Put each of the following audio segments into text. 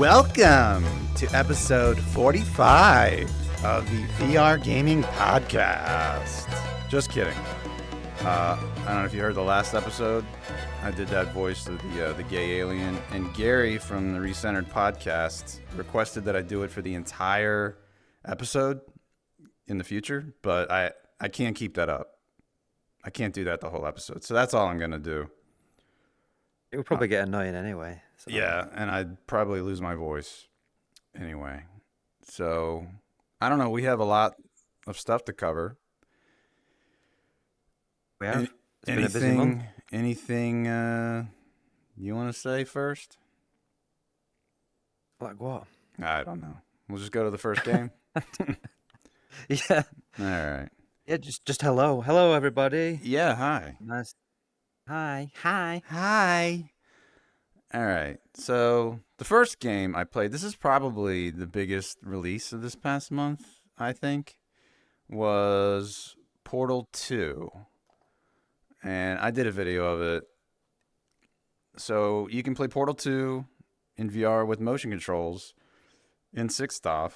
Welcome to episode 45 of the VR Gaming Podcast. Just kidding. I don't know if you heard the last episode. I did that voice of the gay alien. And Gary from the Recentered Podcast requested that I do it for the entire episode in the future. But I can't keep that up. I can't do that the whole episode. So that's all I'm going to do. It would probably get annoying anyway. So. Yeah, and I'd probably lose my voice anyway. So, I don't know. We have a lot of stuff to cover. We have? It's been a busy month. Anything you want to say first? Like what? I don't know. We'll just go to the first game? Yeah. All right. Yeah, just hello. Hello, everybody. Yeah, hi. Nice. Hi. Hi. Hi. All right. So the first game I played, this is probably the biggest release of this past month, I think, was Portal 2. And I did a video of it. So you can play Portal 2 in VR with motion controls in 6-stop.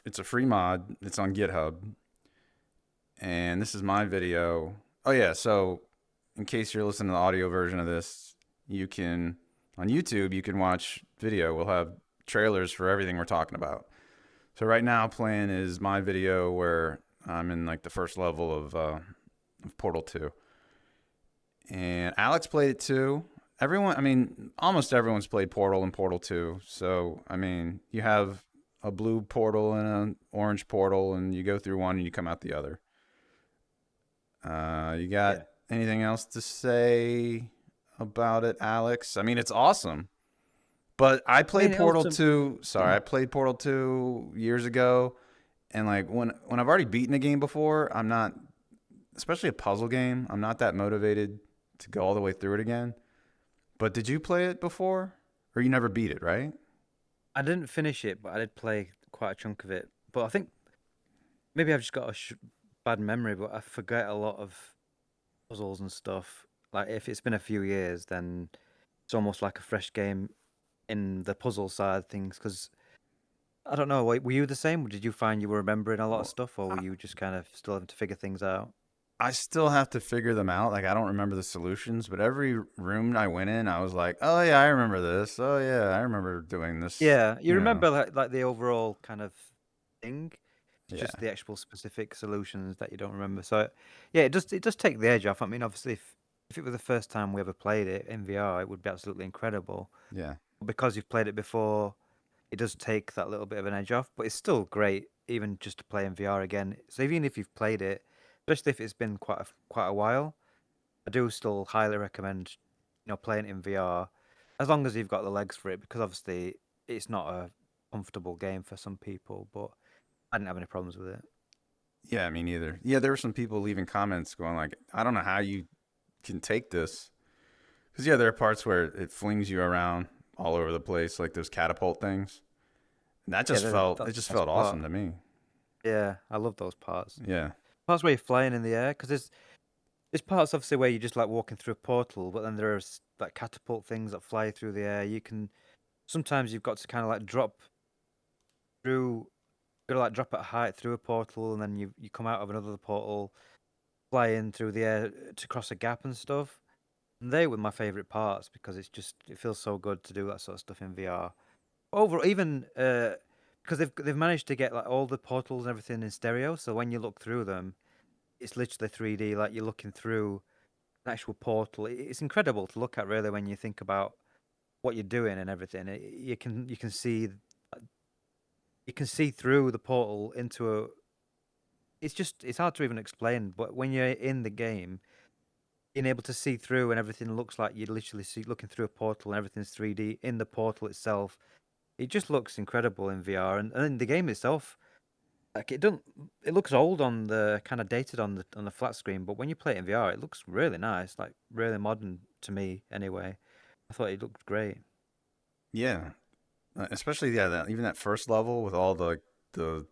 It's a free mod. It's on GitHub. And this is my video. Oh, yeah. So in case you're listening to the audio version of this, you can, on YouTube, you can watch video. We'll have trailers for everything we're talking about. So right now playing is my video where I'm in like the first level of Portal 2. And Alex played it too. Almost everyone's played Portal and Portal 2. So, you have a blue portal and an orange portal, and you go through one and you come out the other. You got anything else to say about it, Alex? It's awesome. But I played Portal 2. Sorry, I played Portal 2 years ago. And like when I've already beaten a game before, I'm not, especially a puzzle game, I'm not that motivated to go all the way through it again. But did you play it before? Or you never beat it, right? I didn't finish it, but I did play quite a chunk of it. But I think maybe I've just got a bad memory, but I forget a lot of puzzles and stuff. Like if it's been a few years, then it's almost like a fresh game in the puzzle side of things. Because I don't know, were you the same? Did you find you were remembering a lot of stuff, or were you just kind of still having to figure things out? I still have to figure them out. Like I don't remember the solutions, but every room I went in, I was like, "Oh yeah, I remember this. Oh yeah, I remember doing this." Yeah, you remember like the overall kind of thing. It's just the actual specific solutions that you don't remember. So yeah, it does take the edge off. Obviously, if it was the first time we ever played it in VR, it would be absolutely incredible. Yeah. Because you've played it before, it does take that little bit of an edge off, but it's still great, even just to play in VR again. So even if you've played it, especially if it's been quite a while, I do still highly recommend, playing it in VR, as long as you've got the legs for it, because obviously it's not a comfortable game for some people, but I didn't have any problems with it. Yeah, me neither. Yeah, there were some people leaving comments going like, I don't know how you can take this. Because, there are parts where it flings you around all over the place, like those catapult things. And that just felt awesome to me. Yeah, I love those parts. Yeah. Parts where you're flying in the air, because there's parts obviously where you're just like walking through a portal, but then there's like catapult things that fly through the air. Sometimes you've got to kind of like drop at a height through a portal, and then you come out of another portal, fly in through the air to cross a gap and stuff. And they were my favorite parts because it feels so good to do that sort of stuff in VR. Overall, even because they've managed to get like all the portals and everything in stereo, so when you look through them, it's literally 3D, like you're looking through an actual portal. It's incredible to look at, really, when you think about what you're doing and everything. You can see through the portal into a. It's hard to even explain, but when you're in the game, being able to see through and everything looks like you're literally looking through a portal and everything's 3D in the portal itself. It just looks incredible in VR, and the game itself, like it looks old on the kind of dated on the flat screen, but when you play it in VR, it looks really nice, like really modern to me anyway. I thought it looked great. Yeah, especially even that first level with all the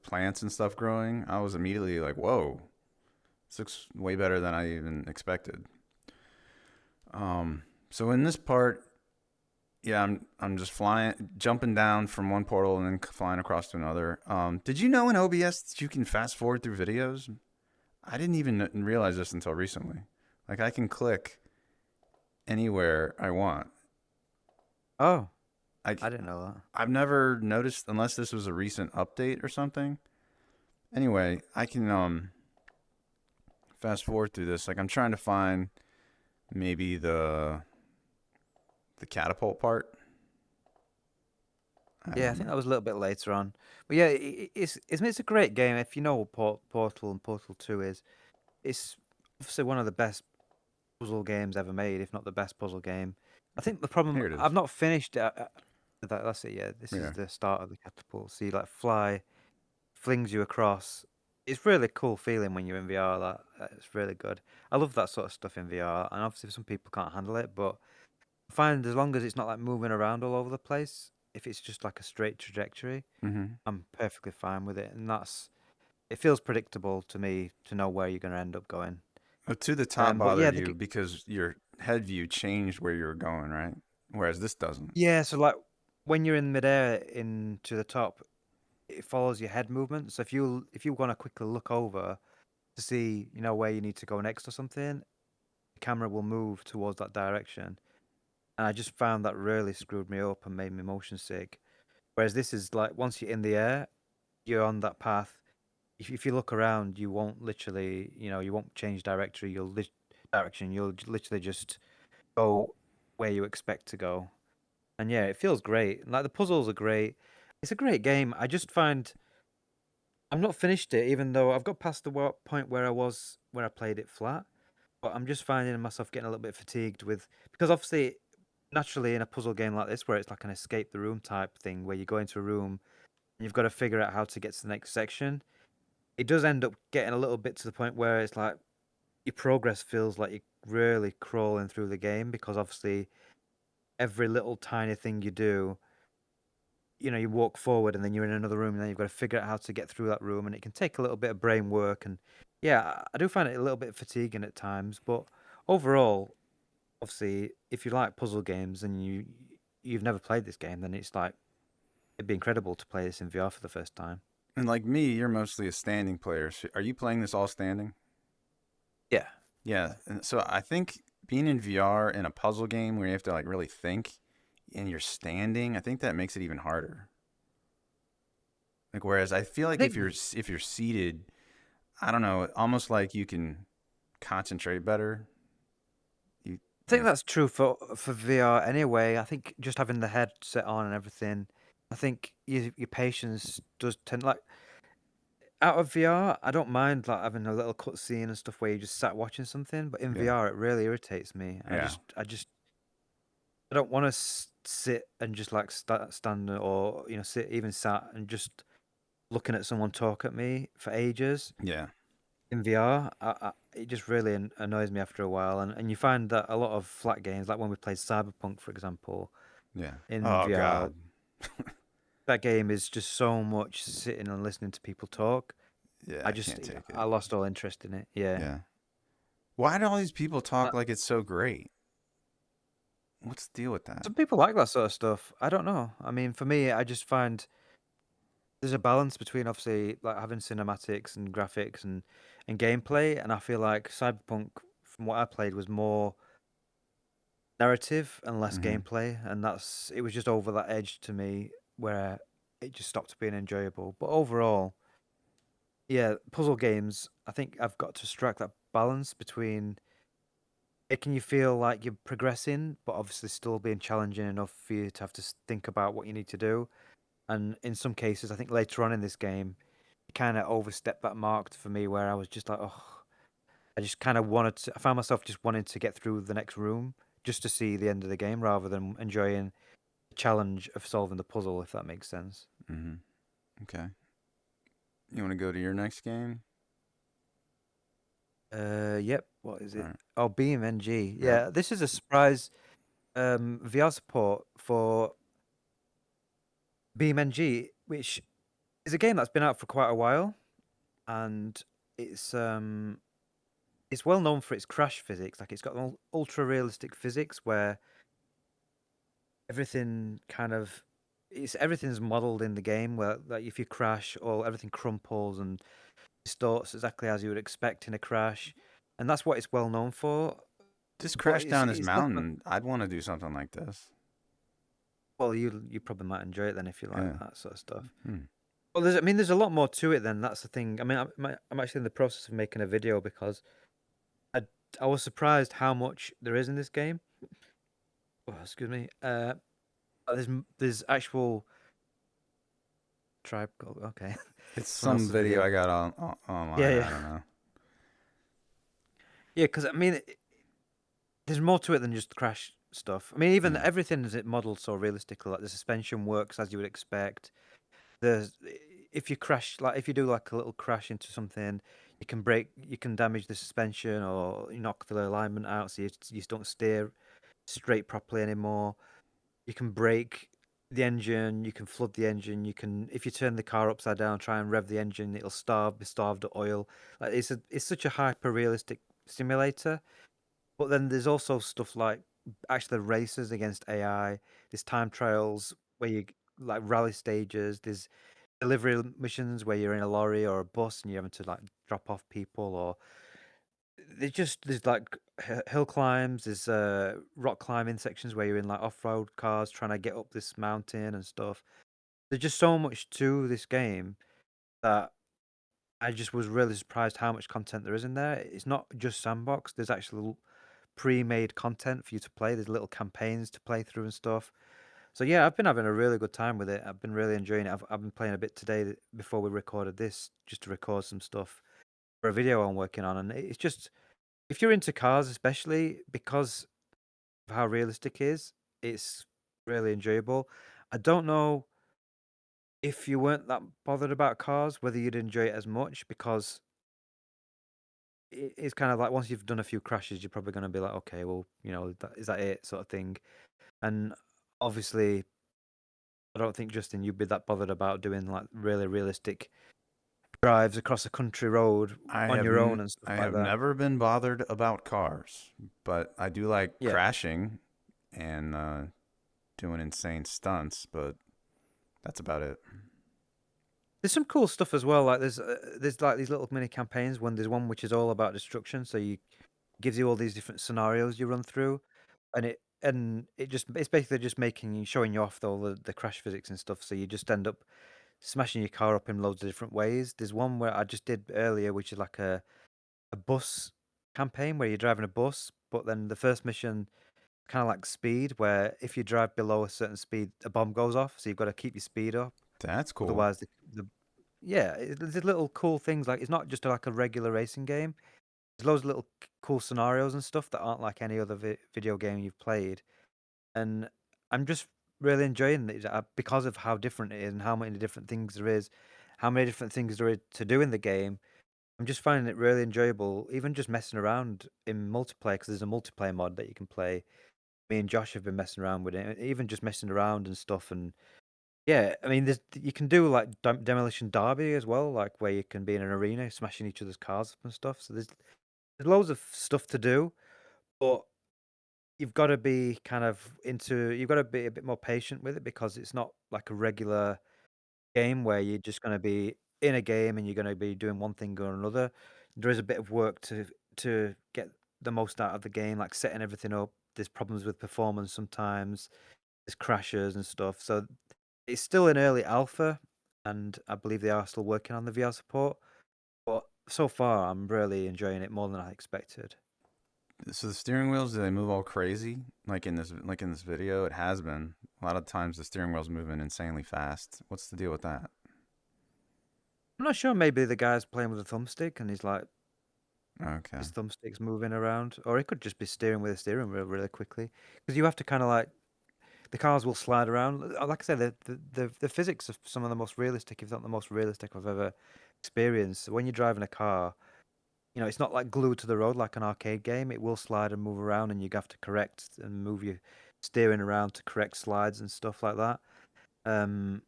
plants and stuff growing, I was immediately like, whoa, this looks way better than I even expected. So in this part, Yeah, I'm just flying, jumping down from one portal and then flying across to another. Did you know in OBS that you can fast forward through videos? I didn't even realize this until recently. Like I can click anywhere I want. Oh, I I didn't know that. I've never noticed unless this was a recent update or something. Anyway, I can fast forward through this. Like I'm trying to find maybe the catapult part. I Yeah, don't I think know. that was a little bit later on. But yeah, it's a great game. If you know what Portal and Portal 2 is, it's obviously one of the best puzzle games ever made, if not the best puzzle game. I think the problem Here it I've is. not finished it. That's it. Yeah, this is Yeah. the start of the catapult. So you like fly, flings you across. It's really cool feeling when you're in VR. It's really good. I love that sort of stuff in VR, and obviously some people can't handle it, but I find as long as it's not like moving around all over the place, if it's just like a straight trajectory, Mm-hmm. I'm perfectly fine with it, and it feels predictable to me to know where you're going to end up going. To the top But yeah, bothered you because your head view changed where you were going, right? Whereas this doesn't. yeah. So like when you're in midair into the top, it follows your head movement. So if you want to quickly look over to see where you need to go next or something, the camera will move towards that direction. And I just found that really screwed me up and made me motion sick. Whereas this is like once you're in the air, you're on that path. If you look around, you won't literally, you won't change direction. You'll literally just go where you expect to go. And yeah, it feels great. Like the puzzles are great. It's a great game. I just find I'm not finished it, even though I've got past the point where I played it flat. But I'm just finding myself getting a little bit fatigued because obviously, naturally, in a puzzle game like this, where it's like an escape the room type thing, where you go into a room and you've got to figure out how to get to the next section, it does end up getting a little bit to the point where it's like your progress feels like you're really crawling through the game because obviously every little tiny thing you do, you walk forward and then you're in another room and then you've got to figure out how to get through that room and it can take a little bit of brain work and yeah, I do find it a little bit fatiguing at times, but overall, obviously, if you like puzzle games and you've never played this game, then it's like it'd be incredible to play this in VR for the first time. And like me, you're mostly a standing player. So are you playing this all standing? Yeah. Yeah. And so I think being in VR in a puzzle game where you have to like really think and you're standing, I think that makes it even harder. Like whereas I feel I like think if you're seated, I don't know, almost like you can concentrate better. You I you think know, that's true for VR anyway. I think just having the headset on and everything, I think your patience does tend like out of VR. I don't mind like having a little cutscene and stuff where you just sat watching something, but in yeah. VR it really irritates me. Yeah. I don't want to sit and just like stand or sit even sat and just looking at someone talk at me for ages Yeah. in VR. It just really annoys me after a while, and you find that a lot of flat games, like when we played Cyberpunk, for example, Yeah. in Oh VR, god. that game is just so much sitting and listening to people talk. Yeah, I I just can't take it. I lost all interest in it. Yeah. Yeah. Why do all these people Uh, talk like it's so great? What's the deal with that? Some people like that sort of stuff. I don't know. I mean, for me, I just find there's a balance between obviously like having cinematics and graphics and gameplay, and I feel like Cyberpunk, from what I played, was more narrative and less Mm-hmm. gameplay, and it was just over that edge to me where it just stopped being enjoyable. But overall, yeah, puzzle games, I think I've got to strike that balance between making you feel like you're progressing, but obviously still being challenging enough for you to have to think about what you need to do. And in some cases, I think later on in this game, it kind of overstepped that mark for me where I was just like, oh, I just kind of I found myself just wanting to get through the next room just to see the end of the game rather than enjoying the challenge of solving the puzzle, if that makes sense. Mm-hmm. Okay. You want to go to your next game? Yep. What is All it? right. Oh, BeamNG. Yep. Yeah, this is a surprise VR support for BeamNG, which is a game that's been out for quite a while, and it's um it's well known for its crash physics. Like it's got ultra realistic physics where everything kind of everything's modeled in the game where like if you crash, or everything crumples and distorts exactly as you would expect in a crash, and that's what it's well known for. Just But crash it's down this it's not. mountain. I'd want to do something like this. Well, you probably might enjoy it then if you like Yeah. that sort of stuff. Hmm. Well, there's a lot more to it then. That's the thing. I mean, I'm actually in the process of making a video because I I was surprised how much there is in this game. Oh, excuse me. There's actual tribe. Okay, It's someone some else's video video. I got Yeah, online. yeah, I don't know. yeah. Because I mean, there's more to it than just crash stuff. I mean, even Yeah. everything is modeled so realistically. Like the suspension works as you would expect. There's if you crash, like if you do like a little crash into something, you can damage the suspension, or you knock the alignment out, so you don't steer straight properly anymore. You can break the engine, you can flood the engine, you can if you turn the car upside down, try and rev the engine, it'll be starved of oil. Like it's such a hyper realistic simulator. But then there's also stuff like actually races against AI. There's time trials where you like rally stages. There's delivery missions where you're in a lorry or a bus and you're having to like drop off people, or there's like hill climbs. There's rock climbing sections where you're in like off-road cars trying to get up this mountain and stuff. There's just so much to this game that I just was really surprised how much content there is in there. It's not just sandbox. There's actually pre-made content for you to play. There's little campaigns to play through and stuff. So yeah, I've been having a really good time with it. I've been really enjoying it. I've been playing a bit today before we recorded this, just to record some stuff for a video I'm working on. And it's just if you're into cars, especially because of how realistic it is, it's really enjoyable. I don't know if you weren't that bothered about cars, whether you'd enjoy it as much, because it's kind of like once you've done a few crashes, you're probably going to be like, okay, well, is that it, sort of thing. And obviously, I don't think, Justin, you'd be that bothered about doing like really realistic drives across a country road on your own and stuff I like have that. never been bothered about cars, but I do like Yeah. crashing and doing insane stunts. But that's about it. There's some cool stuff as well. Like there's like these little mini campaigns. There's one which is all about destruction, so you gives you all these different scenarios you run through, and it's basically just showing you off all the crash physics and stuff. So you just end up smashing your car up in loads of different ways. There's one where I just did earlier, which is like a bus campaign where you're driving a bus, but then the first mission kind of like speed, where if you drive below a certain speed, a bomb goes off, so you've got to keep your speed up. That's cool. Otherwise, the yeah, there's little cool things. Like it's not just like a regular racing game. There's loads of little cool scenarios and stuff that aren't like any other video game you've played, and I'm just really enjoying it because of how different it is and how many different things there is, how many different things there is to do in the game. I'm just finding it really enjoyable, even just messing around in multiplayer, because there's a multiplayer mod that you can play. Me and Josh have been messing around with it, even just messing around and stuff. And yeah, I mean, you can do like demolition derby as well, like where you can be in an arena smashing each other's cars up and stuff. So there's loads of stuff to do, but you've got to be you've got to be a bit more patient with it, because it's not like a regular game where you're just going to be in a game and you're going to be doing one thing or another. There is a bit of work to get the most out of the game, like setting everything up. There's problems with performance sometimes. There's crashes and stuff. So it's still in early alpha, and I believe they are still working on the VR support. But so far, I'm really enjoying it more than I expected. So the steering wheels, do they move all crazy? Like in this video, it has been. A lot of times the steering wheel's moving insanely fast. What's the deal with that? I'm not sure. Maybe the guy's playing with a thumbstick and he's like Okay. his thumbstick's moving around, or he could just be steering with a steering wheel really quickly. Because you have to kind of like the cars will slide around. Like I said, the physics of some of the most realistic, if not the most realistic I've ever experienced. So when you're driving a car, it's not like glued to the road like an arcade game. It will slide and move around, and you have to correct and move your steering around to correct slides and stuff like that. Um,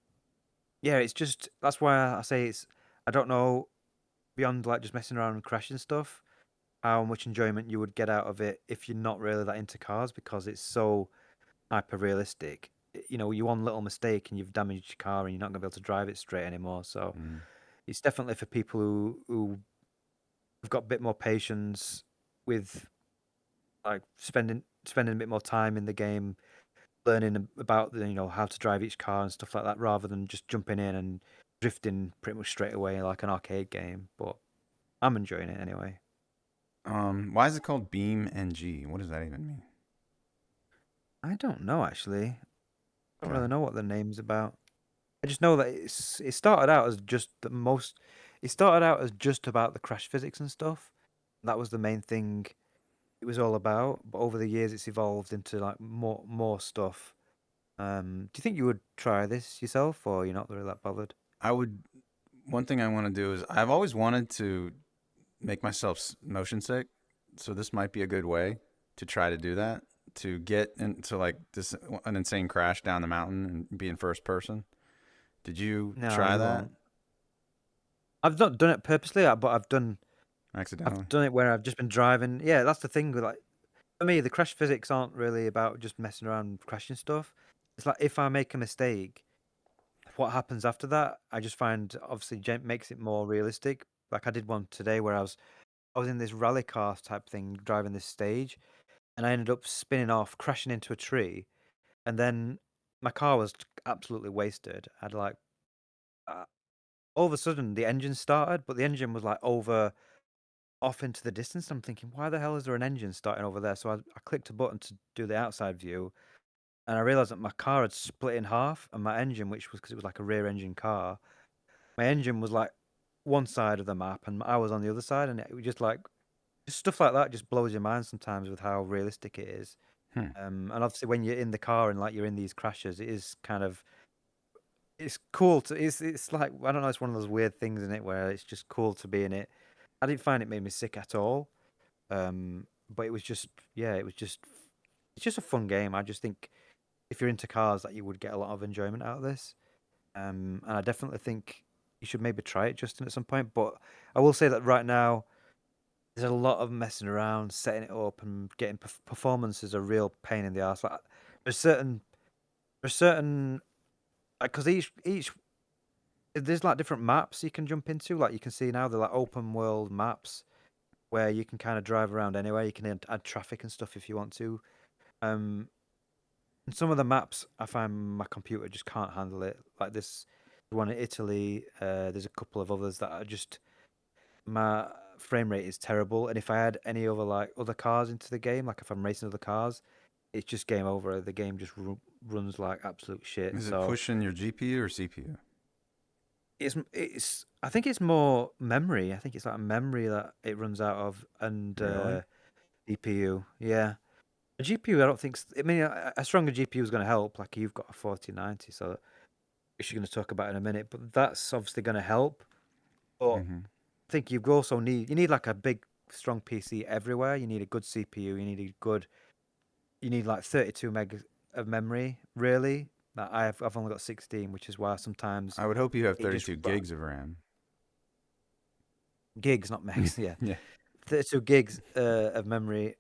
yeah, it's just that's why I say it's. I don't know, beyond like just messing around and crashing stuff, how much enjoyment you would get out of it if you're not really that into cars, because it's so hyper realistic. You know, you one little mistake and you've damaged your car and you're not gonna be able to drive it straight anymore. So Mm. it's definitely for people who have got a bit more patience with like spending a bit more time in the game, learning about the, you know, how to drive each car and stuff like that, rather than just jumping in and drifting pretty much straight away like an arcade game. But I'm enjoying it anyway. Why is it called BeamNG? What does that even mean? I don't know actually. I don't Okay. really know what the name's about. I just know that it started out as just the most. It started out as just about the crash physics and stuff. That was the main thing it was all about. But over the years, it's evolved into like more stuff. Do you think you would try this yourself, or you're not really that bothered? I would. One thing I want to do is I've always wanted to make myself motion sick, so this might be a good way to try to do that. To get into like this an insane crash down the mountain and be in first person. Did you No, try you that won't. I've not done it purposely, but I've accidentally? done it where I've just been driving. Yeah, that's the thing with like for me, the crash physics aren't really about just messing around crashing stuff. It's like if I make a mistake, what happens after that? I just find obviously makes it more realistic. Like I did one today where I was in this rally car type thing driving this stage, and I ended up spinning off, crashing into a tree, and then my car was absolutely wasted. I'd like uh, all of a sudden the engine started, but the engine was like over off into the distance. I'm thinking, why the hell is there an engine starting over there? So I clicked a button to do the outside view, and I realized that my car had split in half, and my engine, which was because it was like a rear engine car, my engine was like one side of the map, and I was on the other side, and it was just like just stuff like that just blows your mind sometimes with how realistic it is. Hmm. And obviously when you're in the car and like you're in these crashes, it is kind of it's cool to it's like I don't know, it's one of those weird things in it where it's just cool to be in it. I didn't find it made me sick at all. But it was just yeah, it's just a fun game. I just think if you're into cars that you would get a lot of enjoyment out of this. And I definitely think you should maybe try it, Justin, at some point. But I will say that right now there's a lot of messing around, setting it up, and getting performance is a real pain in the ass. Like there's certain like because each there's like different maps you can jump into. Like you can see now they're like open world maps where you can kind of drive around anywhere. You can add traffic and stuff if you want to. Um, and some of the maps I find my computer just can't handle it. Like this one in Italy. There's a couple of others that are just my frame rate is terrible. And if I add any other like other cars into the game, like if I'm racing other cars, it's just game over. The game just runs like absolute shit. Is it So pushing your GPU or CPU? it's I think it's more memory. I think it's like memory that it runs out of and Really? CPU. Yeah. A GPU, I don't think. I mean, a stronger GPU is going to help. Like you've got a 4090, so which you're going to talk about in a minute. But that's obviously going to help. But I Mm-hmm. think you also need like a big, strong PC everywhere. You need a good CPU. You need like 32 meg of memory. Really, like I've only got 16, which is why sometimes I would hope you have it just 32 gigs of RAM. gigs, not megs. Yeah, Yeah. 32 gigs of memory.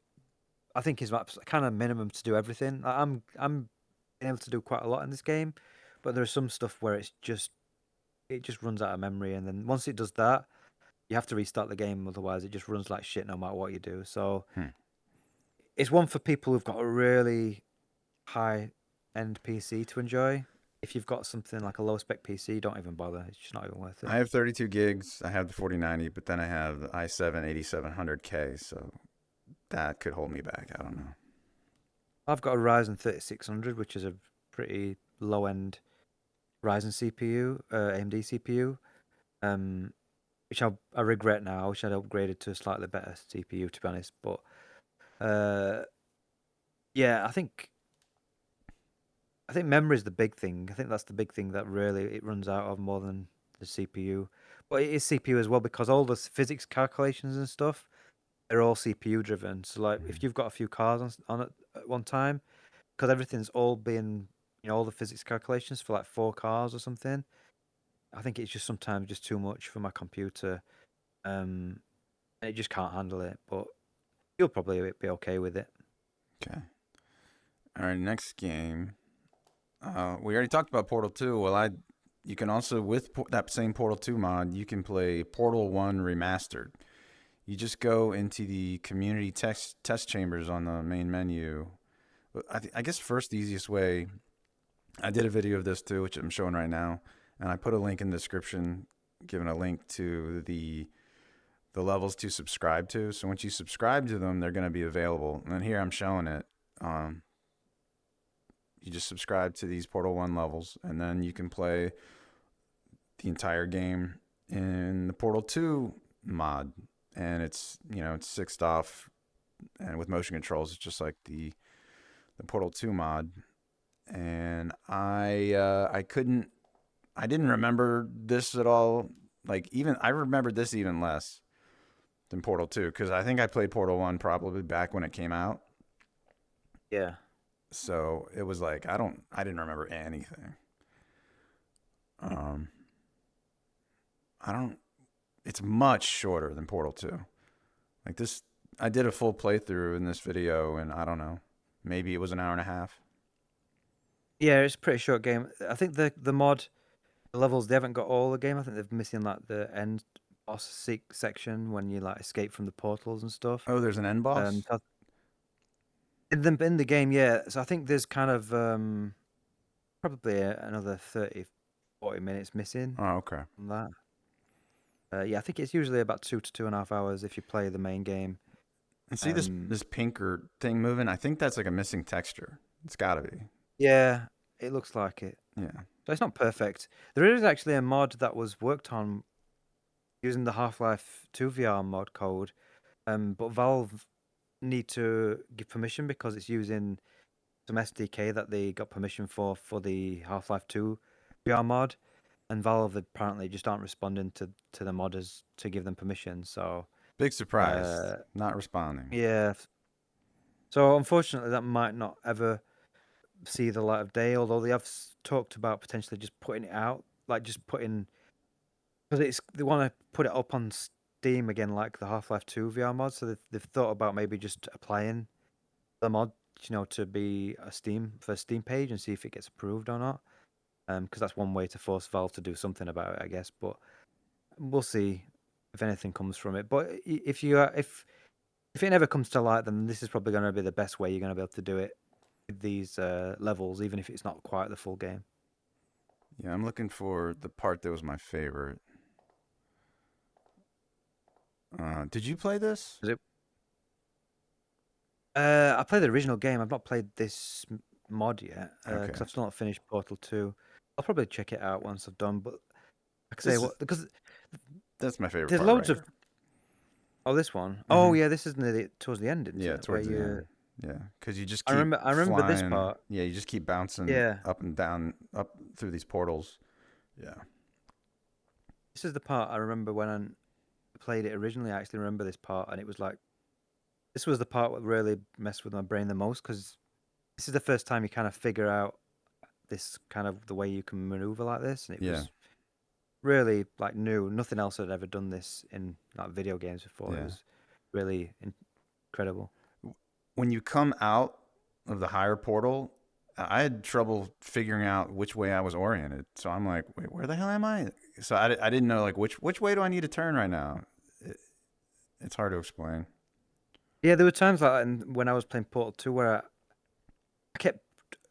I think is kind of minimum to do everything. I'm able to do quite a lot in this game, but there's some stuff where it just runs out of memory, and then once it does that, you have to restart the game. Otherwise, it just runs like shit no matter what you do. So Hmm. it's one for people who've got a really high end PC to enjoy. If you've got something like a low spec PC, don't even bother. It's just not even worth it. I have 32 gigs. I have the 4090, but then I have the i7 8700K, so that could hold me back. I don't know. I've got a Ryzen 3600, which is a pretty low end Ryzen CPU, AMD CPU. Um, which I regret now. I wish I'd upgraded to a slightly better CPU, to be honest. But uh, yeah, I think memory is the big thing. I think that's the big thing that really it runs out of more than the CPU. But it is CPU as well because all the physics calculations and stuff they're all CPU driven. So like if Mhm. you've got a few cars on it at one time, because everything's all being all the physics calculations for like four cars or something. I think it's just sometimes just too much for my computer. Um, and it just can't handle it. But you'll probably be okay with it. Okay. All right, next game. We already talked about Portal 2. Well, you can also with that same Portal 2 mod, you can play Portal 1 Remastered. You just go into the community test chambers on the main menu. I guess first the easiest way. I did a video of this too, which I'm showing right now, and I put a link in the description, giving a link to the levels to subscribe to. So once you subscribe to them, they're going to be available. And then here I'm showing it. You just subscribe to these Portal 1 levels, and then you can play the entire game in the Portal 2 mod. And it's, it's sixed off, and with motion controls, it's just like the Portal 2 mod. And I didn't remember this at all. Like, even I remembered this even less than Portal 2, because I think I played Portal 1 probably back when it came out. Yeah. So it was like I didn't remember anything. I don't. It's much shorter than Portal 2. Like this, I did a full playthrough in this video, and I don't know, maybe it was an hour and a half. Yeah, it's a pretty short game. I think the mod, the levels, they haven't got all the game. I think they're missing like the end boss section when you like escape from the portals and stuff. Oh, there's an end boss. So in the game, yeah. So I think there's kind of probably another 30, 40 minutes missing Oh, okay. from that. Yeah, I think it's usually about 2 to 2.5 hours if you play the main game. And see this pinker thing moving? I think that's like a missing texture. It's got to be. Yeah, it looks like it. Yeah. So it's not perfect. There is actually a mod that was worked on using the Half-Life 2 VR mod code, but Valve need to give permission because it's using some SDK that they got permission for the Half-Life 2 VR mod, and Valve apparently just aren't responding to the modders to give them permission. So Big surprise. Not responding. yeah, so unfortunately that might not ever see the light of day. Although they have talked about potentially just putting it out, like just putting, because they want to put it up on Steam again, like the Half-Life 2 VR mod. So they've thought about maybe just applying the mod, to be a Steam page and see if it gets approved or not. Because that's one way to force Valve to do something about it, I guess. But we'll see if anything comes from it. But if it never comes to light, then this is probably going to be the best way you're going to be able to do it with these levels, even if it's not quite the full game. Yeah, I'm looking for the part that was my favorite. Did you play this? Is it? I played the original game. I've not played this mod yet because Okay. I've still not finished Portal 2. I'll probably check it out once I've done. But I can say This is what, because that's my favorite there's part loads right of. here. Oh, this one. Oh, Mhm. yeah, this is towards the end, isn't Yeah, it? Where towards the you. end. Yeah, because you just I keep remember this flying. part. Yeah, you just keep bouncing Yeah, up and down, up through these portals. Yeah. this is the part I remember when I played it originally. I actually remember this part, and it was like this was the part that really messed with my brain the most because this is the first time you kind of figure out this kind of the way you can maneuver like this, and it Yeah. was really like new. Nothing else had ever done this in like video games before. It Yeah. was really incredible. When you come out of the higher portal, I had trouble figuring out which way I was oriented. So I'm like, wait, where the hell am I? So I didn't know like which way do I need to turn right now. It's hard to explain. Yeah, there were times like that when I was playing Portal 2 where I kept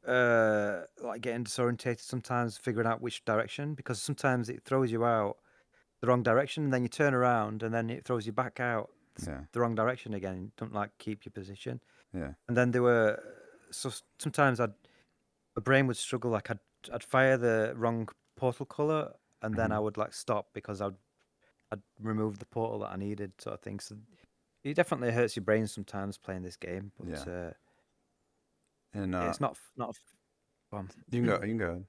like getting disorientated sometimes figuring out which direction because sometimes it throws you out the wrong direction and then you turn around and then it throws you back out Yeah. the wrong direction again. You don't like keep your position. Yeah. And then there were so sometimes my brain would struggle like I'd fire the wrong portal color and then I Mhm. would like stop because I'd remove the portal that I needed sort of thing. So it definitely hurts your brain sometimes playing this game, Yeah. but And it's not fun. you can go. You can go.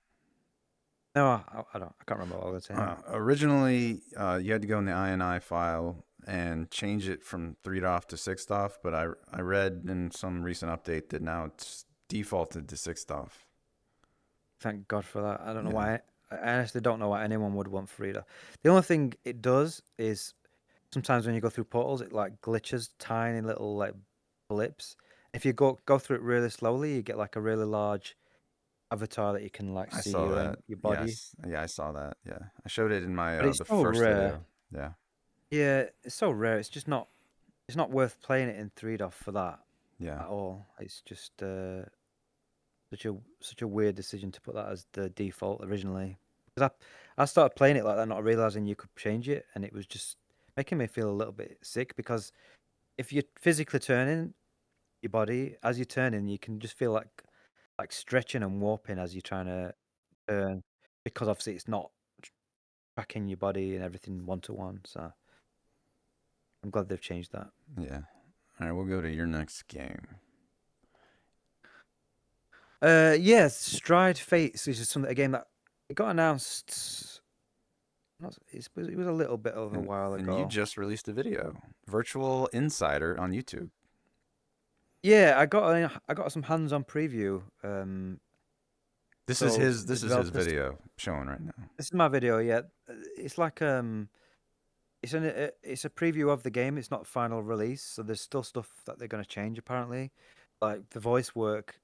No, I don't. I can't remember what I was saying. Originally, you had to go in the INI file and change it from 3DOF to 6DOF, but I read in some recent update that now it's defaulted to 6DOF. Thank God for that. I don't know Yeah. why. I honestly don't know why anyone would want Frida. The only thing it does is sometimes when you go through portals, it like glitches tiny little like blips, If you go through it really slowly, you get like a really large avatar that you can like I see saw that. your body. Yes. Yeah, I saw that. Yeah. I showed it in my But it's the so first rare. video. Yeah. Yeah, it's so rare. It's just not. It's not worth playing it in 3DOF for that Yeah. at all. It's just such a weird decision to put that as the default originally. Because I started playing it like that, not realizing you could change it, and it was just making me feel a little bit sick. Because if you're physically turning your body as you're turning, you can just feel like stretching and warping as you're trying to turn. Because obviously it's not tracking your body and everything one to one. So I'm glad they've changed that. Yeah. All right, we'll go to your next game. Yeah, Stride Fates is just something a game that it got announced. It was a little bit of a while And you ago. just released a video, Virtual Insider on YouTube. Yeah, I got some hands-on preview. So the This is his developers. video showing right now. This is my video. Yeah, it's like it's a preview of the game. It's not final release, so there's still stuff that they're going to change apparently. Like the voice work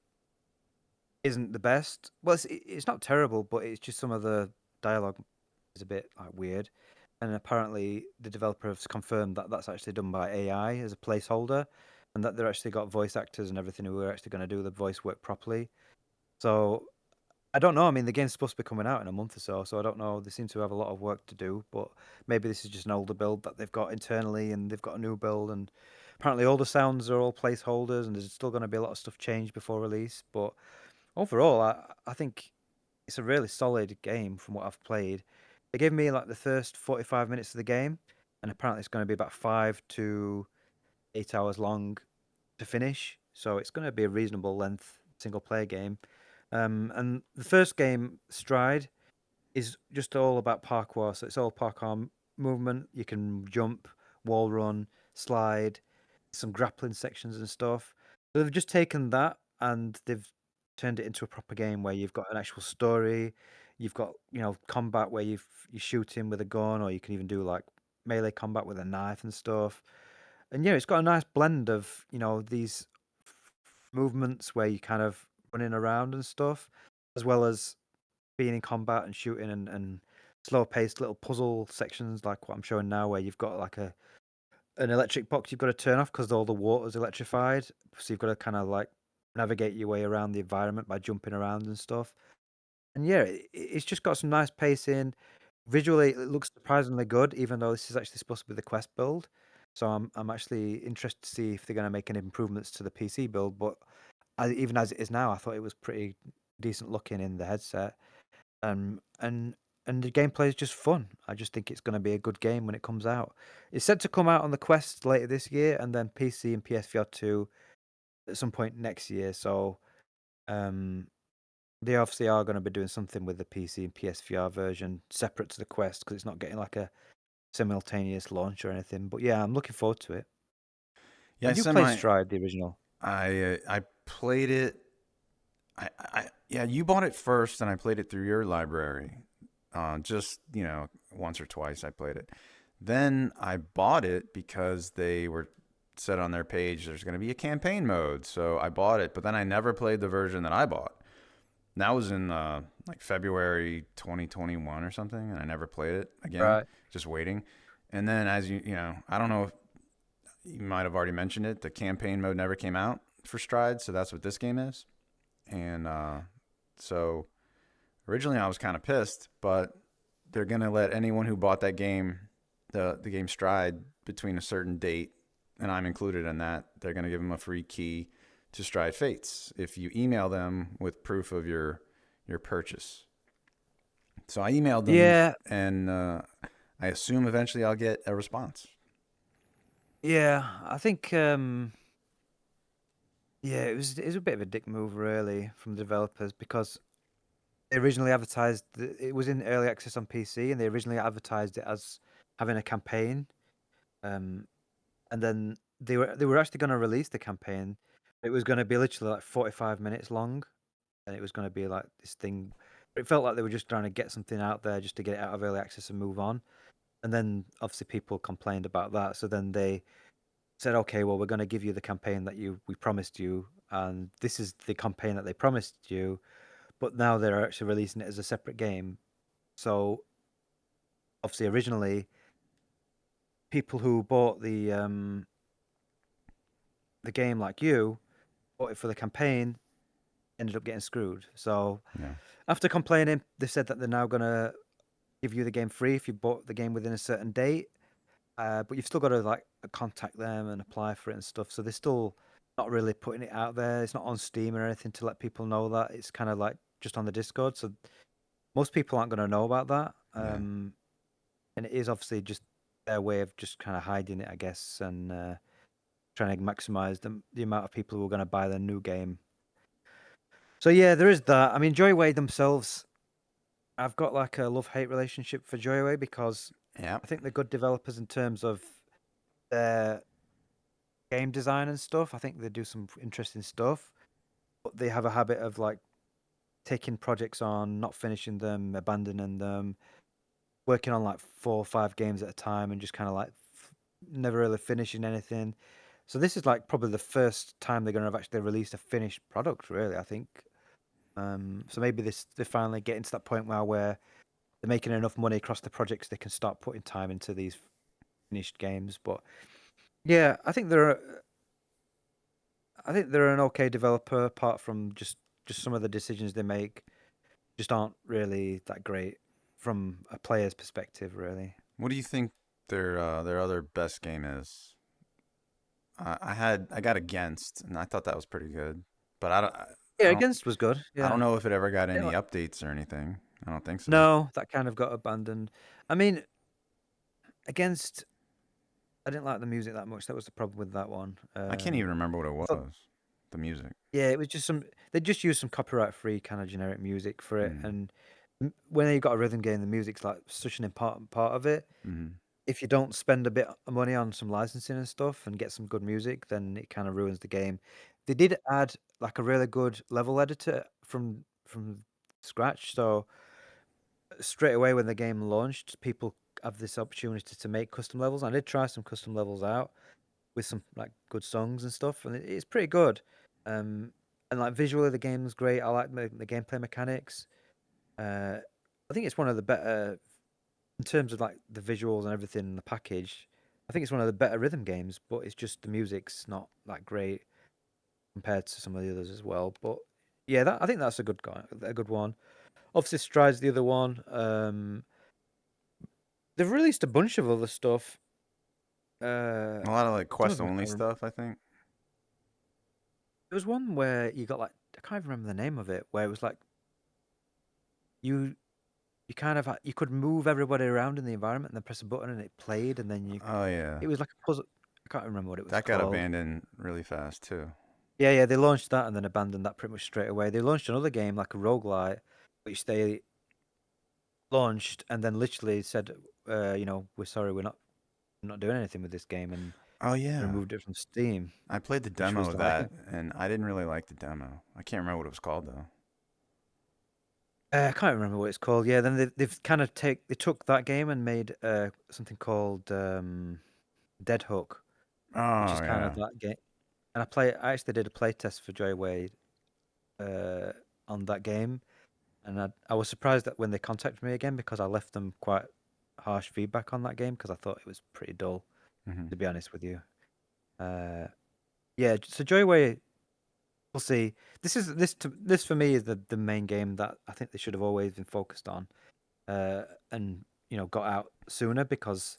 isn't the best. Well, it's not terrible, but it's just some of the dialogue is a bit like weird. And apparently, the developer has confirmed that that's actually done by AI as a placeholder, and that they're actually got voice actors and everything who are actually going to do the voice work properly. So I don't know. I mean, the game's supposed to be coming out in a month or so, so I don't know. They seem to have a lot of work to do, but maybe this is just an older build that they've got internally, and they've got a new build, and apparently all the sounds are all placeholders, and there's still going to be a lot of stuff changed before release. But overall, I think it's a really solid game from what I've played. They gave me like the first 45 minutes of the game, and apparently it's going to be about 5 to 8 hours long to finish. So it's going to be a reasonable length single player game. And the first game, Stride, is just all about parkour. So it's all parkour movement. You can jump, wall run, slide, some grappling sections and stuff. So they've just taken that and they've turned it into a proper game where you've got an actual story. You've got combat where you shoot him with a gun, or you can even do like melee combat with a knife and stuff. And yeah, it's got a nice blend of these movements where you kind of running around and stuff, as well as being in combat and shooting and slow paced little puzzle sections like what I'm showing now, where you've got like an electric box you've got to turn off because all the water's electrified. So you've got to kind of like navigate your way around the environment by jumping around and stuff. And yeah, it's just got some nice pacing. Visually, it looks surprisingly good, even though this is actually supposed to be the Quest build. So I'm actually interested to see if they're going to make any improvements to the PC build. But even as it is now, I thought it was pretty decent looking in the headset. Um, and and the gameplay is just fun. I just think it's going to be a good game when it comes out. It's set to come out on the Quest later this year, and then PC and PSVR 2 at some point next year. So um, they obviously are going to be doing something with the PC and PSVR version separate to the Quest because it's not getting like a simultaneous launch or anything. But yeah, I'm looking forward to it. Yeah, Have you played Stride, the original? I played it. Yeah, you bought it first, and I played it through your library. Just once or twice I played it. Then I bought it because they were said on their page there's going to be a campaign mode, so I bought it. But then I never played the version that I bought. That was in like February 2021 or something, and I never played it again. Right. Just waiting. And then, as I don't know if you might have already mentioned it, the campaign mode never came out for Stride, so that's what this game is. And so originally I was kind of pissed, but they're gonna let anyone who bought that game, the game Stride, between a certain date, and I'm included in that, they're gonna give them a free key to Stride Fates if you email them with proof of your purchase. So I emailed them, Yeah, and I assume eventually I'll get a response. yeah. I think yeah, it was a bit of a dick move really from the developers because they originally advertised it was in early access on PC, and they originally advertised it as having a campaign. Um, and then they were actually going to release the campaign. It was going to be literally like 45 minutes long, and it was going to be like this thing. It felt like they were just trying to get something out there just to get it out of early access and move on. And then obviously people complained about that, so then they said, okay, well, we're going to give you the campaign that we promised you, and this is the campaign that they promised you, but now they're actually releasing it as a separate game. So obviously, originally, people who bought the game like you bought it for the campaign ended up getting screwed. So Yeah. after complaining, they said that they're now going to give you the game free if you bought the game within a certain date. But you've still got to like contact them and apply for it and stuff. So they're still not really putting it out there. It's not on Steam or anything to let people know that. It's kind of like just on the Discord. So most people aren't going to know about that. Yeah. And it is obviously just their way of just kind of hiding it, I guess, and trying to maximize the amount of people who are going to buy the new game. So yeah, there is that. I mean, Joyway themselves, I've got like a love-hate relationship for Joyway because Yeah. I think they're good developers in terms of their game design and stuff. I think they do some interesting stuff, but they have a habit of like taking projects on, not finishing them, abandoning them, working on like 4 or 5 games at a time, and just kind of like never really finishing anything. So this is like probably the first time they're going to have actually released a finished product, really. I think. So maybe they're finally getting to that point now where they're making enough money across the projects they can start putting time into these finished games. But yeah, I think they're an okay developer, apart from just some of the decisions they make just aren't really that great from a player's perspective, really. What do you think their other best game is? I got Against, and I thought that was pretty good, but Yeah, I don't Against was good. I don't Yeah. know if it ever got Yeah, any like- updates or anything. I don't think so. No, that kind of got abandoned. I mean, Against, I didn't like the music that much. That was the problem with that one. I can't even remember what I it thought, was. The music. yeah, it was just they just used some copyright-free kind of generic music for it, Mm. and when you got a rhythm game, the music's like such an important part of it. Mm. If you don't spend a bit of money on some licensing and stuff and get some good music, then it kind of ruins the game. They did add like a really good level editor from scratch, so straight away when the game launched, people have this opportunity to make custom levels. I did try some custom levels out with some like good songs and stuff, and it's pretty good. Um, and like visually, the game's great. I like the gameplay mechanics. Uh, I think it's one of the better in terms of like the visuals and everything in the package. I think it's one of the better rhythm games, but it's just the music's not that great compared to some of the others as well. But yeah, I think that's a good one. Obviously, Stride's the other one. They've released a bunch of other stuff. A lot of like Some of quest them I only can't remember. stuff. I think. There was one where you got like I can't even remember the name of it, where it was like you you kind of you could move everybody around in the environment and then press a button and it played, and then you Oh yeah, it was like a puzzle. I can't remember what it was that got called. abandoned really fast too. Yeah, yeah, they launched that and then abandoned that pretty much straight away. They launched another game like a roguelite, which they launched and then literally said, we're sorry, we're not doing anything with this game, and Oh yeah, removed it from Steam, I played the which demo was of like, that, and I didn't really like the demo. I can't remember what it was called though. I can't remember what it's called. Yeah, then they've kind of they took that game and made something called Dead Hook, which Oh is kind of yeah. that game. And I actually did a play test for Joyway uh, on that game, and I was surprised that when they contacted me again because I left them quite harsh feedback on that game because I thought it was pretty dull, Hmm. to be honest with you. Uh, yeah, so Joyway, we'll see. This for me is the main game that I think they should have always been focused on, uh, and got out sooner because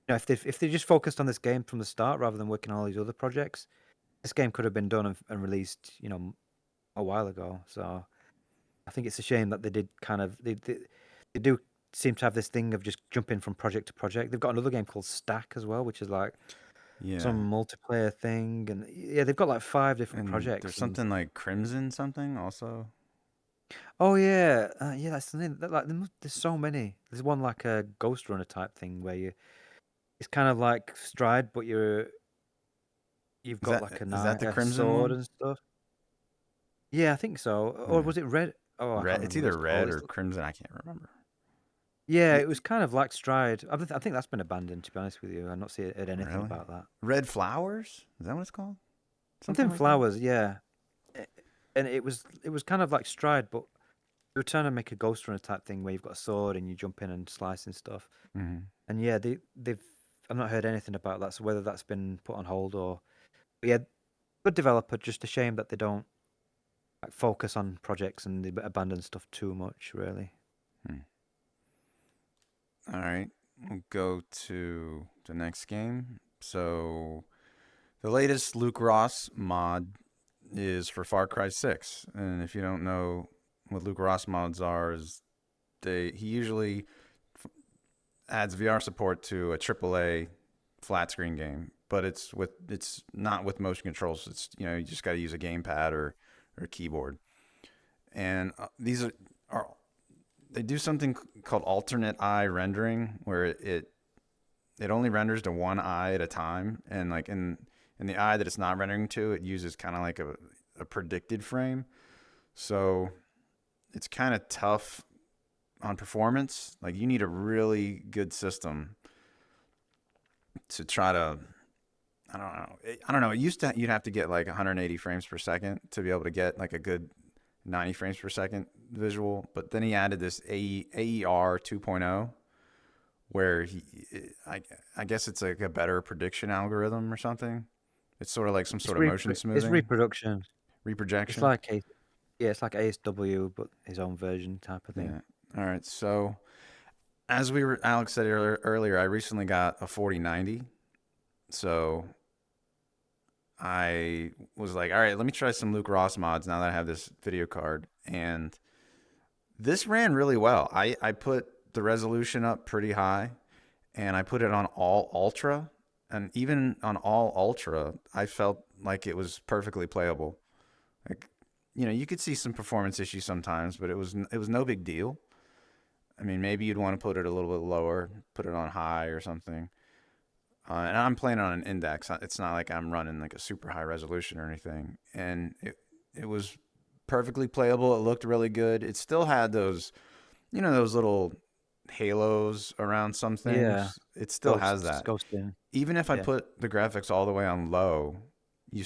if they just focused on this game from the start rather than working on all these other projects, this game could have been done and released a while ago. So I think it's a shame that they did kind of they do seem to have this thing of just jumping from project to project. They've got another game called Stack as well, which is like Yeah, some multiplayer thing, and yeah, they've got like 5 different and there's projects. And something like Crimson something also. oh yeah, yeah, that's the thing. Like there's so many. There's one like a Ghost Runner type thing where it's kind of like Stride, but you've Is got that like is that the a Crimson sword one? and stuff. Yeah, I think so. Or Yeah. was it Red? Oh, I can't Red. It's remember what either it's called. red or crimson. I can't remember. Yeah, Y- it was kind of like Stride. I think that's been abandoned, to be honest with you. I've not seen heard anything Really? about that. Red Flowers? Is that what it's called? Something Something like that? Flowers, yeah. And it was kind of like Stride, but you were trying to make a Ghost Runner type thing where you've got a sword and you jump in and slice and stuff. Mm-hmm. And yeah, they've I've not heard anything about that. So whether that's been put on hold or, but yeah, good developer. Just a shame that they don't like focus on projects and they abandon stuff too much. Really. Hmm. All right. We'll go to the next game. So the latest Luke Ross mod is for Far Cry 6. And if you don't know what Luke Ross mods are, is he usually adds VR support to a AAA flat screen game, but it's not with motion controls. It's you just got to use a gamepad or a keyboard. And these are they do something called alternate eye rendering, where it only renders to one eye at a time, and like in the eye that it's not rendering to, it uses kind of like a predicted frame. So it's kind of tough on performance. Like you need a really good system to try to. I don't know. I don't know. It used to you'd have to get like 180 frames per second to be able to get like a good 90 frames per second visual. But then he added this AER 2.0 where I guess it's like a better prediction algorithm or something. It's sort of like some sort of motion It's smoothing, reproduction. It's reprojection. like it's like ASW, but his own version type of thing. Yeah. All right. So as Alex said earlier, I recently got a 4090. So I was like, all right, let me try some Luke Ross mods now that I have this video card. And this ran really well. I put the resolution up pretty high and I put it on all ultra. And even on all ultra, I felt like it was perfectly playable. Like, you could see some performance issues sometimes, but it was no big deal. I mean, maybe you'd want to put it a little bit lower, put it on high or something. And I'm playing on an index. It's not like I'm running like a super high resolution or anything. And it was perfectly playable. It looked really good. It still had those little halos around some Yeah, things. It still has ghosts, that. ghosting. Even if I Yeah, put the graphics all the way on low, I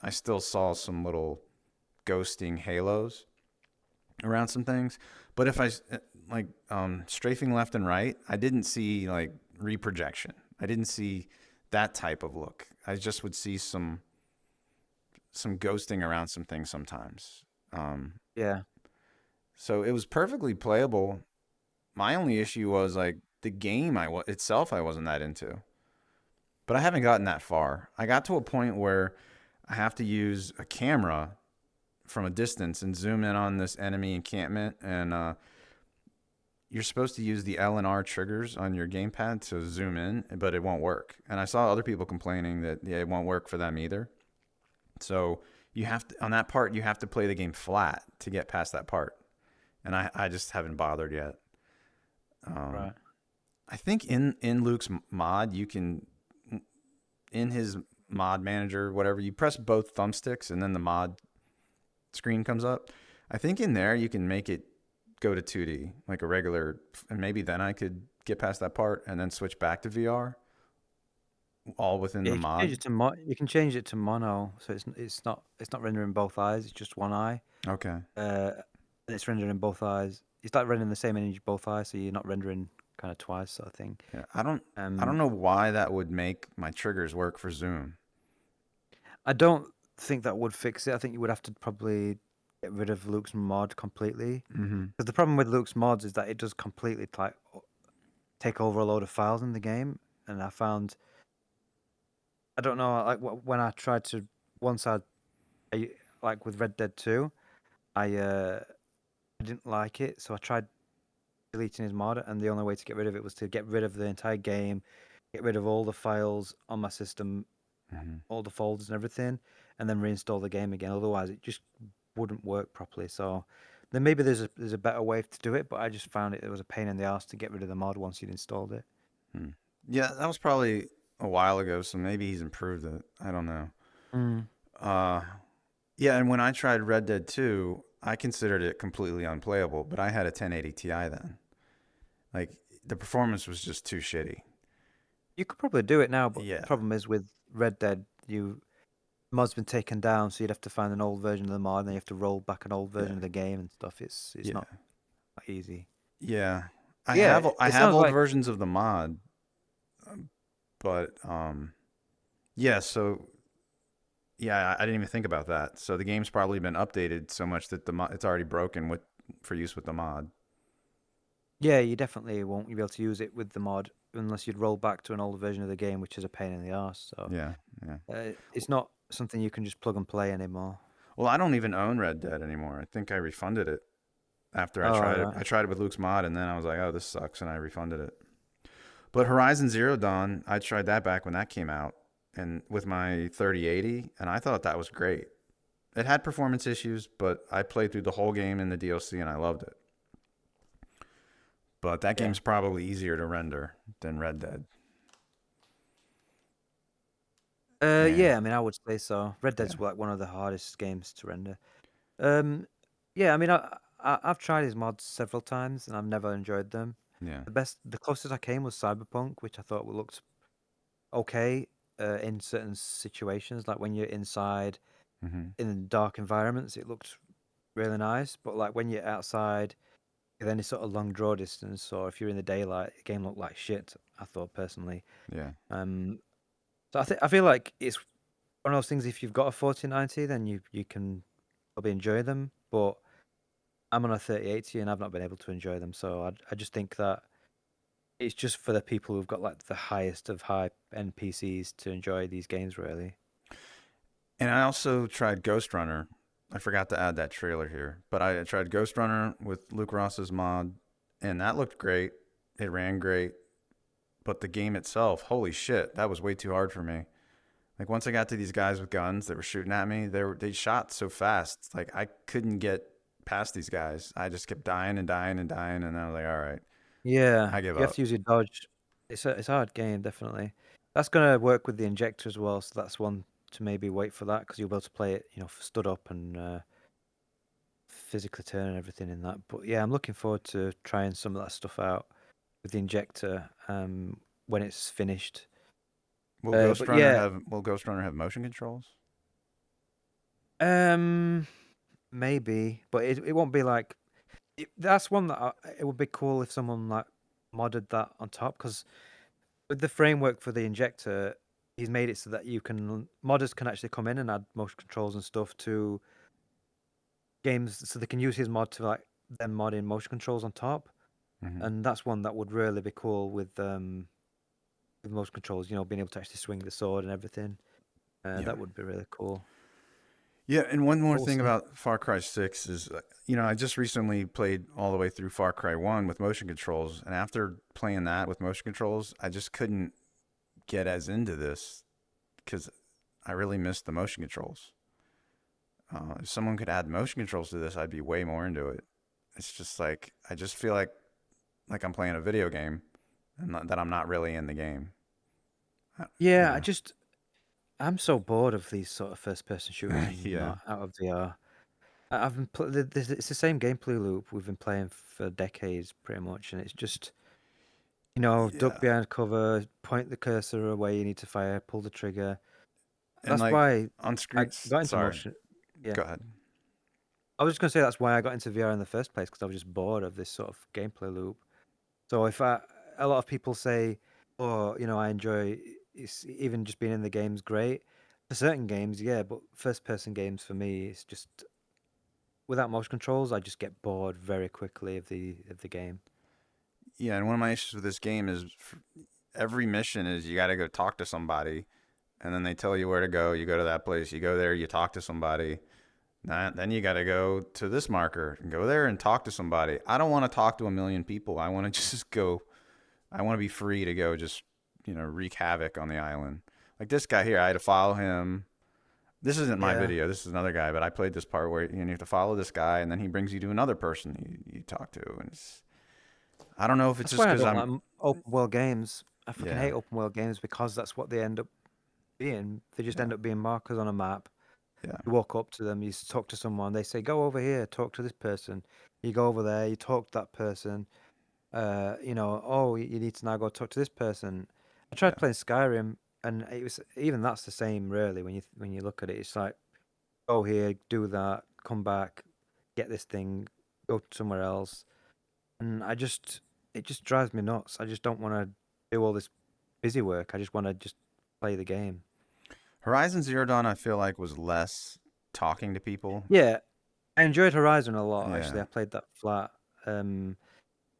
still saw some little ghosting halos around some things. But if like strafing left and right, I didn't see like reprojection. I didn't see that type of look. I just would see some ghosting around some things sometimes. Um, yeah. so it was perfectly playable. My only issue was like the game itself I wasn't that into. But I haven't gotten that far. I got to a point where I have to use a camera from a distance and zoom in on this enemy encampment, and you're supposed to use the L and R triggers on your gamepad to zoom in, but it won't work. And I saw other people complaining that it won't work for them either. So you have to on that part you have to play the game flat to get past that part, and I just haven't bothered yet. Um, Right. I think in Luke's mod you can in his mod manager whatever you press both thumbsticks and then the mod screen comes up. I think in there you can make it go to 2D like a regular, and maybe then I could get past that part and then switch back to VR, all within Yeah, the you can change mod. it to you can change it to mono, so it's not rendering both eyes. It's just one eye. Okay. Uh, and it's rendering both eyes. It's like rendering the same image both eyes, so you're not rendering kind of twice, sort of thing. Yeah. I don't Um, know why that would make my triggers work for zoom. I don't think that would fix it. I think you would have to probably get rid of Luke's mod completely. Mm-hmm. Because the problem with Luke's mods is that it does completely like take over a load of files in the game, and I found I don't know like when I tried to once I like with Red Dead 2, I didn't like it, so I tried deleting his mod, and the only way to get rid of it was to get rid of the entire game, get rid of all the files on my system, Mm-hmm. all the folders and everything, and then reinstall the game again. Otherwise, it just wouldn't work properly. So then maybe there's a better way to do it, but I just found it was a pain in the ass to get rid of the mod once you'd installed it. Hmm. Yeah, that was probably a while ago, so maybe he's improved it. I don't know. Mm. Uh, yeah, and when I tried Red Dead 2, I considered it completely unplayable, but I had a 1080 Ti then. Like the performance was just too shitty. You could probably do it now, but the Yeah, problem is with Red Dead, mod's been taken down, so you'd have to find an old version of the mod, and then you have to roll back an old yeah, version of the game and stuff. It's yeah, not easy. yeah. Yeah, I it have sounds old like versions of the mod, but yeah. So yeah, I didn't even think about that. So the game's probably been updated so much that it's already broken with for use with the mod. yeah, you definitely won't be able to use it with the mod unless you'd roll back to an older version of the game, which is a pain in the ass. So Yeah, yeah. it's not something you can just plug and play anymore. Well, I don't even own Red Dead anymore. I think I refunded it after I Oh, tried it. right. I tried it with Luke's mod, and then I was like, "Oh, this sucks," and I refunded it. But Horizon Zero Dawn, I tried that back when that came out, and with my 3080, and I thought that was great. It had performance issues, but I played through the whole game in the DLC, and I loved it. But that Yeah. game's probably easier to render than Red Dead. And Yeah, I mean, I would say so. Red yeah, Dead's like one of the hardest games to render. Um, yeah, I mean, I've tried his mods several times and I've never enjoyed them. yeah, The closest I came was Cyberpunk, which I thought looked okay in certain situations, like when you're inside hmm, in dark environments, it looked really nice. But like when you're outside, with any sort of long draw distance, or if you're in the daylight, the game looked like shit. I thought personally. yeah. Um, so I feel like it's one of those things. If you've got a 4090, then you can probably enjoy them. But I'm on a 3080 and I've not been able to enjoy them. So I just think that it's just for the people who've got like the highest of high end PCs to enjoy these games, really. And I also tried Ghost Runner. I forgot to add that trailer here, but I tried Ghost Runner with Luke Ross's mod, and that looked great. It ran great, but the game itself, holy shit, that was way too hard for me. Like once I got to these guys with guns that were shooting at me, they shot so fast. Like I couldn't get past these guys. I just kept dying and dying and dying, and I was like, all right, Yeah, I give you have up. to use your dodge. It's a hard game, definitely. That's gonna work with the injector as well, so that's one to maybe wait for that because you'll be able to play it, stood up and physically turn and everything in that. But yeah, I'm looking forward to trying some of that stuff out with the injector when it's finished. But yeah, Will Ghost Runner have motion controls? um, maybe, but it won't be like that's one that it would be cool if someone like modded that on top because with the framework for the injector, he's made it so that modders can actually come in and add motion controls and stuff to games, so they can use his mod to like then mod in motion controls on top, Hmm. and that's one that would really be cool with motion controls. Being able to actually swing the sword and everything. Yeah. That would be really cool. Yeah, and one more But we'll thing see. about Far Cry 6 is, I just recently played all the way through Far Cry 1 with motion controls, and after playing that with motion controls, I just couldn't get as into this because I really missed the motion controls. If someone could add motion controls to this, I'd be way more into it. It's just like I just feel like I'm playing a video game, and that I'm not really in the game. You Yeah, know? I'm so bored of these sort of first-person shooters and Yeah, not out of VR. I've been it's the same gameplay loop we've been playing for decades, pretty much, and it's just duck yeah, behind cover, point the cursor away you need to fire, pull the trigger. and That's like why on I screen. got into Sorry, motion. Yeah, go ahead. I was just gonna say that's why I got into VR in the first place because I was just bored of this sort of gameplay loop. So a lot of people say, "Oh, I enjoy even just being in the game's great." For certain games, yeah, but first-person games for me, it's just without motion controls, I just get bored very quickly of the game. Yeah, and one of my issues with this game is every mission is you got to go talk to somebody, and then they tell you where to go. You go to that place. You go there. You talk to somebody. Then you got to go to this marker and go there and talk to somebody. I don't want to talk to a million people. I want to just go. I want to be free to go just wreak havoc on the island. Like this guy here, I had to follow him. This isn't my Yeah, video. This is another guy, but I played this part where you have to follow this guy, and then he brings you to another person you talk to, and I don't know if it's that's just why I because don't I'm. like open world games. I fucking Yeah, hate open world games because that's what they end up being. They just yeah, end up being markers on a map. yeah, You walk up to them, talk to someone, they say, "Go over here, talk to this person." You go over there, you talk to that person. oh, you need to now go talk to this person. I tried Yeah. playing Skyrim, and it was even that's the same really. When you look at it, it's like, go here, do that, come back, get this thing, go somewhere else, and it just drives me nuts. I just don't want to do all this busy work. I just want to just play the game. Horizon Zero Dawn, I feel like, was less talking to people. Yeah, I enjoyed Horizon a lot. Actually, Yeah. I played that flat. And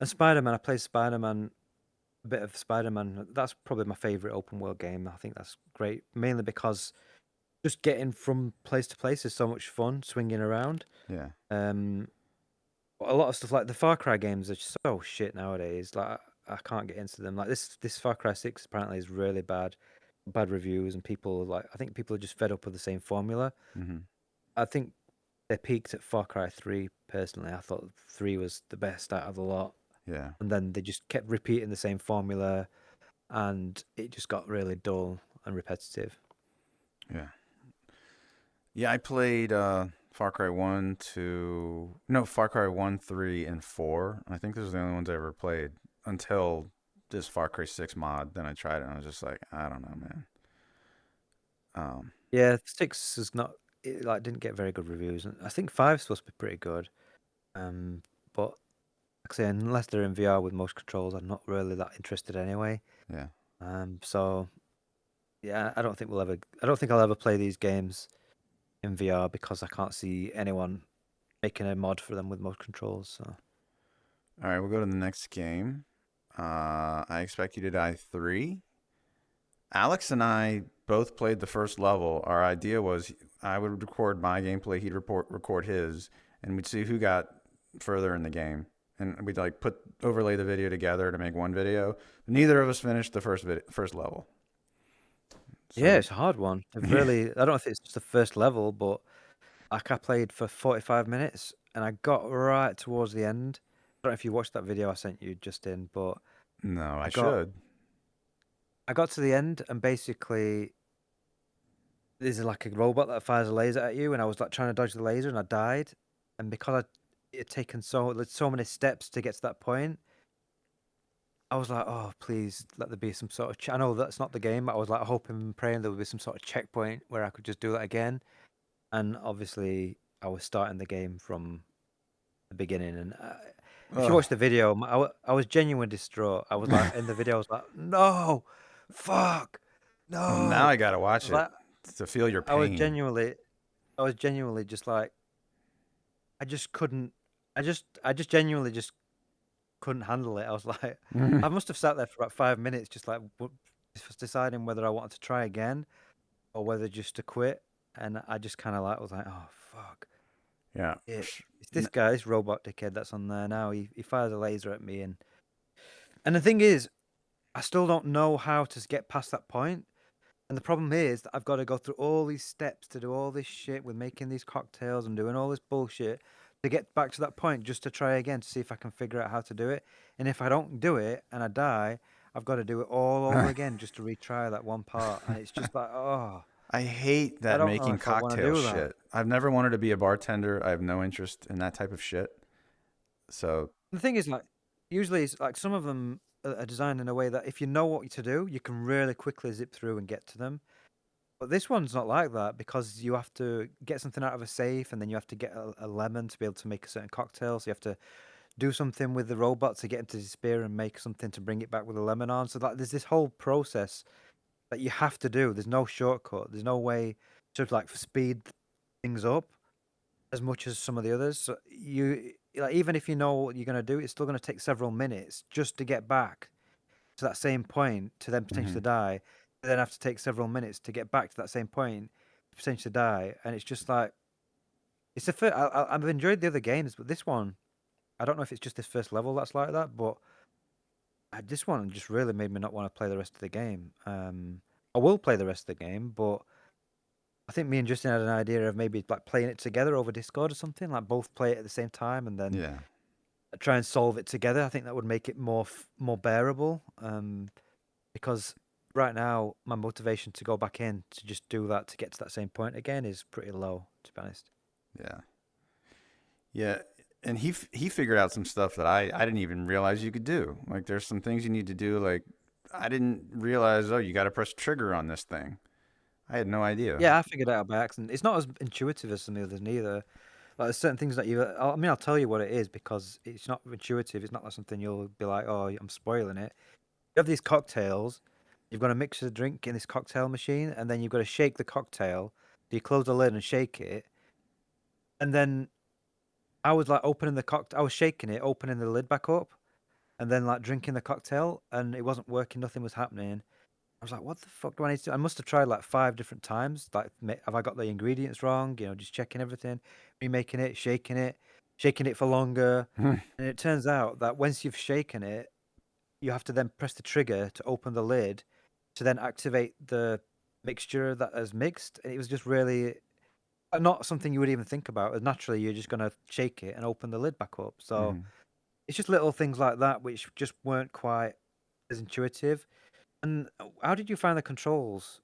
Spider Man, I played Spider Man, a bit of Spider Man. That's probably my favorite open world game. I think that's great, mainly because just getting from place to place is so much fun, swinging around. Yeah. Um, a lot of stuff like the Far Cry games are so shit nowadays. Like I can't get into them. Like this Far Cry 6 apparently is really bad reviews, and people like I think people are just fed up with the same formula. Hmm. I think they peaked at Far Cry 3 personally. I thought 3 was the best out of the lot, Yeah. and then they just kept repeating the same formula, and it just got really dull and repetitive. Yeah. Yeah, I played Far Cry 1, 2. No, Far Cry 1, 3, and 4. I think those are the only ones I ever played until this Far Cry 6 mod. Then I tried it and I was just like, I don't know, man. Um, Yeah, 6 is not it like didn't get very good reviews. And I think 5's supposed to be pretty good. But like I say, unless they're in VR with motion controls, I'm not really that interested anyway. yeah. So yeah, I don't think I'll ever play these games in VR because I can't see anyone making a mod for them with motion controls. So All right, we'll go to the next game. I Expect You to Die 3. Alex and I both played the first level. Our idea was I would record my gameplay, he'd record his, and we'd see who got further in the game. And we'd like overlay the video together to make one video. Neither of us finished the first level. yeah, So it's a hard one. yeah, I don't know if it's just the first level, but like I played for 45 minutes and I got right towards the end. I don't know if you watched that video I sent you just in, but no, I I got should. I got to the end and basically there's like a robot that fires a laser at you, and I was like trying to dodge the laser and I died. And because it had taken so many steps to get to that point, I was like, oh, please let there be some sort of. I know that's not the game, but I was like hoping and praying there would be some sort of checkpoint where I could just do that again. And obviously, I was starting the game from the beginning. And if you Ugh. watch the video, I was genuinely distraught. I was like, in the video, I was like, no, fuck, Well, now no. I gotta I watch was it like, to feel your I was pain. genuinely, I was genuinely just like, I just couldn't. I just genuinely just couldn't handle it. I was like, I must have sat there for about 5 minutes, just like just deciding whether I wanted to try again or whether just to quit. And I just kind of like was like, oh fuck Yeah. it. It's this guy, this robot dickhead that's on there now. He fires a laser at me, and the thing is, I still don't know how to get past that point. And the problem is that I've got to go through all these steps to do all this shit with making these cocktails and doing all this bullshit to get back to that point just to try again to see if I can figure out how to do it. And if I don't do it and I die, I've got to do it all over again just to retry that one part. And it's just like, oh, I hate I that don't know making if I want to cocktail do that. shit. I've never wanted to be a bartender. I have no interest in that type of shit. So, The thing is, like, usually it's like some of them are designed in a way that if you know what to do, you can really quickly zip through and get to them. But this one's not like that because you have to get something out of a safe and then you have to get a lemon to be able to make a certain cocktail. So you have to do something with the robot to get into despair and make something to bring it back with a lemon on. So there's this whole process that you have to do. There's no shortcut. There's no way to like speed things up as much as some of the others. So you like even if you know what you're gonna do, it's still gonna take several minutes just to get back to that same point to then potentially mhm. die. Then have to take several minutes to get back to that same point to potentially die. And it's just like it's the first. I've enjoyed the other games, but this one, I don't know if it's just this first level that's like that, but this one just really made me not want to play the rest of the game. I will play the rest of the game, but I think me and Justin had an idea of maybe like playing it together over Discord or something, like both play it at the same time and then Yeah. try and solve it together. I think that would make it more bearable. Because right now my motivation to go back in to just do that to get to that same point again is pretty low, to be honest. Yeah. Yeah. and he figured out some stuff that I didn't even realize you could do. Like there's some things you need to do. Like I didn't realize. Oh, you got to press trigger on this thing. I had no idea. Yeah, I figured it out by accident. It's not as intuitive as some of the others neither. Like there's certain things that I mean, I'll tell you what it is because it's not intuitive. It's not like something you'll be like, oh, I'm spoiling it. You have these cocktails. You've got to mix the drink in this cocktail machine, and then you've got to shake the cocktail. So you close the lid and shake it, and then I was like opening the cocktail. I was shaking it, opening the lid back up, and then like drinking the cocktail, and it wasn't working. Nothing was happening. I was like, what the fuck do I need to do? I must have tried like 5 different times. Like, have I got the ingredients wrong? Just checking everything, remaking it, shaking it for longer. And it turns out that once you've shaken it, you have to then press the trigger to open the lid to then activate the mixture that is mixed. And it was just really not something you would even think about. Naturally, you're just going to shake it and open the lid back up. So Mhm. it's just little things like that which just weren't quite as intuitive. And how did you find the controls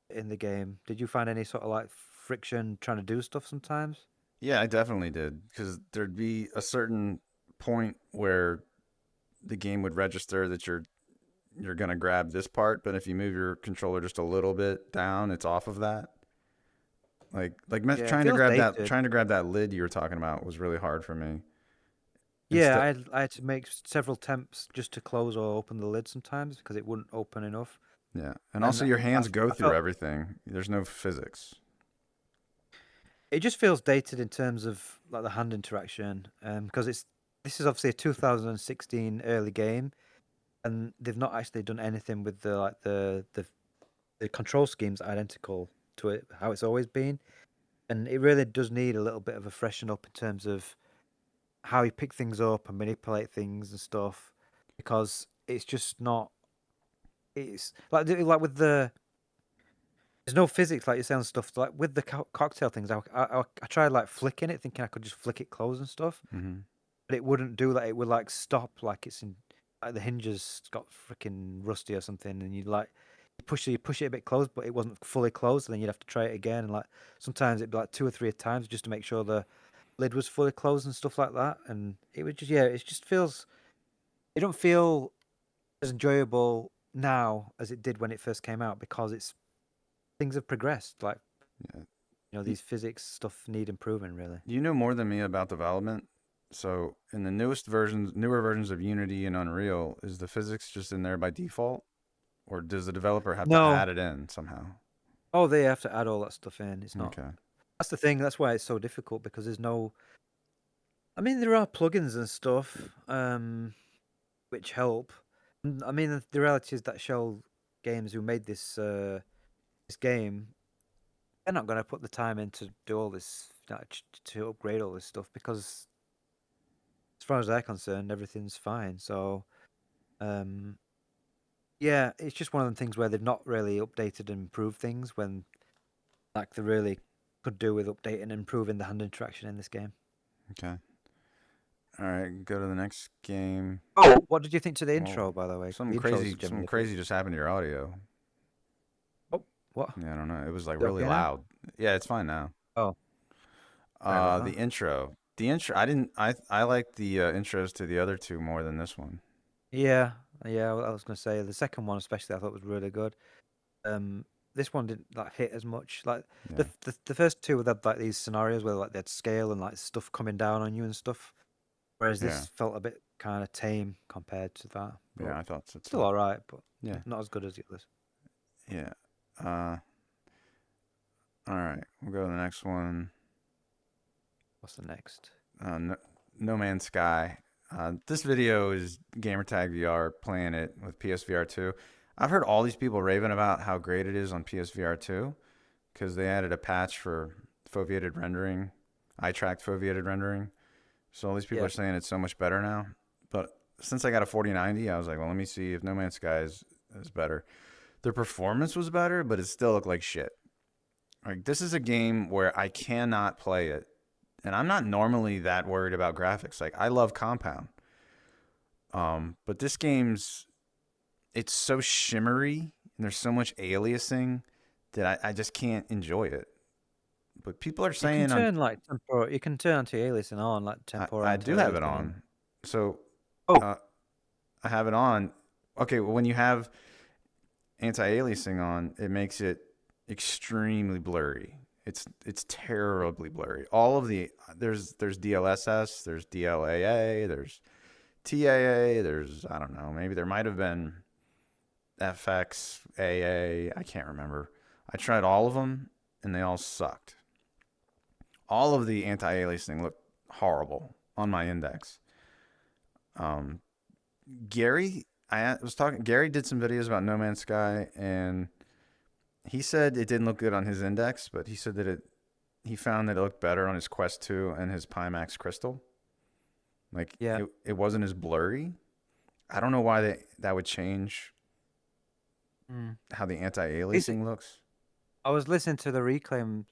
in the game? Did you find any sort of like friction trying to do stuff sometimes? Yeah, I definitely did because there'd be a certain point where the game would register that you're gonna grab this part, but if you move your controller just a little bit down, it's off of that. Yeah, it Trying to feels grab that dated. lid you were talking about was really hard for me. Yeah, Instead, I had to make several attempts just to close or open the lid sometimes because it wouldn't open enough. yeah, and And also your I, hands go I through felt everything. There's no physics. it just feels dated in terms of like the hand interaction, because this is obviously a 2016 early game, and they've not actually done anything with the control schemes identical to it how it's always been. And it really does need a little bit of a freshen up in terms of how you pick things up and manipulate things and stuff, because it's just not. It's like with there's no physics like you say on stuff like with the cocktail things. I tried like flicking it, thinking I could just flick it closed and stuff, Hmm. but it wouldn't do that. It would like stop like it's in like the hinges got freaking rusty or something, and you push it a bit closed, but it wasn't fully closed, and then you'd have to try it again, and like sometimes it'd be like 2 or 3 times just to make sure the lid was fully closed and stuff like that. And it would just it just feels it don't feel as enjoyable now as it did when it first came out because it's things have progressed. Like Yeah. these physics stuff need improving really. You know more than me about development. So in the newer versions of Unity and Unreal, is the physics just in there by default, or does the developer have to No, add it in somehow? oh, they have to add all that stuff in. It's not. Okay. That's the thing. That's why it's so difficult because there's no. I mean, there are plugins and stuff, which help. I mean, the reality is that Shell Games, who made this game, they're not going to put the time in to do all this to upgrade all this stuff because, as far as they're concerned, everything's fine. So, um, yeah, it's just one of the things where they've not really updated and improved things when like they really could do with updating and improving the hand interaction in this game. Okay. All right. Go to the next game. Oh, what did you think to the Well, intro, by the way? The intro is something generally good. crazy just happened to your audio. Oh, what? Yeah, I don't know. It was like You really okay now? loud. Yeah, it's fine now. Oh, sorry about The that. intro. The intro. I didn't. I like the intros to the other two more than this one. Yeah, yeah. I was gonna say the second one, especially, I thought was really good. Um, this one didn't like hit as much. Like Yeah. the first two had like these scenarios where like they had scale and like stuff coming down on you and stuff. Whereas Yeah. this felt a bit kind of tame compared to that, but Yeah. I thought so still too. all right, but Yeah. not as good as the others. Yeah. Uh. All right. We'll go to the next one. What's the next? No, no Man's Sky. This video is Gamertag VR playing it with PSVR 2. I've heard all these people raving about how great it is on PSVR 2 because they added a patch for foveated rendering, eye tracked foveated rendering. So all these people Yeah. are saying it's so much better now. But since I got a 4090, I was like, well, let me see if No Man's Sky is better. Their performance was better, but it still looked like shit. Like this is a game where I cannot play it, and I'm not normally that worried about graphics. Like I love Compound, but this game's it's so shimmery and there's so much aliasing that I just can't enjoy it. But people are You can saying on turn like temporal. You can turn anti-aliasing on, like temporal I do have it anti-aliasing, and on. So oh uh, I have it on. Okay, well, when you have anti-aliasing on, it makes it extremely blurry. It's terribly blurry. All of the there's DLSS, there's DLAA, there's TAA, there's I don't know, maybe there might have been FX AA, I can't remember. I tried all of them and they all sucked. All of the anti-aliasing looked horrible on my index. Um, Gary, I was talking. Gary did some videos about No Man's Sky, and he said it didn't look good on his index, but he said that he found that it looked better on his Quest 2 and his Pimax Crystal. Like yeah. it wasn't as blurry. I don't know why that would change Mm. how the Is anti-aliasing looks. I was listening to the Reclaim,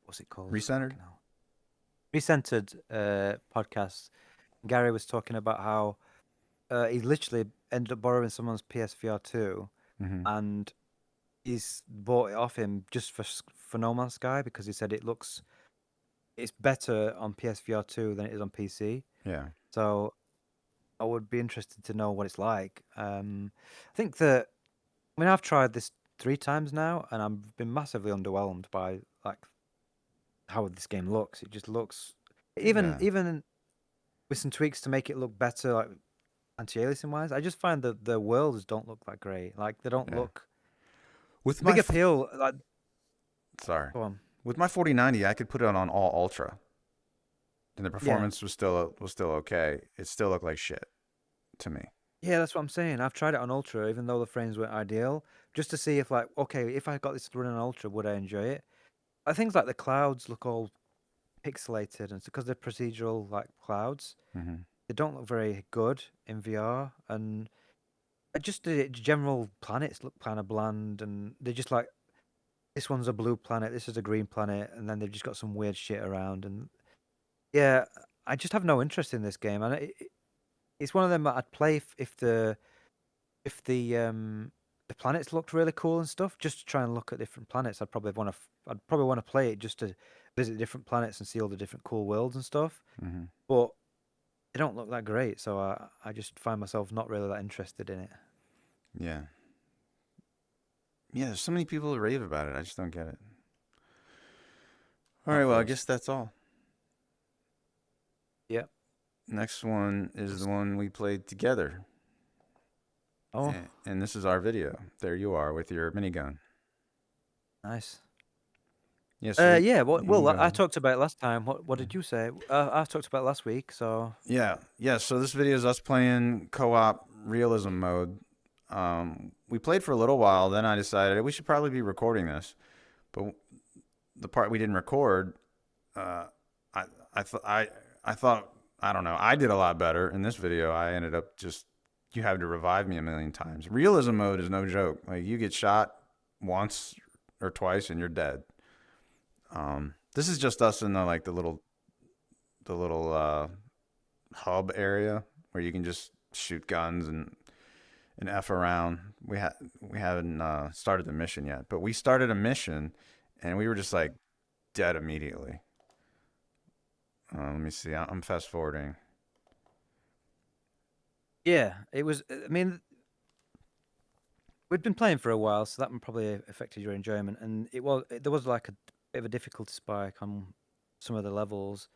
what's it called? Recentered? Fucking hell. Recentered podcast. Gary was talking about how he literally ended up borrowing someone's PSVR 2, Mm-hmm. and he's bought it off him just for No Man's Sky because he said it's better on PSVR 2 than it is on PC. Yeah. So I would be interested to know what it's like. I think that I've tried this 3 times now, and I've been massively underwhelmed by like how this game looks. It just looks Yeah. even with some tweaks to make it look better, like anti-aliasing wise. I just find that the worlds don't look that great. Like they don't Yeah. look With big my appeal. Like sorry. go on. With my 4090, I could put it on all ultra, and the Yeah, performance was still okay. It still looked like shit to me. yeah, that's what I'm saying. I've tried it on ultra, even though the frames weren't ideal, just to see if like okay, if I got this running on ultra, would I enjoy it? Things like the clouds look all pixelated, and it's because they're procedural like clouds. Mm-hmm. They don't look very good in VR, and just the general planets look kind of bland, and they're just like this one's a blue planet, this is a green planet, and then they've just got some weird shit around, and yeah, I just have no interest in this game, and it's one of them that I'd play if the planets looked really cool and stuff, just to try and look at different planets. I'd probably want to play it just to visit different planets and see all the different cool worlds and stuff. Mm-hmm. But they don't look that great, so I just find myself not really that interested in it. Yeah. Yeah, there's so many people that rave about it. I just don't get it. All Not right, well, for I us. guess that's all. Yep. Next one is the Just- one we played together. Oh, And this is our video. There you are with your minigun. nice. Yeah, so Yeah. Well, you can go I ahead. talked about it last time. What did you say? I talked about it last week. So Yeah. So this video is us playing co-op realism mode. We played for a little while, then I decided we should probably be recording this. But the part we didn't record, uh, I I thought I don't know. I did a lot better in this video. I ended up just you have to revive me a million times. Realism mode is no joke. Like you get shot once or twice and you're dead. This is just us in the little hub area where you can just shoot guns and f around. We haven't started the mission yet, but we started a mission and we were just like dead immediately. Let me see. I'm fast forwarding. yeah, it was. I mean, we'd been playing for a while, so that probably affected your enjoyment. And there was like a bit of a difficulty spike on some of the levels,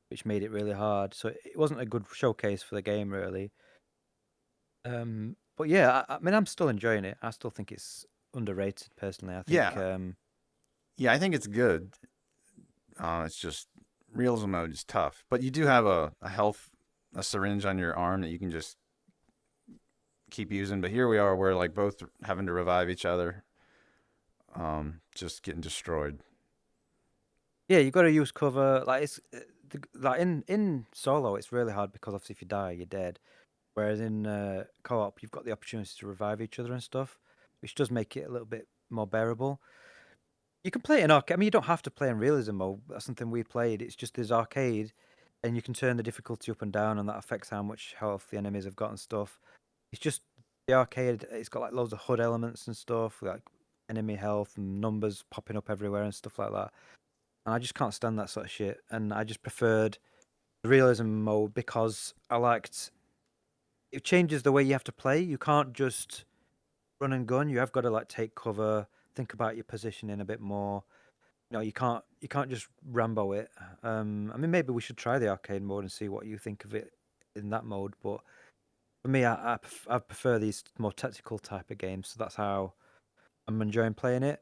which made it really hard. So it wasn't a good showcase for the game, really. But yeah, I mean, I'm still enjoying it. I still think it's underrated, personally. I think, Yeah, yeah. I think it's good. It's just realism mode is tough, but you do have a syringe on your arm that you can just keep using. But here we are, we're like both having to revive each other. Just getting destroyed. yeah, you got to use cover. Like like in solo, it's really hard because obviously if you die, you're dead. Whereas in co-op, you've got the opportunity to revive each other and stuff, which does make it a little bit more bearable. You can play it in arcade. I mean, you don't have to play in realism mode. That's something we played. It's just there's arcade, and you can turn the difficulty up and down, and that affects how much health the enemies have got and stuff. It's just the arcade. It's got like loads of HUD elements and stuff, like enemy health and numbers popping up everywhere and stuff like that. and I just can't stand that sort of shit. And I just preferred the realism mode because I liked it changes the way you have to play. You can't just run and gun. You have got to like take cover, think about your positioning a bit more. You can't just Rambo it. I mean, maybe we should try the arcade mode and see what you think of it in that mode. But for me, I prefer these more tactical type of games. So that's how I'm enjoying playing it.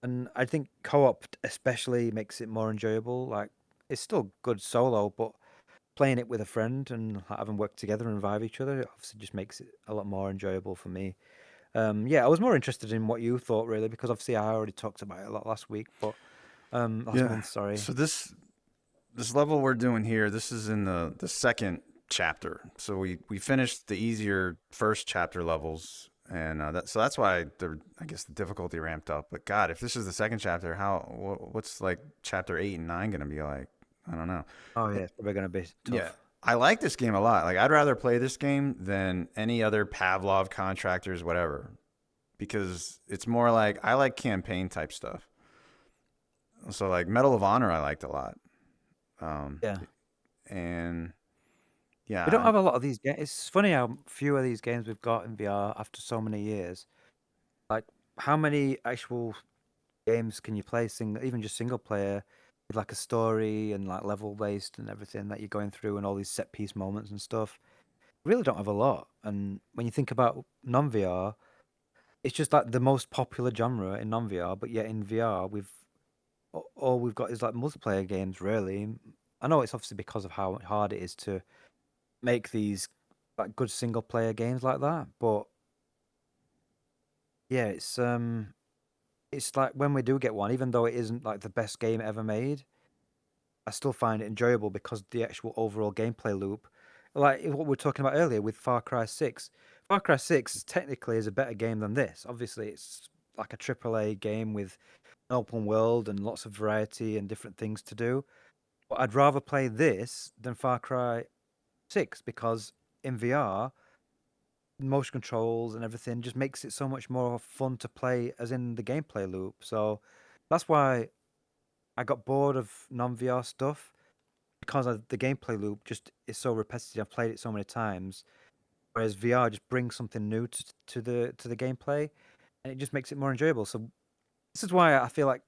And I think co-op especially makes it more enjoyable. Like it's still good solo, but playing it with a friend and having worked together and revive each other, it obviously just makes it a lot more enjoyable for me. Yeah, I was more interested in what you thought really because obviously I already talked about it a lot last week, but last Yeah. month, sorry. So this level we're doing here, this is in the second chapter. So we finished the easier first chapter levels, and that's why I guess the difficulty ramped up. But God, if this is the second chapter, what's like chapter 8 and 9 gonna be like? I don't know. Oh yeah, it's probably gonna be Yeah, tough. I like this game a lot. Like I'd rather play this game than any other Pavlov contractors, whatever, because it's more like I like campaign type stuff. So like Medal of Honor, I liked a lot. Um, Yeah. and We don't yeah, have a lot of these games. It's funny how few of these games we've got in VR after so many years. Like, how many actual games can you play, even just single player, with like a story and like level based and everything that you're going through and all these set piece moments and stuff? We really don't have a lot. And when you think about non VR, it's just like the most popular genre in non VR, but yet in VR, all we've got is like multiplayer games, really. I know it's obviously because of how hard it is to make these like good single player games like that, but yeah, it's like when we do get one, even though it isn't like the best game ever made, I still find it enjoyable because the actual overall gameplay loop, like what we were talking about earlier with Far Cry 6. Far Cry 6 technically is a better game than this. Obviously, it's like a AAA game with an open world and lots of variety and different things to do. But I'd rather play this than Far Cry 6 because in VR, motion controls and everything just makes it so much more fun to play as in the gameplay loop. So that's why I got bored of non-VR stuff because the gameplay loop just is so repetitive. I've played it so many times, whereas VR just brings something new to the gameplay, and it just makes it more enjoyable. So this is why I feel like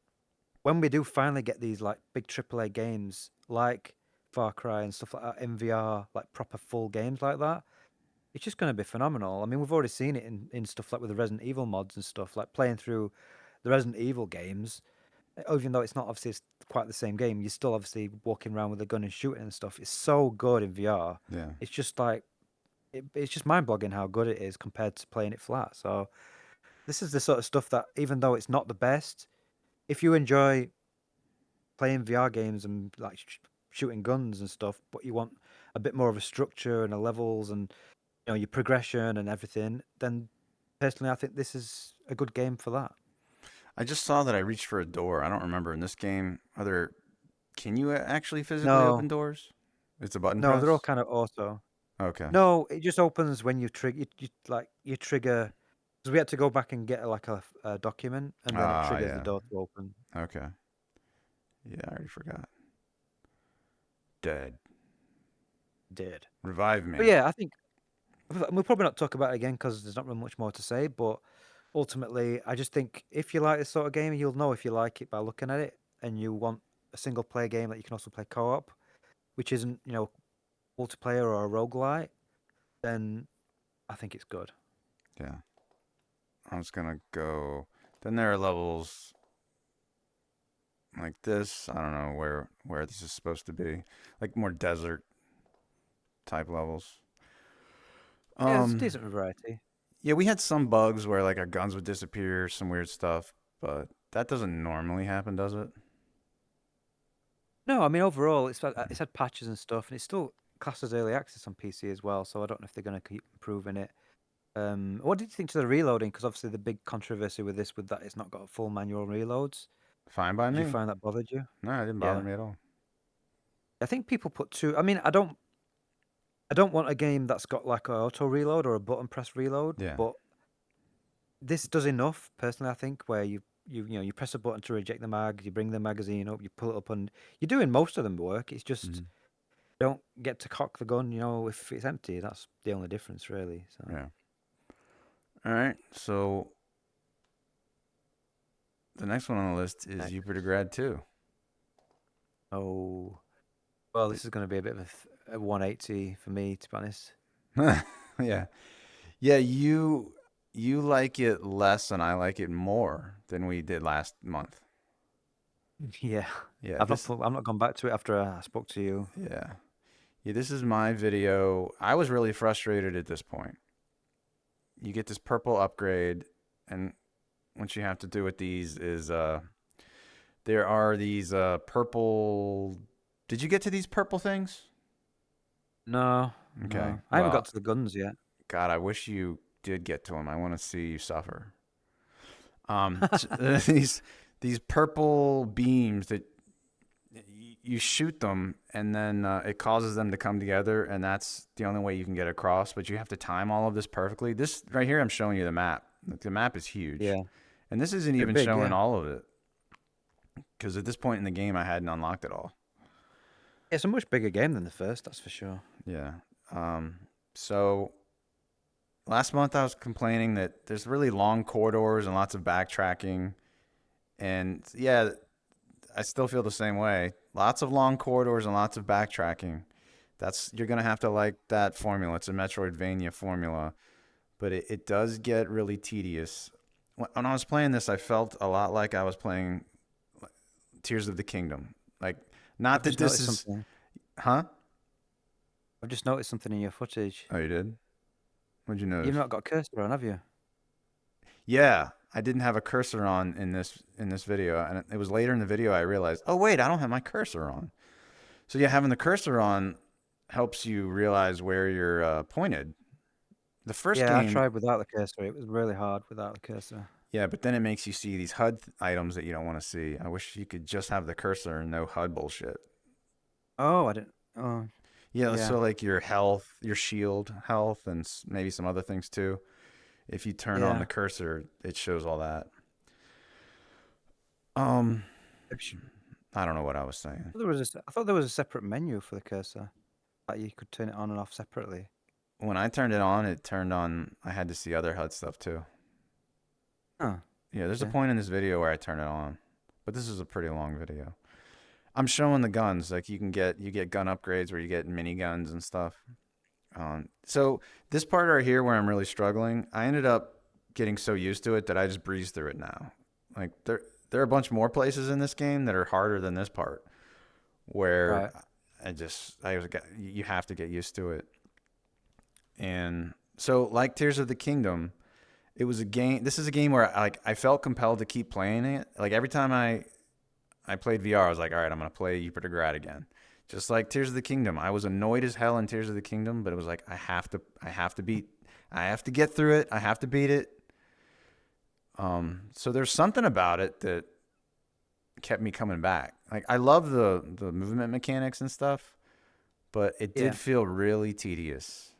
when we do finally get these like big AAA games like Far Cry and stuff like that in VR, like proper full games like that, it's just going to be phenomenal. I mean, we've already seen it in stuff like with the Resident Evil mods and stuff, like playing through the Resident Evil games. Even though it's not obviously quite the same game, you're still obviously walking around with a gun and shooting and stuff. It's so good in VR. yeah. It's just like it's just mind-boggling how good it is compared to playing it flat. So this is the sort of stuff that even though it's not the best, if you enjoy playing VR games and like shooting guns and stuff, but you want a bit more of a structure and a levels and your progression and everything, then personally I think this is a good game for that. I just saw that I reached for a door. I don't remember in this game. Can you actually physically open No, doors? It's a button no, they're all press. kind of auto. Okay. No, it just opens when you trigger. You trigger because we had to go back and get a document, and then it Ah, triggers the yeah. door to open. Okay. Yeah, I already forgot. Dead. Did. Revive But me. yeah, I think we'll probably not talk about it again because there's not really much more to say. But ultimately, I just think if you like this sort of game, you'll know if you like it by looking at it, and you want a single player game that you can also play co-op, which isn't multiplayer or a roguelite, then I think it's good. Yeah. I was gonna go. Then there are levels like this. I don't know where this is supposed to be. Like more desert type levels. Yeah, it's a Um. decent variety. Yeah, we had some bugs where like our guns would disappear, some weird stuff, but that doesn't normally happen, does it? No, I mean overall, it's had patches and stuff, and it's still classed as early access on PC as well. So I don't know if they're going to keep improving it. What did you think to the reloading? Because obviously the big controversy with this, with that, it's not got full manual reloads. Fine by Did you me. find that bothered you? No, it didn't bother Yeah, me at all. I think people put two. I mean, I don't want a game that's got like a auto reload or a button press reload, Yeah. but this does enough personally. I think where you press a button to reject the mag, you bring the magazine up, you pull it up, and you're doing most of them work. It's just Mhm. don't get to cock the gun, if it's empty. That's the only difference, really. So, Yeah. All right. So the next one on the list is next. Yupitergrad 2. Oh, well, this is going to be a bit of a 180 for me, to be honest. Yeah. Yeah, you like it less and I like it more than we did last month. Yeah, Yeah, I'm not gone back to it after I spoke to you. yeah. Yeah, this is my video. I was really frustrated at this point. You get this purple upgrade, and what you have to do with these is there are these purple. Did you get to these purple things? No, Okay. no, I haven't got Well, to the guns yet. God, I wish you did get to them. I want to see you suffer. These purple beams that you shoot them, and then it causes them to come together, and that's the only way you can get across. But you have to time all of this perfectly. This right here, I'm showing you the map. The map is huge, Yeah, and this isn't pretty even big. showing Yeah, all of it because at this point in the game, I hadn't unlocked it all. it's a much bigger game than the first, that's for sure. Yeah. Um, so last month I was complaining that there's really long corridors and lots of backtracking, and yeah, I still feel the same way. Lots of long corridors and lots of backtracking. You're gonna have to like that formula. It's a Metroidvania formula, but it does get really tedious. When I was playing this, I felt a lot like I was playing Tears of the Kingdom. Like, not I've that just this noticed is, something. huh? I've just noticed something in your footage. Oh, you did? What'd you You've notice? not got a cursor on, have you? Yeah, I didn't have a cursor on in this video, and it was later in the video I realized, oh wait, I don't have my cursor on. So yeah, having the cursor on helps you realize where you're pointed. The first Yeah, I game, tried without the cursor. It was really hard without the cursor. yeah, but then it makes you see these HUD items that you don't want to see. I wish you could just have the cursor and no HUD bullshit. Oh, I didn't. Oh, Yeah, yeah, so like your health, your shield health, and maybe some other things too. If you turn on yeah. the cursor, it shows all that. Um, Maybe sh- I don't know what I was saying. I thought there was a separate menu for the cursor. Like you could turn it on and off separately. When I turned it on, it turned on. I had to see other HUD stuff too. Oh, Yeah, there's a okay. point in this video where I turn it on, but this is a pretty long video. I'm showing the guns. Like you get gun upgrades where you get mini guns and stuff. So this part right here where I'm really struggling, I ended up getting so used to it that I just breeze through it now. Like there are a bunch more places in this game that are harder than this part, where Right. you have to get used to it. And so like Tears of the Kingdom, it was a game. This is a game where I felt compelled to keep playing it. Like every time I played VR, I was like, all right, I'm gonna play Yupitergrad again. Just like Tears of the Kingdom, I was annoyed as hell in Tears of the Kingdom, but it was like I have to get through it. I have to beat it. So there's something about it that kept me coming back. Like I love the movement mechanics and stuff, but it did Yeah. feel really tedious.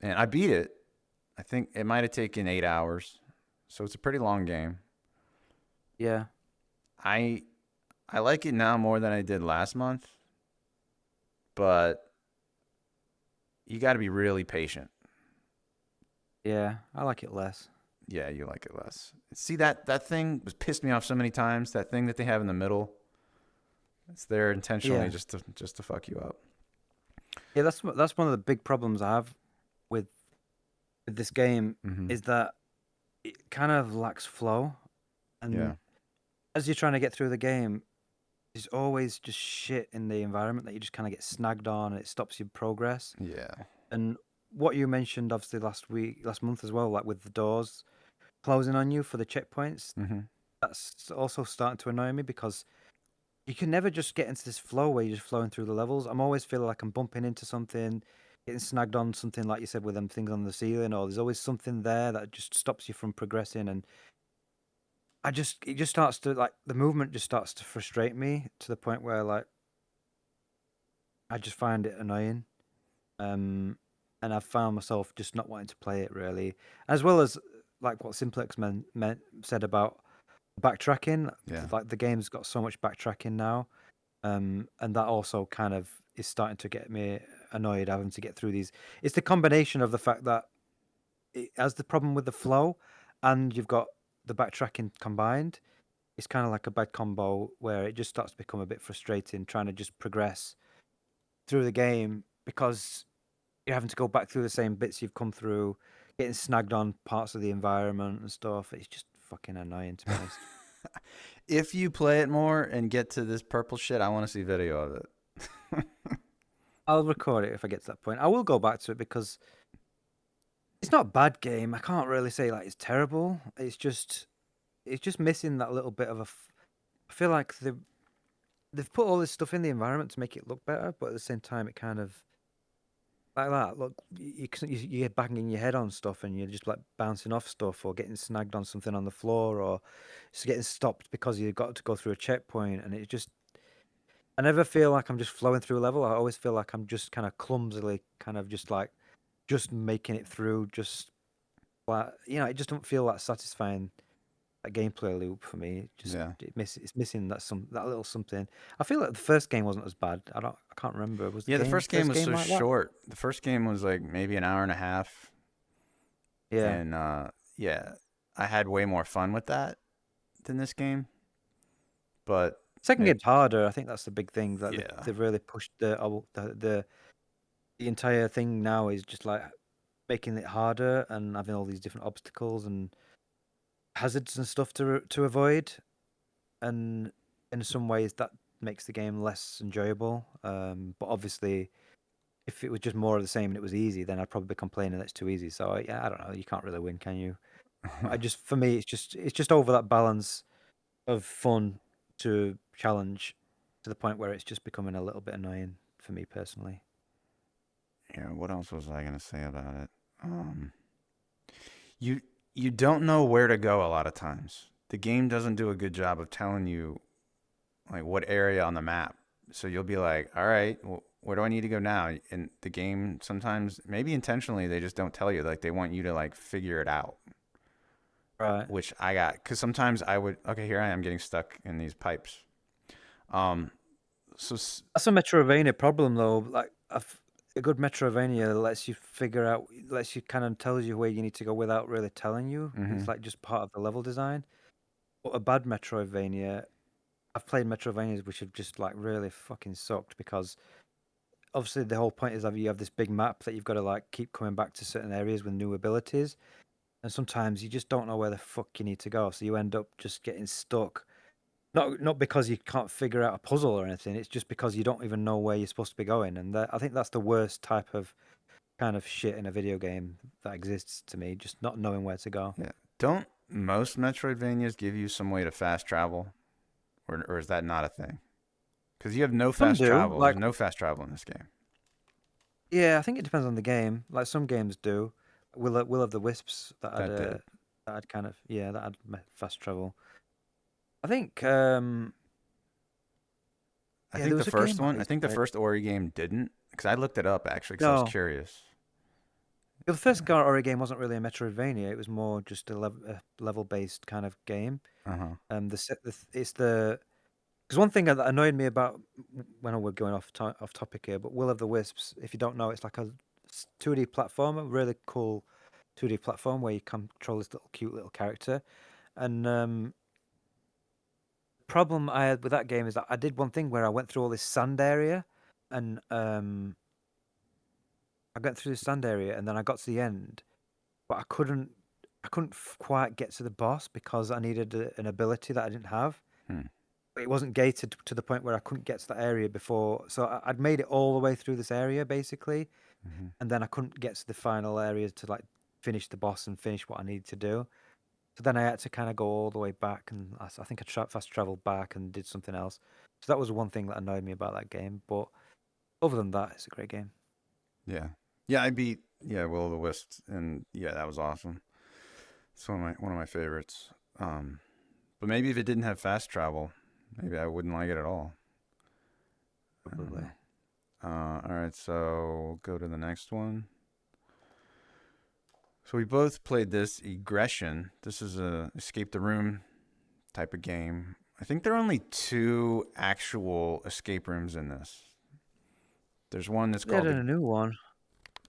And I beat it. I think it might have taken 8 hours, so it's a pretty long game. Yeah. I I like it now more than I did last month, but you got to be really patient. Yeah. I like it less. Yeah, you like it less. See that thing was pissed me off so many times. That thing that they have in the middle, it's there intentionally Yeah. just to fuck you up. Yeah. That's one of the big problems I have with with this game Hmm. is that it kind of lacks flow, Yeah, and as you're trying to get through the game, there's always just shit in the environment that you just kind of get snagged on, and it stops your progress. yeah. And what you mentioned, obviously, last month as well, like with the doors closing on you for the checkpoints, Hmm. that's also starting to annoy me because you can never just get into this flow where you're just flowing through the levels. I'm always feeling like I'm bumping into something, getting snagged on something, like you said, with them things on the ceiling, or there's always something there that just stops you from progressing. And it just starts to, like, the movement just starts to frustrate me to the point where, like, I just find it annoying. Um, and I've found myself just not wanting to play it really, as well as like what Simplex said about backtracking. Yeah. Like the game's got so much backtracking now, and that also kind of is starting to get me annoyed having to get through these. It's the combination of the fact that it has the problem with the flow, and you've got the backtracking combined. It's kind of like a bad combo where it just starts to become a bit frustrating trying to just progress through the game because you're having to go back through the same bits you've come through, getting snagged on parts of the environment and stuff. It's just fucking annoying, to be honest. If you play it more and get to this purple shit, I want to see video of it. I'll record it if I get to that point. I will go back to it because it's not a bad game. I can't really say like it's terrible. It's just missing that little bit of a. I feel like they've put all this stuff in the environment to make it look better, but at the same time, it kind of like that. Look, you're banging your head on stuff, and you're just like bouncing off stuff, or getting snagged on something on the floor, or just getting stopped because you've got to go through a checkpoint, and it just. I never feel like I'm just flowing through a level. I always feel like I'm just kind of clumsily, kind of just like, just making it through. Just like it just don't feel that satisfying. That gameplay loop for me, Yeah. it's missing that little something. I feel like the first game wasn't as bad. I can't remember. Was the Yeah, the game first game first was game so like that? short. The first game was like maybe an hour and a half. Yeah. And yeah, I had way more fun with that than this game. But Second maybe, game's harder. I think that's the big thing that yeah. they've really pushed the entire thing now is just like making it harder and having all these different obstacles and hazards and stuff to avoid. And in some ways that makes the game less enjoyable. But obviously, if it was just more of the same and it was easy, then I'd probably be complaining that it's too easy. So yeah, I don't know. You can't really win, can you? For me, it's just over that balance of fun to challenge to the point where it's just becoming a little bit annoying for me personally. Yeah, what else was I gonna say about it? You you don't know where to go a lot of times. The game doesn't do a good job of telling you like what area on the map. So you'll be like, all right, well, where do I need to go now? And the game sometimes, maybe intentionally, they just don't tell you. Like they want you to like figure it out. Right. Which I got because sometimes I would. Okay, here I am getting stuck in these pipes. Um. So That's a Metroidvania problem though. Like a good Metroidvania lets you kind of tells you where you need to go without really telling you. mm-hmm. It's like just part of the level design. But a bad Metroidvania, I've played Metroidvanias which have just like really fucking sucked because obviously the whole point is that you have this big map that you've got to like keep coming back to certain areas with new abilities, and sometimes you just don't know where the fuck you need to go, so you end up just getting stuck. Not because you can't figure out a puzzle or anything. It's just because you don't even know where you're supposed to be going, and I think that's the worst type of kind of shit in a video game that exists to me. Just not knowing where to go. Yeah. Don't most Metroidvanias give you some way to fast travel, or is that not a thing? Because you have no Some fast do, travel. There's like no fast travel in this game. yeah, I think it depends on the game. Like some games do. Will of the Wisps That did. that had kind of that had fast travel. I think I yeah, think there the was a first game I one. I used to think the play. first Ori game didn't. Because I looked it up actually because I was No, curious. the first Ori game wasn't really a Metroidvania. It was more just a level based kind of game. Uh huh. It's the because one thing that annoyed me about when we're going off topic here, but Will of the Wisps, if you don't know, it's like a 2D platformer, really cool 2D platform where you control this little cute little character. And problem I had with that game is that I did one thing where I went through all this sand area, and I went through the sand area, and then I got to the end, but I couldn't quite get to the boss because I needed an ability that I didn't have. Hmm. It wasn't gated to the point where I couldn't get to that area before. So I'd made it all the way through this area basically, Mm-hmm. and then I couldn't get to the final area to like finish the boss and finish what I needed to do. So then I had to kind of go all the way back, and I think I fast traveled back and did something else. So that was one thing that annoyed me about that game. But other than that, it's a great game. Yeah. Yeah. I beat Will of the Wisps, and yeah, that was awesome. It's one of my favorites. But maybe if it didn't have fast travel, maybe I wouldn't like it at all. I don't Probably. know. All right, so we'll go to the next one. So we both played this Egression. This is a escape the room type of game. I think there are only 2 actual escape rooms in this. There's one that's They called added the. a new one,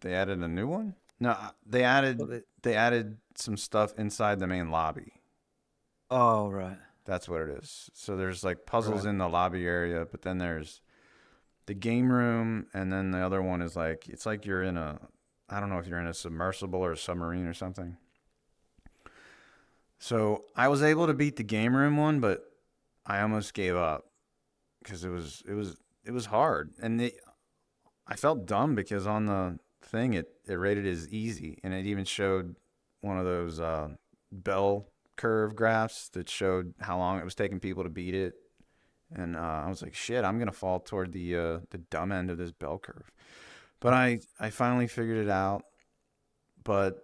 They added a new one. No, but they, they added some stuff inside the main lobby. oh right, That's what it is. So there's like puzzles right. in the lobby area, but then there's the game room, and then the other one is like it's like you're in a. I don't know if you're in a submersible or a submarine or something. So I was able to beat the game room one, but I almost gave up because it was hard, and I felt dumb because on the thing it rated as easy, and it even showed one of those bell curve graphs that showed how long it was taking people to beat it, and I was like, shit, I'm gonna fall toward the dumb end of this bell curve. But I finally figured it out. But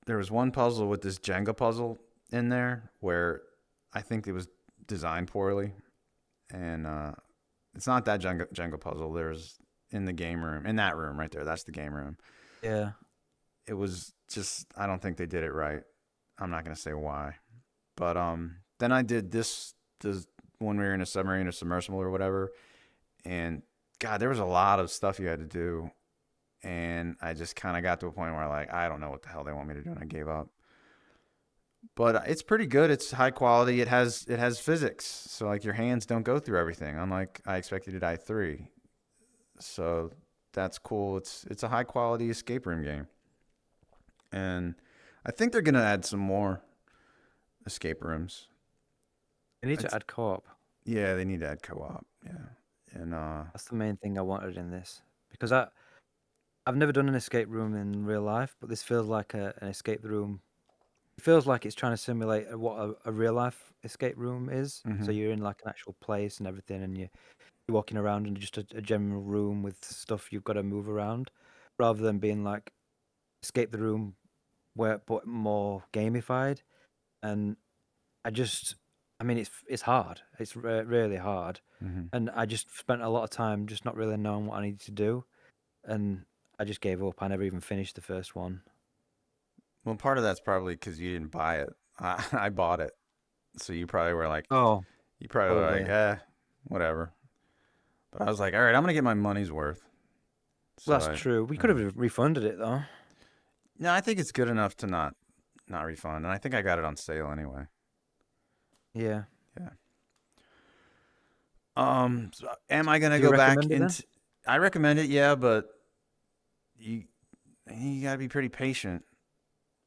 there was one puzzle with this Jenga puzzle in there where I think it was designed poorly, and it's not that Jenga puzzle. There's in the game room, in that room right there. That's the game room. Yeah. It was just I don't think they did it right. I'm not gonna say why, but then I did this when we were in a submarine or submersible or whatever, and God, there was a lot of stuff you had to do, and I just kind of got to a point where like I don't know what the hell they want me to do, and I gave up. But it's pretty good. It's high quality. It has physics, so like your hands don't go through everything. Unlike I expected it i3, so that's cool. It's a high quality escape room game, and I think they're gonna add some more escape rooms. They need to It's add co-op. Yeah, they need to add co-op. Yeah, and That's the main thing I wanted in this because I've never done an escape room in real life, but this feels like an escape room. It feels like it's trying to simulate what a real life escape room is. So hmm you're in like an actual place and everything, and you're walking around in just a general room with stuff you've got to move around, rather than being like escape the room where but more gamified. And I just, I mean, it's hard. It's really hard, hmm and I just spent a lot of time just not really knowing what I needed to do, and I just gave up. I never even finished the first one. Well, part of that's probably because you didn't buy it. I bought it, so Oh, you probably were like, probably. whatever. But I was like, all right, I'm gonna get my money's worth. Well, So that's true. We could have refunded it though. no, I think it's good enough to not refund, and I think I got it on sale anyway. Yeah. Yeah. So am I gonna Do you go back recommend it then? into? I recommend it, yeah, but you you gotta be pretty patient.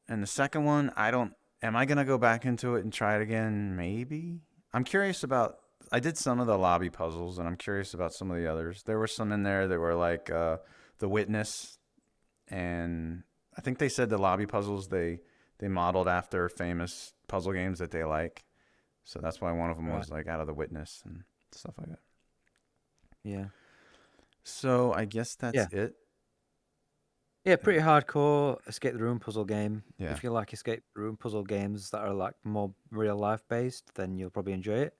And the second one, I don't. Am I gonna go back into it and try it again? Maybe. I'm curious about. I did some of the lobby puzzles, and I'm curious about some of the others. There were some in there that were like the witness, and I think they said the lobby puzzles they modeled after famous puzzle games that they like. So that's why one of them Right. was like out of the witness and stuff like that. Yeah. So I guess that's Yeah. it. Yeah, pretty hardcore escape the room puzzle game. Yeah. If you like escape the room puzzle games that are like more real life based, then you'll probably enjoy it.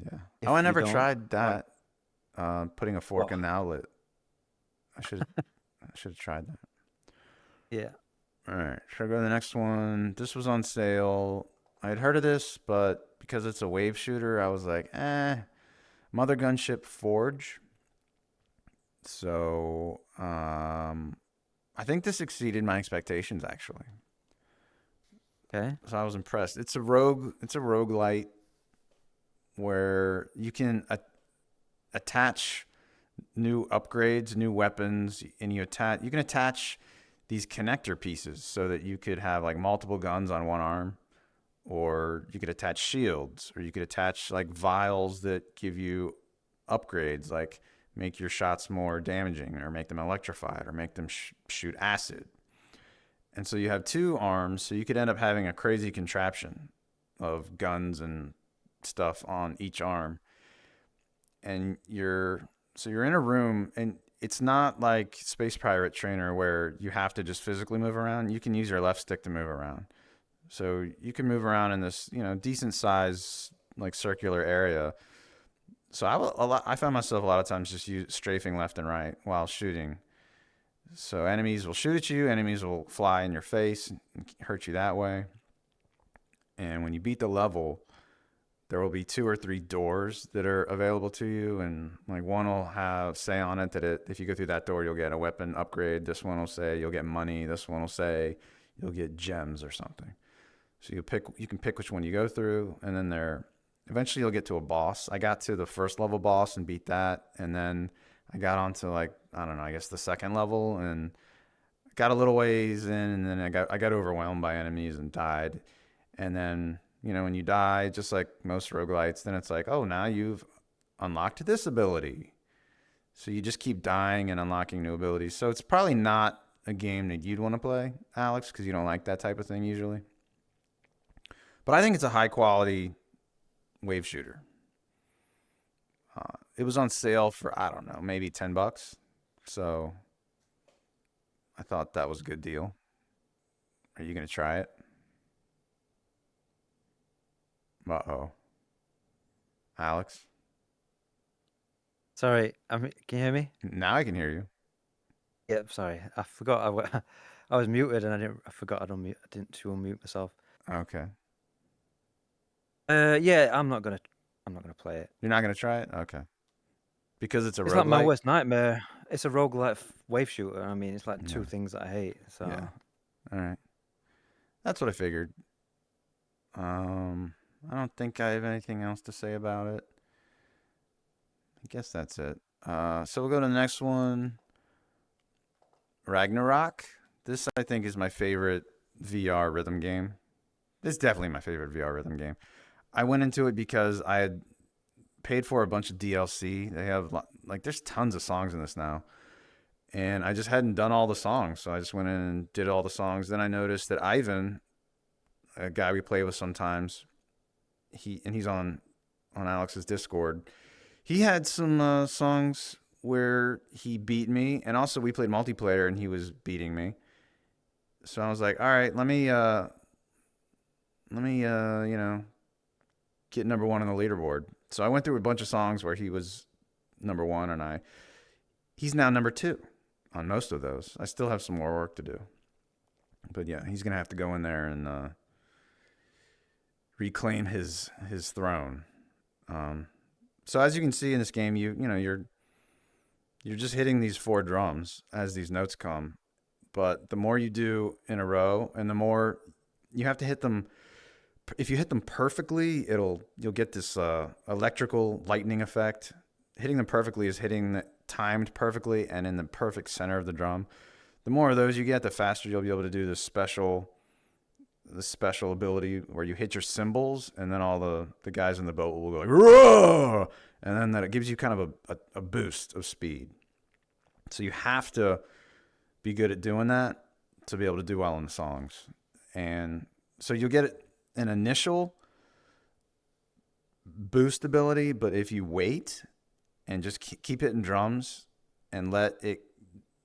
Yeah. Oh, I If you never don't tried like that. Putting a fork what? in the outlet. I should have tried that. Yeah. All right. Should I go to the next one? This was on sale. I had heard of this, but because it's a wave shooter, I was like, eh. Mothergunship Forge. So, I think this exceeded my expectations actually. Okay. So I was impressed. It's a roguelite where you can attach new upgrades, new weapons, and you can attach these connector pieces so that you could have like multiple guns on one arm, or you could attach shields, or you could attach like vials that give you upgrades, like make your shots more damaging, or make them electrified, or make them shoot acid. And so you have 2 arms, so you could end up having a crazy contraption of guns and stuff on each arm. And you're in a room, and it's not like Space Pirate Trainer where you have to just physically move around. You can use your left stick to move around. So you can move around in this, decent size like circular area. So I found myself a lot of times just strafing left and right while shooting. So enemies will shoot at you, enemies will fly in your face and hurt you that way. And when you beat the level, there will be 2 or 3 doors that are available to you, and like one will have say on it that if you go through that door you'll get a weapon upgrade. This one will say you'll get money. This one will say you'll get gems or something. So you can pick which one you go through, and then eventually you'll get to a boss. I got to the first level boss and beat that, and then I got onto like, I don't know, I guess the second level, and got a little ways in, and then I got overwhelmed by enemies and died. And then, when you die, just like most roguelites, then it's like, oh, now you've unlocked this ability. So you just keep dying and unlocking new abilities. So it's probably not a game that you'd want to play, Alex, because you don't like that type of thing usually. But I think it's a high quality wave shooter. It was on sale for, I don't know, maybe $10. So I thought that was a good deal. Are you going to try it? Uh-oh. Alex? Sorry, can you hear me? Now I can hear you. Yep, sorry. I forgot I was muted and I forgot I'd unmute. I didn't to unmute myself. Okay. Yeah, I'm not gonna play it. You're not going to try it? Okay. Because it's a It's like my roguelite? worst nightmare. It's a roguelite wave shooter. I mean, it's like Yeah. two things that I hate. So Yeah. All right. That's what I figured. I don't think I have anything else to say about it. I guess that's it. So we'll go to the next one. Ragnarock. This, I think, is my favorite VR rhythm game. This is definitely my favorite VR rhythm game. I went into it because I had paid for a bunch of DLC. They have, like, there's tons of songs in this now. And I just hadn't done all the songs. So I just went in and did all the songs. Then I noticed that Ivan, a guy we play with sometimes, he's on Alex's Discord. He had some songs where he beat me, and also we played multiplayer and he was beating me. So I was like, all right, let me get number one on the leaderboard. So I went through a bunch of songs where he was number one, and he's now number two on most of those. I still have some more work to do, but yeah, he's gonna have to go in there and reclaim his throne. So as you can see in this game, you're just hitting these 4 drums as these notes come, but the more you do in a row, and the more you have to hit them. If you hit them perfectly, you'll get this electrical lightning effect. Hitting them perfectly is hitting the timed perfectly and in the perfect center of the drum. The more of those you get, the faster you'll be able to do this special ability where you hit your cymbals, and then all the guys in the boat will go like, "Roar!" And then that it gives you kind of a boost of speed. So you have to be good at doing that to be able to do well in the songs. And so you'll get an initial boost ability, but if you wait and just keep hitting drums and let it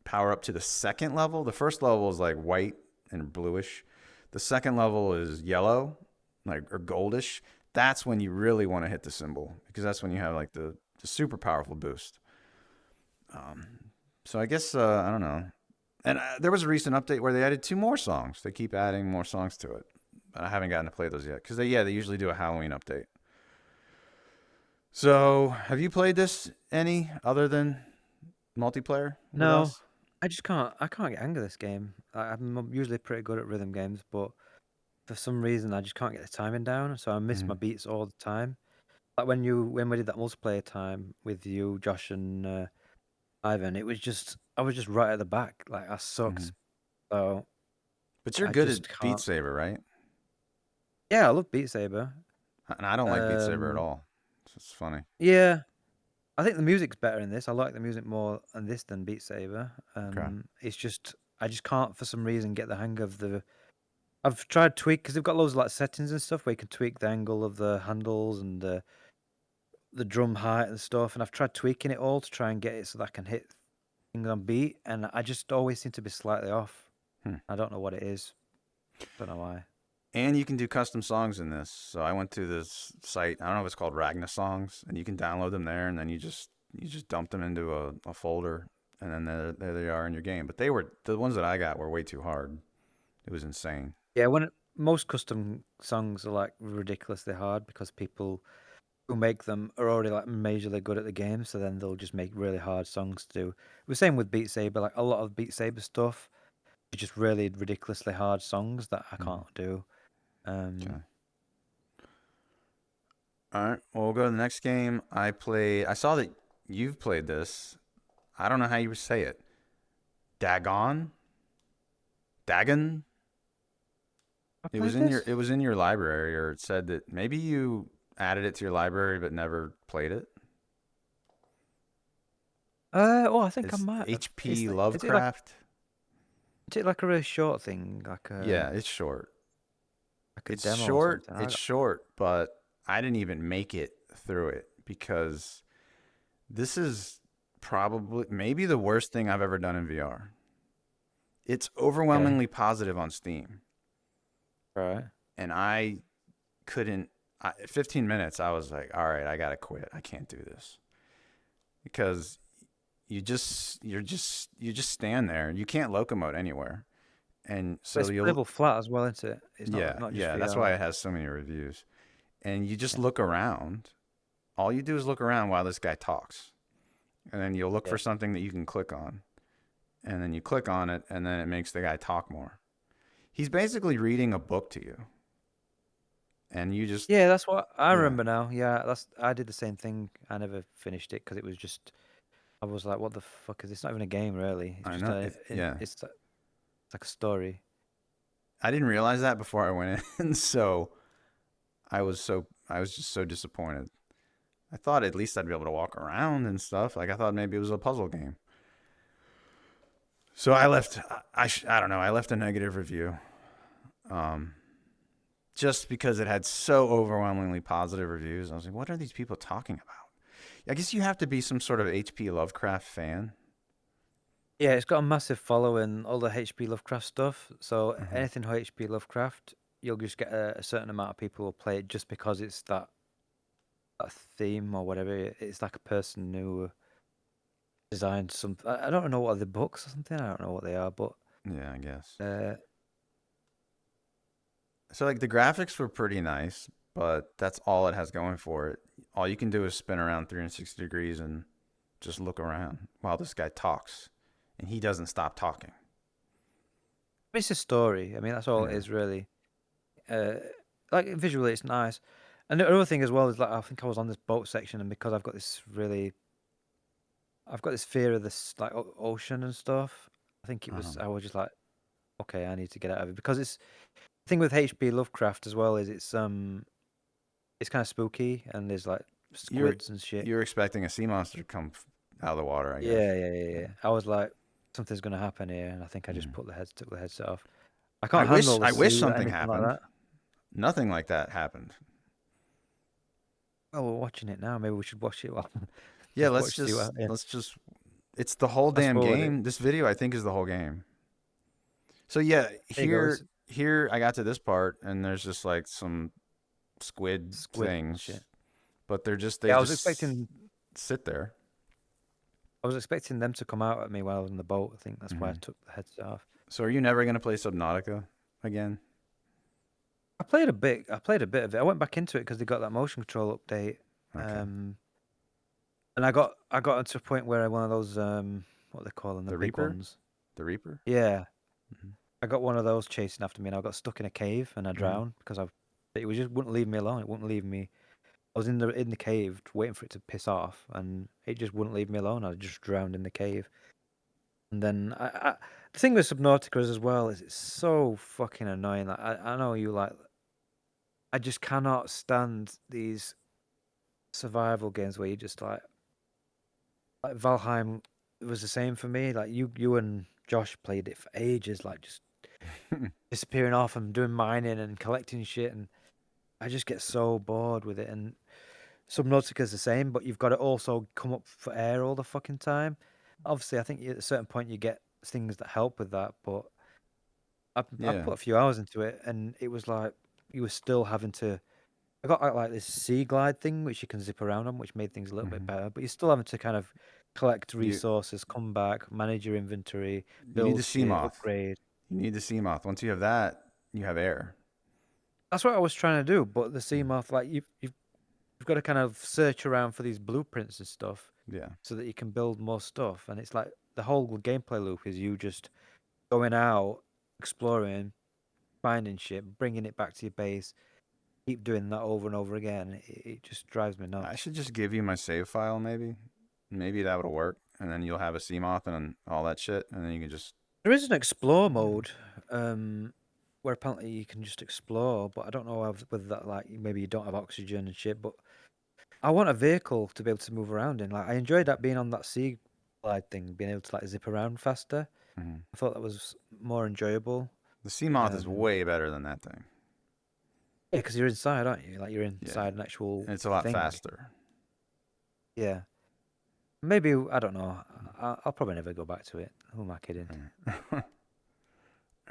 power up to the second level, the first level is like white and bluish. The second level is yellow, like, or goldish. That's when you really want to hit the cymbal, because that's when you have like the super powerful boost. So I guess I don't know. And there was a recent update where they added 2 more songs. They keep adding more songs to it. But I haven't gotten to play those yet, because they usually do a Halloween update. So have you played this any other than multiplayer with no, us? I can't get angry this game. I'm usually pretty good at rhythm games, but for some reason I just can't get the timing down. So I miss my beats all the time. Like when we did that multiplayer time with you, Josh, and Ivan, I was just right at the back. Like I Mm-hmm. sucked. So But you're I good just at Beat can't. Saber, right? Yeah, I love Beat Saber. And I don't like Beat Saber at Um, all. So it's funny. yeah, I think the music's better in this. I like the music more in this than Beat Saber. Okay. It's just I just can't for some reason get the hang of the. I've tried tweak because they've got loads of like settings and stuff where you can tweak the angle of the handles and the drum height and stuff. And I've tried tweaking it all to try and get it so that I can hit things on beat, and I just always seem to be slightly off. Hmm. I don't know what it is. Don't know why. And you can do custom songs in this. So I went to this site. I don't know if it's called Ragna Songs, and you can download them there, and then you just dump them into a folder, and then there they are in your game. But the ones that I got were way too hard. It was insane. Yeah, most custom songs are like ridiculously hard because people who make them are already like majorly good at the game, so then they'll just make really hard songs to do. It was same with Beat Saber. Like a lot of Beat Saber stuff is just really ridiculously hard songs that I Mhm. can't do. Okay. All right. Well, we'll go to the next game. I saw that you've played this. I don't know how you say it. Dagon. Dagon. I It was played in your. this. It was in your library, or it said that maybe you added it to your library but never played it. Oh, I think I It's might have. HP Is it like Lovecraft. a really short thing, Yeah, it's short. like a It's demo or short. something? It's short, but I didn't even make it through it because this is probably maybe the worst thing I've ever done in VR. It's Okay, overwhelmingly positive on Steam, right. and I couldn't. 15 minutes, I was like, all right, I gotta quit. I can't do this because you just stand there. You can't locomote anywhere, and But so it's you'll playable flat as well, isn't it? It's yeah, not just yeah. That's why VR. it has so many reviews. And you just Yeah, look around. All you do is look around while this guy talks, and then you'll look yeah. for something that you can click on, and then you click on it, and then it makes the guy talk more. He's basically reading a book to you, and you just Yeah, that's what I yeah. remember now. Yeah, I did the same thing. I never finished it because it was just I was like, what the fuck is this? It's not even a game really. It's I just know it. Yeah, it's like a story. I didn't realize that before I went in, so I was just so disappointed. I thought at least I'd be able to walk around and stuff. Like I thought maybe it was a puzzle game. So I left. I don't know. I left a negative review. Um, just because it had so overwhelmingly positive reviews. I was like, what are these people talking about? I guess you have to be some sort of H.P. Lovecraft fan. Yeah, it's got a massive following, all the HP Lovecraft stuff. So Mm-hmm. anything HP Lovecraft, you'll just get a certain amount of people will play it just because it's that theme or whatever. It's like a person who designed some. I don't know what are the books or something. I don't know what they are, but Yeah, I guess. uh, So like the graphics were pretty nice, but that's all it has going for it. All you can do is spin around 360 degrees and just look around while this guy talks, and he doesn't stop talking. it's a story. I mean, that's all it Yeah. is really. Uh, like visually, it's nice. And the other thing as well is like I think I was on this boat section, and because I've got this fear of this like ocean and stuff. I think I was just like, okay, I need to get out of it because it's the thing with HP Lovecraft as well is it's kind of spooky and there's like You're squids and shit. you're expecting a sea monster to come out of the water, I guess. Yeah. Yeah. I was like, something's gonna happen here, and I think I just Mm. took the headset off. I can't handle the I wish sea or something anything like happened. that. Nothing like that happened. Oh, we're watching it now. Maybe we should watch it. While Yeah, see what. Yeah, let's just it's the whole fast damn forward it. game. This video I think is the whole game. So yeah, There you go. It's here I got to this part and there's just like some squid squid and things, shit. but they Yeah, just sit there. I was expecting them to come out at me while I was on the boat. I think that's why I Hmm. took the headset off. So are you never going to play Subnautica again? I played a bit of it. I went back into it because they got that motion control update. Okay. Um, and I got to a point where one of those what they call them, the The big Reaper? ones. The Reaper? Yeah, Hmm. I got one of those chasing after me, and I got stuck in a cave and I Hmm. drowned because it was just wouldn't leave me alone. It wouldn't leave me. I was in the cave waiting for it to piss off, and it just wouldn't leave me alone. I just drowned in the cave. And then the thing with Subnautica is as well is it's so fucking annoying. Like I know you like. I just cannot stand these survival games where you just like Valheim was the same for me. Like you and Josh played it for ages, like just disappearing off and doing mining and collecting shit, and I just get so bored with it. And Subnautica's the same, but you've got to also come up for air all the fucking time. Obviously, I think at a certain point you get things that help with that, but I Yeah. put a few hours into it, and it was like you were still having to. I got like this sea glide thing which you can zip around on, which made things a little bit Hmm. better. But you're still having to kind of collect You resources, come back, manage your inventory, you need build the sea shit, moth. upgrade. You need the sea moth. Once you have that, you have air. That's what I was trying to do, but the CMOS, like you've got to kind of search around for these blueprints and stuff Yeah. so that you can build more stuff. And it's like the whole gameplay loop is you just going out, exploring, finding shit, bringing it back to your base, keep doing that over and over again. It just drives me I nuts. should just give you my save file, maybe. Maybe that would work, and then you'll have a CMOS and all that shit, and then you can just. There is an explore mode, where apparently you can just explore, but I don't know whether that like maybe you don't have oxygen and shit. But I want a vehicle to be able to move around in. Like I enjoyed that being on that sea glide thing, being able to like zip around faster. Mhm. I thought that was more enjoyable. The CMOS is Um, way better than that thing. yeah, because you're inside, aren't you? Like you're Yeah, inside an actual and it's a lot thing. faster. Yeah, maybe I don't know. I'll probably never go back to it. Who am I kidding?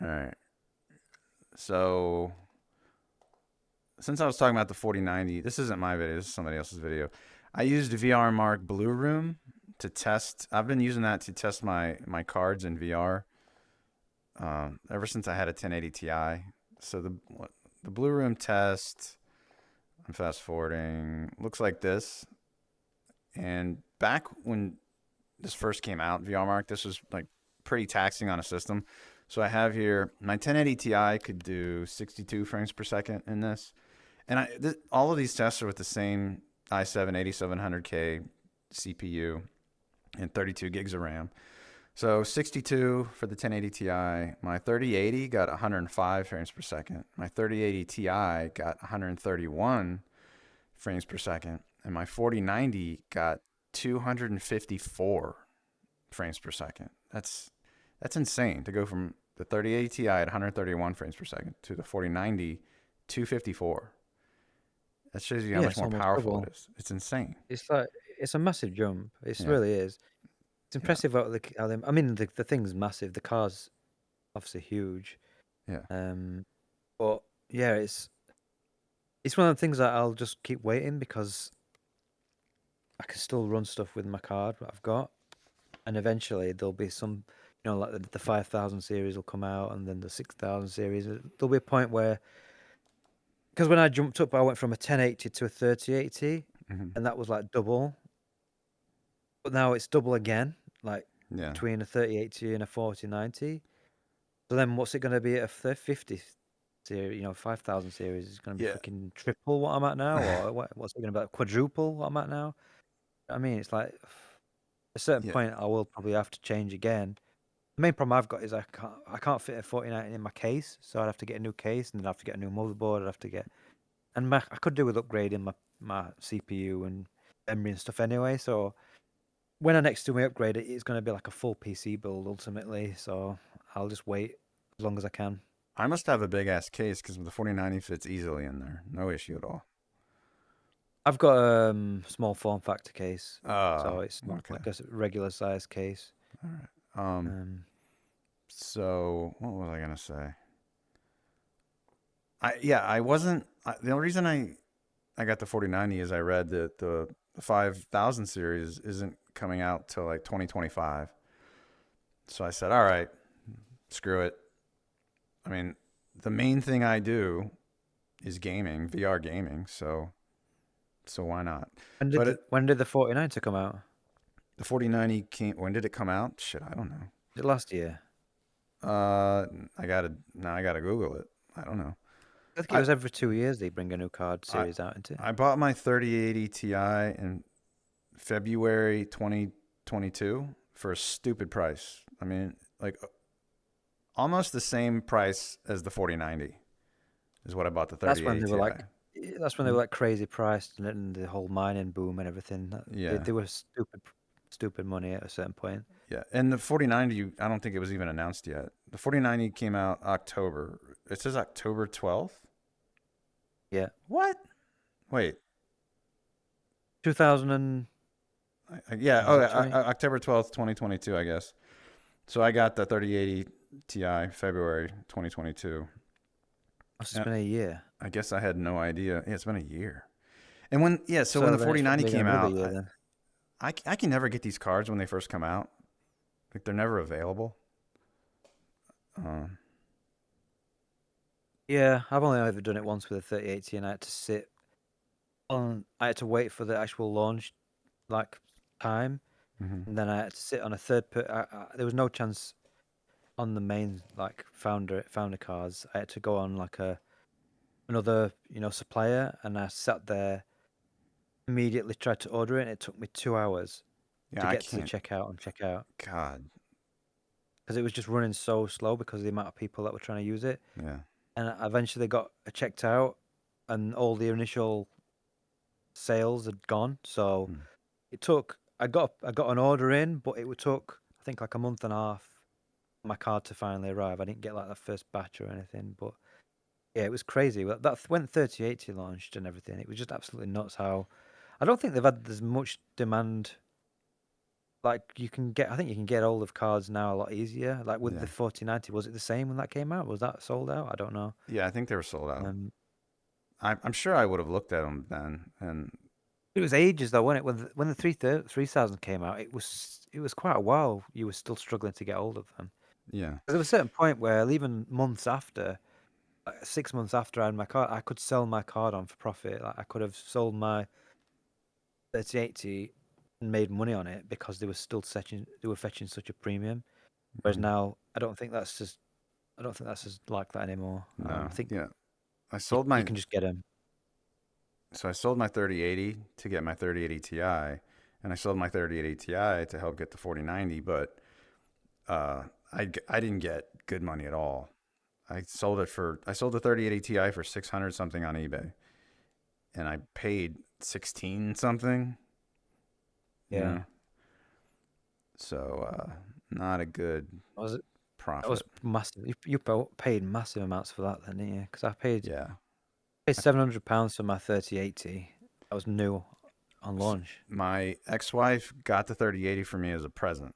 All right. So since I was talking about the 4090, this isn't my video. This is somebody else's video. I used VR Mark Blue Room to test. I've been using that to test my cards in VR ever since I had a 1080 Ti. So the Blue Room test. I'm fast forwarding. Looks like this. And back when this first came out, VR Mark, this was like pretty taxing on a system. So I have here my 1080 Ti could do 62 frames per second in this, and all of these tests are with the same i7 8700K CPU and 32 gigs of RAM. So 62 for the 1080 Ti. My 3080 got 105 frames per second. My 3080 Ti got 131 frames per second, and my 4090 got 254 frames per second. That's insane to go from the 3080 Ti at 131 frames per second to the 4090 254. That shows you how Yeah, much it's more almost powerful double. it is. It's insane. It's like it's a massive jump. It Yeah, really is. It's yeah, impressive how I mean, the thing's massive. The car's obviously huge. yeah. Um, but yeah, it's one of the things that I'll just keep waiting because I can still run stuff with my card that I've got, and eventually there'll be some, like the 5000 series will come out, and then the 6000 series. There'll be a point where, because when I jumped up, I went from a 1080 to a 3080, Hmm. and that was like double. But now it's double again, like Yeah, between a 3080 and a 4090. So then what's it going to be at a 50 series, 5000 series? Is going to be yeah. freaking triple what I'm at now? Or what's it going to be like quadruple what I'm at now? I mean, it's like at a certain Yeah. point I will probably have to change again. The main problem I've got is I can't fit a 4090 in my case, so I'd have to get a new case and then I'd have to get a new motherboard. I'd have to get I could do with upgrading my CPU and memory and stuff anyway. So when I next do my upgrade, it's going to be like a full PC build ultimately. So I'll just wait as long as I can. I must have a big ass case because the 4090 fits easily in there. No issue at all. I've got a small form factor case, Oh, so it's not okay. like a regular size case. All right. Um. Um, So what was I gonna say? I wasn't. The only reason I got the 4090 is I read that the 5000 series isn't coming out till like 2025. So I said, all right, screw it. I mean, the main thing I do is gaming, VR gaming. So why not? But when did the 4090 come out? the 4090 came. When did it come out? Shit, I don't know. Was it last year? I gotta Google it. I don't know. I think it I was every 2 years they bring a new card I series out into. I bought my 3080 Ti in February 2022 for a stupid price. I mean, like almost the same price as the 4090 is what I bought the That's when 3080 they were Ti. like, that's when they Hmm? were like crazy priced, and then the whole mining boom and everything. They Yeah, they were stupid money at a certain point. yeah. And the 4090, I don't think it was even announced yet. The 4090 came out October. It says October 12th. Yeah, What? Wait. 2000 and Yeah. was Oh, it 20? October 12th, 2022, I guess. So I got the 3080 Ti February 2022. Must have been a year. I guess I had no idea. Yeah, it's been a year. So when So the then it's 4090 probably came another out, year then. I can never get these cards when they first come out. Like they're never available. Um, Yeah, I've only ever done it once with a 3080, and I had to wait for the actual launch like time, Hmm. and then I had to sit on a there was no chance on the main like founder cards. I had to go on like another supplier, and I sat there, immediately tried to order it, and it took me 2 hours Yeah, to I get to the can't. checkout God. because it was just running so slow because of the amount of people that were trying to use it. Yeah. And I eventually got checked out, and all the initial sales had gone. So Mm. I got an order in, but it would took I think like a month and a half for my card to finally arrive. I didn't get like the first batch or anything, but yeah, it was crazy. That when 3080 launched and everything, it was just absolutely nuts. How I don't think they've had as much demand. Like I think you can get hold of cards now a lot easier. Like with Yeah. the 4090, was it the same when that came out? Was that sold out? I don't know. Yeah, I think they were sold out. Um, I'm sure I would have looked at them then, and it was ages though, when the 3000 came out, it was quite a while. You were still struggling to get hold of them. yeah. 'Cause there was a certain point where even months after, like 6 months after I had my card, I could sell my card on for profit. Like I could have sold my 3080 and made money on it because they were fetching such a premium. Whereas Mhm. now, I don't think that's as like that anymore. No. I think Yeah. I you, sold you my can just get them. so I sold my 3080 to get my 3080 Ti, and I sold my 3080 Ti to help get the 4090. But I didn't get good money at all. I sold the 3080 Ti for 600 something on eBay, and I paid 16 something. You Yeah, know, so not a good that was that was profit. massive. You paid massive amounts for that then, didn't you? Because Yeah. paid £700 for my 3080. That was new on launch. My ex-wife got the 3080 for me as a present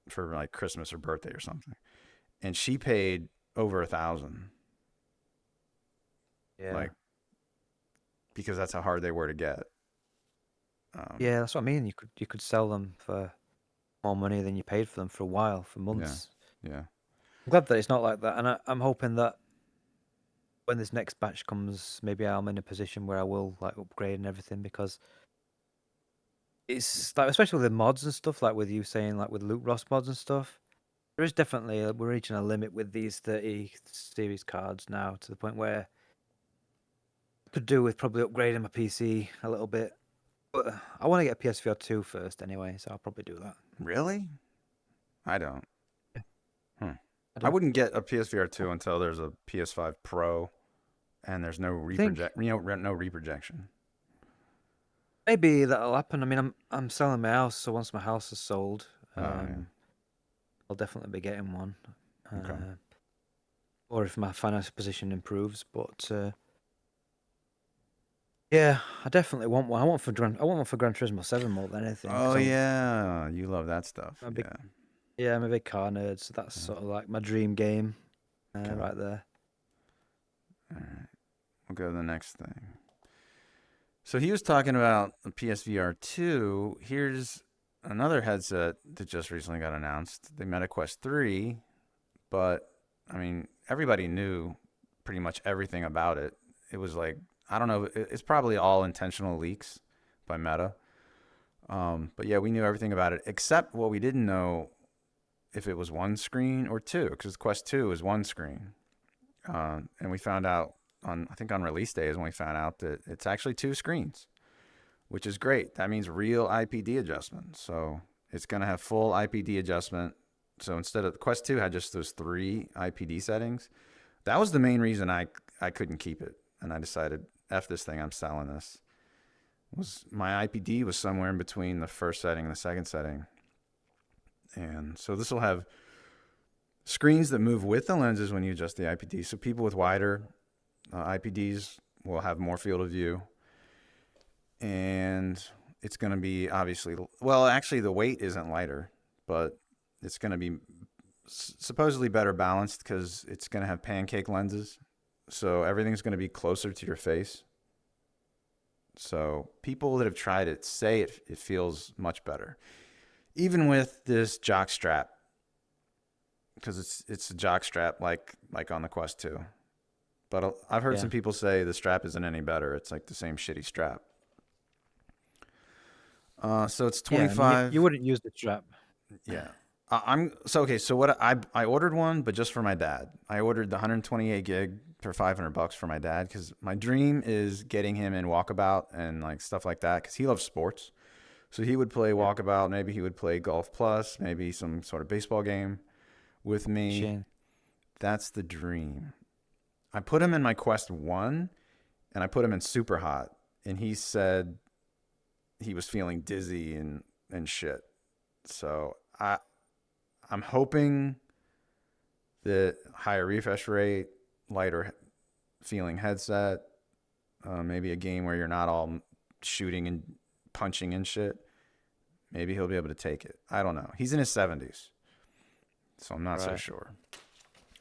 for like Christmas or birthday or something, and she paid over 1,000, Yeah, like because that's how hard they were to get. Um, yeah, that's what I mean. You could sell them for more money than you paid for them for a while, for yeah, months. yeah, I'm glad that it's not like that, and I'm hoping that when this next batch comes, maybe I'm in a position where I will like upgrade and everything because it's like, especially with the mods and stuff, like with you saying, like with Loot Ross mods and stuff. There is definitely we're reaching a limit with these 30 series cards now, to the point where I could do with probably upgrading my PC a little bit. But I want to get a PSVR 2 first anyway, so I'll probably do that. really? I don't. Yeah, Hmm. I I do. wouldn't get a PSVR 2 until there's a PS5 Pro and there's no I think no reprojection. maybe that'll happen. I mean, I'm selling my house, so once my house is sold, Oh yeah. um, I'll definitely be getting one. Okay. Uh, or if my financial position improves. But yeah, I definitely want one. I want one for Gran Turismo 7 more than anything Oh because yeah, you love that stuff. I'm a big Yeah. yeah, I'm a big car nerd, so that's Yeah. sort of like my dream game Okay. right there. All right. We'll go to the next thing. So he was talking about the PSVR 2. Here's another headset that just recently got announced, the MetaQuest 3. But, I mean, everybody knew pretty much everything about it. It was like, I don't know, it's probably all intentional leaks by Meta. But yeah, we knew everything about it, except what we didn't know if it was one screen or two, because Quest 2 is one screen. And we found out I think on release day is when we found out that it's actually two screens, which is great. That means real IPD adjustment. So it's going to have full IPD adjustment. So instead of Quest 2 had just those three IPD settings. That was the main reason I couldn't keep it. And I decided, F this thing, I'm selling this. Was my IPD was somewhere in between the first setting and the second setting. And so this will have screens that move with the lenses when you adjust the IPD. So people with wider IPDs will have more field of view. And it's going to be obviously, well, actually, the weight isn't lighter, but it's going to be supposedly better balanced because it's going to have pancake lenses. So everything's going to be closer to your face. So people that have tried it say it feels much better. Even with this jock strap, because it's a jock strap like on the Quest 2. But I've heard Yeah. some people say the strap isn't any better. It's like the same shitty strap. So it's Yeah, I mean, you 25. wouldn't use the strap. Yeah. I'm so okay. So what I ordered one, but just for my dad. I ordered the 128 gig for $500 for my dad because my dream is getting him in Walkabout and like stuff like that because he loves sports. So he would play Yeah. Walkabout. Maybe he would play Golf Plus. Maybe some sort of baseball game with me. Shane. That's the dream. I put him in my Quest 1 and I put him in Super Hot, and he said he was feeling dizzy and shit. So I'm hoping that higher refresh rate, lighter feeling headset, maybe a game where you're not all shooting and punching and shit. Maybe he'll be able to take it. I don't know. He's in his 70s, so I'm not so Right. sure.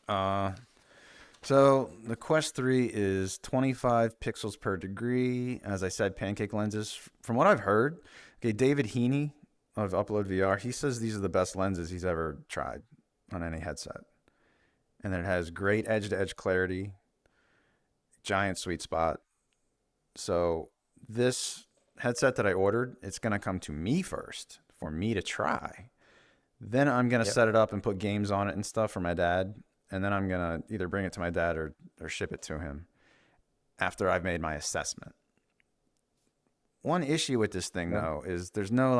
Uh, so the Quest 3 is 25 pixels per degree. As I said, pancake lenses. From what I've heard, okay, David Heaney of Upload VR, he says these are the best lenses he's ever tried on any headset. And then it has great edge-to-edge clarity, giant sweet spot. So this headset that I ordered, it's going to come to me first for me to try. Then I'm going to Yep. set it up and put games on it and stuff for my dad. And then I'm going to either bring it to my dad or ship it to him after I've made my assessment. One issue with this thing, Yeah. though, is there's no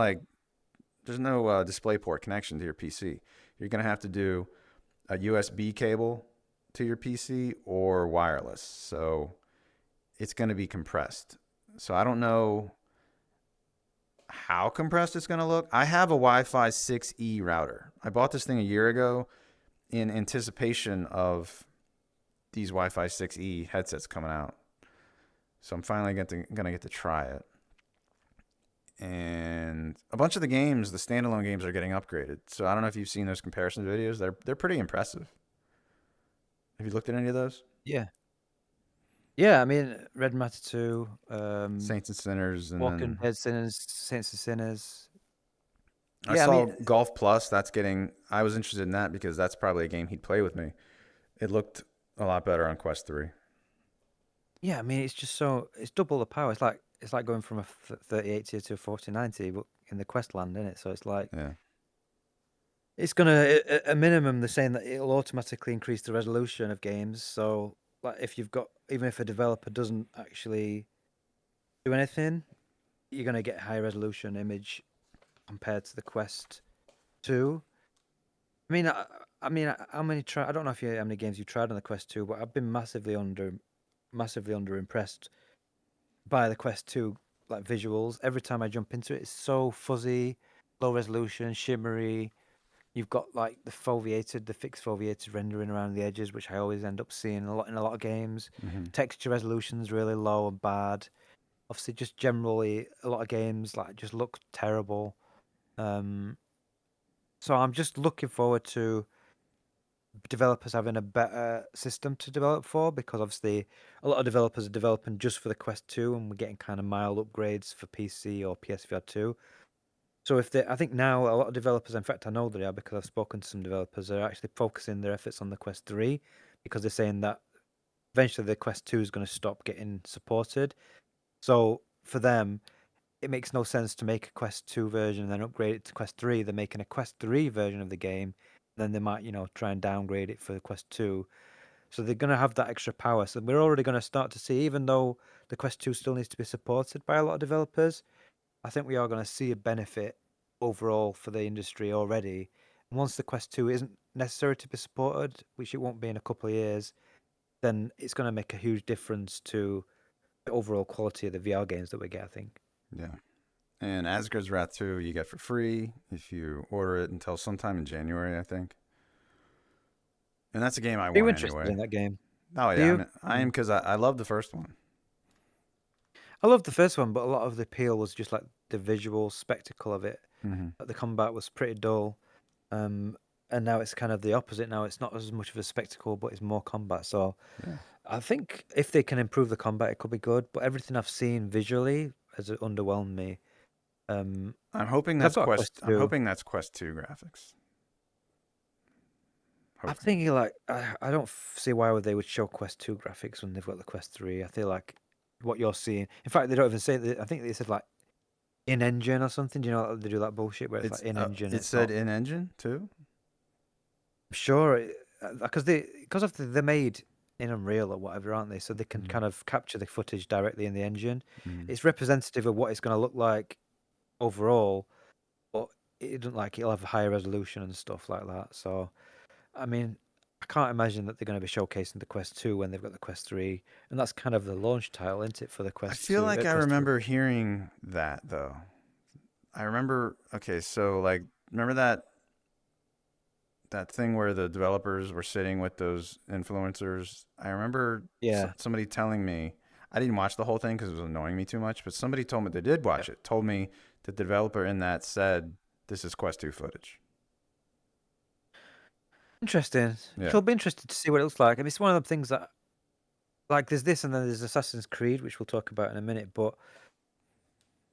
DisplayPort connection to your PC. You're going to have to do a USB cable to your PC or wireless. So it's going to be compressed. So I don't know how compressed it's going to look. I have a Wi-Fi 6E router. I bought this thing a year ago in anticipation of these Wi-Fi 6E headsets coming out. So I'm finally going to get to try it. And a bunch of the games, the standalone games, are getting upgraded. So I don't know if you've seen those comparison videos. They're pretty impressive. Have you looked at any of those? Yeah. Yeah, I mean, Red Matter 2, Saints and Sinners, and Walking then Dead Sinners, Saints and Sinners. I Yeah, I saw mean, Golf Plus. That's getting. I was interested in that because that's probably a game he'd play with me. It looked a lot better on Quest 3. yeah, I mean, it's just it's double the power. It's like going from a 3080 to a 4090, but in the Quest land, isn't it? So it's like Yeah. it's gonna a minimum. They're saying that it'll automatically increase the resolution of games. So like if you've got even if a developer doesn't actually do anything, you're gonna get high resolution image compared to the Quest 2. I mean, how many try? I don't know how many games you tried on the Quest 2, but I've been massively under impressed by the Quest 2 like visuals. Every time I jump into it, it's so fuzzy, low resolution, shimmery. You've got like the fixed foveated rendering around the edges, which I always end up seeing a lot in a lot of games. Mm-hmm. Texture resolution's really low and bad. Obviously, just generally a lot of games like just look terrible. Um, so I'm just looking forward to developers having a better system to develop for because obviously a lot of developers are developing just for the Quest 2 and we're getting kind of mild upgrades for PC or PSVR 2. So I think now a lot of developers, in fact, I know they are because I've spoken to some developers, are actually focusing their efforts on the Quest 3 because they're saying that eventually the Quest 2 is going to stop getting supported. So for them, it makes no sense to make a Quest 2 version and then upgrade it to Quest 3. They're making a Quest 3 version of the game. Then they might, try and downgrade it for the Quest 2. So they're going to have that extra power. So we're already going to start to see, even though the Quest 2 still needs to be supported by a lot of developers, I think we are going to see a benefit overall for the industry already. And once the Quest 2 isn't necessary to be supported, which it won't be in a couple of years, then it's going to make a huge difference to the overall quality of the VR games that we get, I think. Yeah. And Asgard's Wrath 2 you get for free if you order it until sometime in January, I think. And that's a game I Are you want interested anyway. in that game? Oh Do yeah, you? I am because I love the first one. I loved the first one, but a lot of the appeal was just like the visual spectacle of it. Mm-hmm. Like, the combat was pretty dull. Um, and now it's kind of the opposite. Now it's not as much of a spectacle, but it's more combat. So Yeah. I think if they can improve the combat, it could be good. But everything I've seen visually has underwhelmed me. Um, I'm hoping 'Cause I've that's got a Quest 2. Quest 2 graphics. I'm hoping. thinking like I don't see why would they would show Quest 2 graphics when they've got the Quest 3. I feel like what you're seeing. In fact, they don't even say that. I think they said like in engine or something. Do you know they do that bullshit where it's like It's in engine? it It's said not. in engine too. I'm sure because they're made in Unreal or whatever, aren't they? So they can Mm. kind of capture the footage directly in the engine. Mm. It's representative of what it's going to look like overall, but it doesn't like it'll have higher resolution and stuff like that. So I mean, I can't imagine that they're going to be showcasing the Quest 2 when they've got the Quest 3, and that's kind of the launch title, isn't it, for the I Quest feel 2, like I Quest 3? remember hearing that though. I remember. Okay, so like, remember that thing where the developers were sitting with those influencers? I remember Yeah. somebody telling me. I didn't watch the whole thing because it was annoying me too much. But somebody told me they did Yeah. watch it. Told me that the developer in that said this is Quest 2 footage. Interesting. Yeah. You'll be interested to see what it looks like. I mean, it's one of the things that, like, there's this and then there's Assassin's Creed, which we'll talk about in a minute, but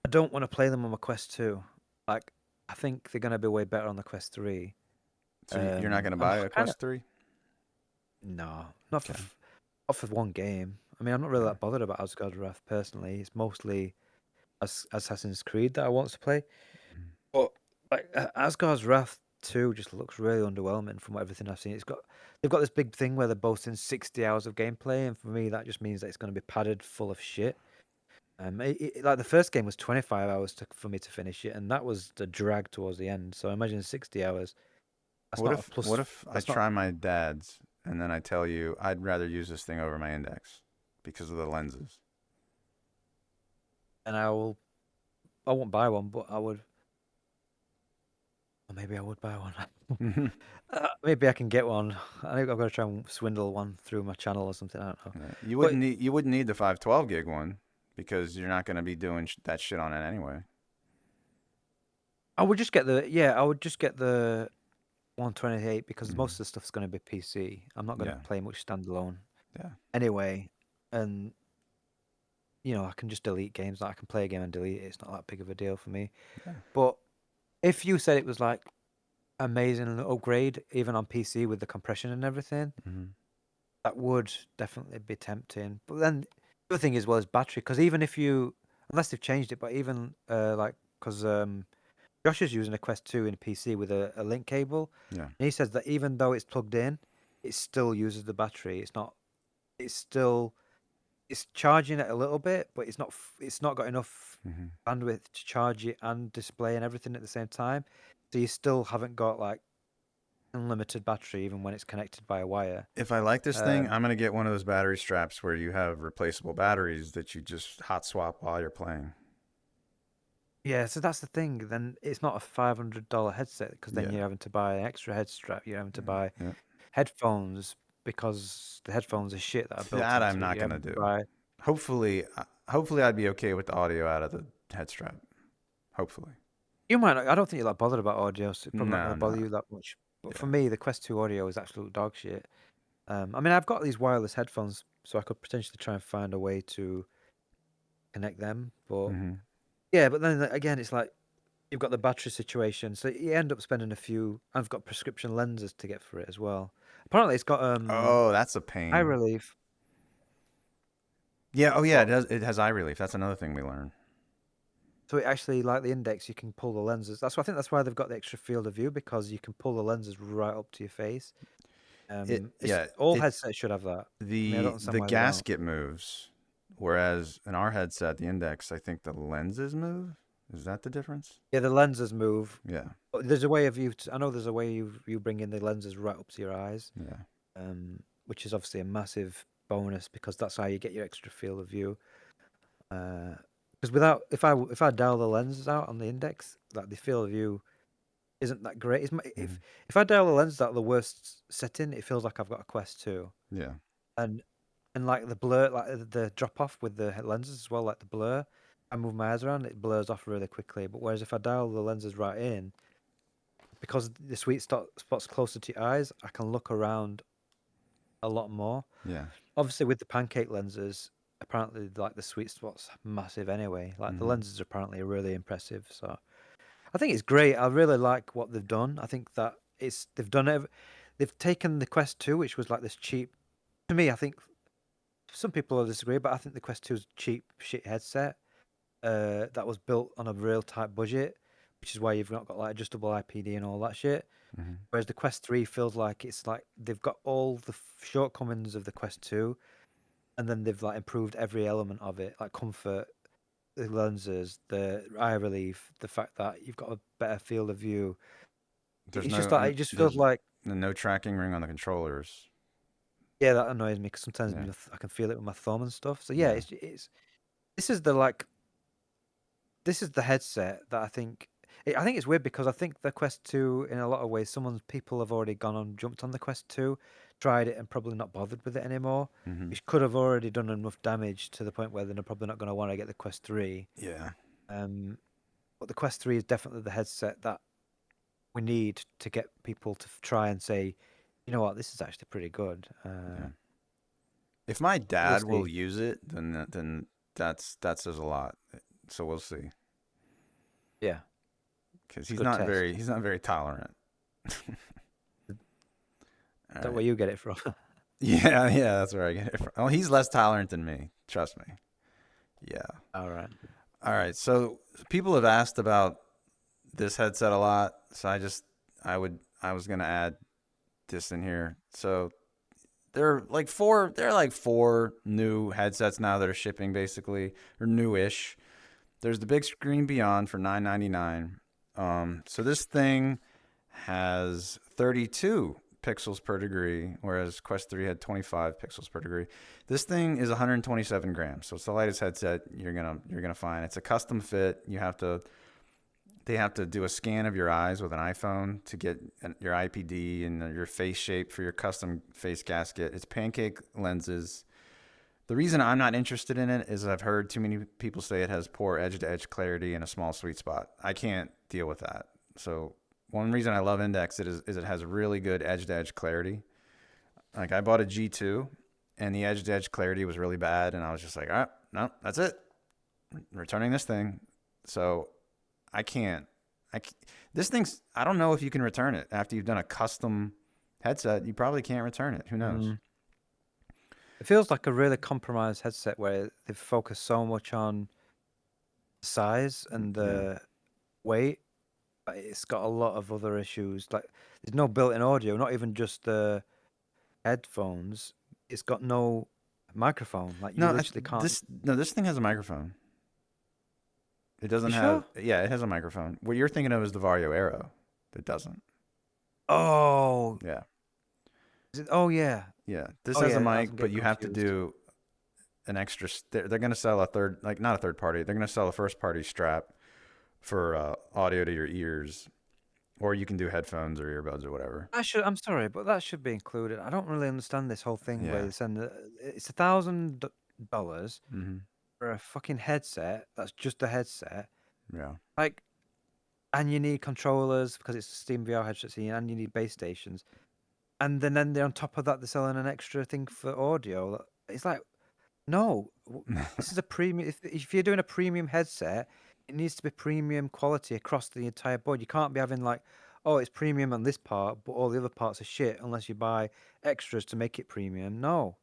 I don't want to play them on my Quest 2. Like, I think they're going to be way better on the Quest 3. So you're not going to I'm buy a kind of, Quest 3? no, not for, Okay. not for one game. I mean, I'm not really Yeah. that bothered about Asgard's Wrath personally. It's mostly Assassin's Creed that I want to play. But like Asgard's Wrath 2 just looks really underwhelming from everything I've seen. They've got this big thing where they're boasting 60 hours of gameplay, and for me that just means that it's going to be padded full of shit. Like the first game was 25 hours for me to finish it, and that was the drag towards the end. So imagine 60 hours. That's What not a if what plus. if I That's not. try my dad's and then I tell you I'd rather use this thing over my index because of the lenses? And I will. I won't buy one, but I would. Or maybe I would buy one. Maybe I can get one. I think I've got to try and swindle one through my channel or something. I don't know. Yeah. But You wouldn't need the 512 gig one because you're not going to be doing that shit on it anyway. I would just get the I would just get the 128 because most Mm. of the stuff's going to be PC. I'm not going to Yeah. play much standalone Yeah. anyway, and I can just delete games. Like I can play a game and delete it. It's not that big of a deal for me. Yeah. But if you said it was like amazing upgrade, even on PC with the compression and everything, Mm-hmm. that would definitely be tempting. But then the other thing is well is battery because even if you unless they've changed it, but even like because Josh is using a Quest 2 in a PC with a link cable, Yeah. and he says that even though it's plugged in, it still uses the battery. It's not. It's still. It's charging it a little bit, but it's not. It's not got enough Mm-hmm. bandwidth to charge it and display and everything at the same time. So you still haven't got like unlimited battery even when it's connected by a wire. If I like this thing, Um, I'm going to get one of those battery straps where you have replaceable batteries that you just hot swap while you're playing. yeah, so that's the thing. Then it's not a $500 headset because then Yeah. you're having to buy an extra head strap. You're having to Yeah. buy Yeah. headphones because the headphones are shit that are built That I'm into it. not You're going to having to do. buy. Hopefully I'd be okay with the audio out of the head strap. Hopefully. You might not, I don't think you're that bothered about audio, so it's probably not going No, to bother no. you that much. But for Yeah. me, the Quest 2 audio is absolute dog shit. I mean, I've got these wireless headphones, so I could potentially try and find a way to connect them. But Mm-hmm. yeah, but then again, it's like you've got the battery situation, so you end up spending a few. I've got prescription lenses to get for it as well. Apparently, it's got Oh, that's a eye pain. relief. Yeah. Oh, yeah. It What? does. It has eye relief. That's another thing we learned. So it actually, like the index, you can pull the lenses. I think that's why they've got the extra field of view because you can pull the lenses right up to your face. It's Yeah. all It headsets should have that. I mean, I don't understand the why they don't. gasket moves, whereas in our headset, the index, I think the lenses move. Is that the difference? Yeah, the lenses move. Yeah. But there's a way of I know there's a way you bring in the lenses right up to your eyes, Yeah. which is obviously a massive bonus because that's how you get your extra field of view. Because without, if I dial the lenses out on the index, like the field of view isn't that great. Mm-hmm. If I dial the lenses out the worst setting, it feels like I've got a Quest 2. Yeah. and and like the blur, like the drop off with the lenses as well, like the blur. I move my eyes around, it blurs off really quickly. But whereas if I dial the lenses right in, because the spot's closer to your eyes, I can look around a lot more. Yeah. Obviously, with the pancake lenses, apparently like the sweet spot's massive anyway. Like the Mm-hmm. lenses are apparently really impressive. So I think it's great. I really like what they've done. I think that they've done it. they've taken the Quest 2, which was like this cheap. To me, I think some people will disagree, but I think the Quest 2 is a cheap shit headset that was built on a real tight budget, which is why you've not got like adjustable IPD and all that shit. Mm-hmm. Whereas the Quest 3 feels like it's like they've got all the shortcomings of the Quest 2, and then they've like improved every element of it, like comfort, the lenses, the eye relief, the fact that you've got a better field of view. There's It's just no like it just feels there's like no tracking ring on the controllers. yeah, that annoys me because sometimes Yeah, I can feel it with my thumb and stuff. So yeah, yeah. it's this is the like this is the headset that I think. I think it's weird because I think the Quest 2, in a lot of ways, people have already gone on, jumped on the Quest 2, tried it, and probably not bothered with it anymore, Mm-hmm. which could have already done enough damage to the point where they're probably not going to want to get the Quest 3. Yeah, Um, but the Quest 3 is definitely the headset that we need to get people to try and say, you know what, this is actually pretty good. yeah. If my We'll dad will see. use it, then that says a lot. So we'll see. Yeah, Because it's a good test. he's not very tolerant. Is All that right. where you get it from? Yeah, yeah, that's where I get it from. Oh, he's less tolerant than me. Trust me. Yeah. All right. All right. So people have asked about this headset a lot. So I was gonna add this in here. So there are like four new headsets now that are shipping basically or newish. There's the Bigscreen Beyond for $9.99. So this thing has 32 pixels per degree, whereas Quest 3 had 25 pixels per degree. This thing is 127 grams, so it's the lightest headset you're gonna find. It's a custom fit. They have to do a scan of your eyes with an iPhone to get your IPD and your face shape for your custom face gasket. It's pancake lenses. The reason I'm not interested in it is I've heard too many people say it has poor edge-to-edge clarity and a small sweet spot. I can't deal with that. So one reason I love Index is it has really good edge-to-edge clarity. Like I bought a G2 and the edge-to-edge clarity was really bad, and I was just like, all right, no, that's it. Returning this thing. So I can't. This thing's. I don't know if you can return it after you've done a custom headset. You probably can't return it. Who knows? Mm. It feels like a really compromised headset where they've focused so much on size and Yeah. the weight, but it's got a lot of other issues. Like there's no built-in audio, not even just the headphones. It's got no microphone. Like you No, literally can't. this thing has a microphone. It You doesn't have. sure? Yeah, it has a microphone. What you're thinking of is the Varjo Aero. It doesn't. Oh, Yeah. is it? Oh yeah. Yeah. This Oh has a yeah. I'm mic, but getting you have to confused. do an extra. They're going to sell a third, like not a third party. They're going to sell a first party strap for audio to your ears, or you can do headphones or earbuds or whatever. I'm sorry, but that should be included. I don't really understand this whole thing where Yeah. they send it's $1,000 Mm-hmm. for a fucking headset. That's just a headset. Yeah. Like, and you need controllers because it's a Steam VR headset, and you need base stations. And then they're on top of that, they're selling an extra thing for audio. It's like, no, this is a premium. If you're doing a premium headset, it needs to be premium quality across the entire board. You can't be having like, oh, it's premium on this part, but all the other parts are shit unless you buy extras to make it premium. No,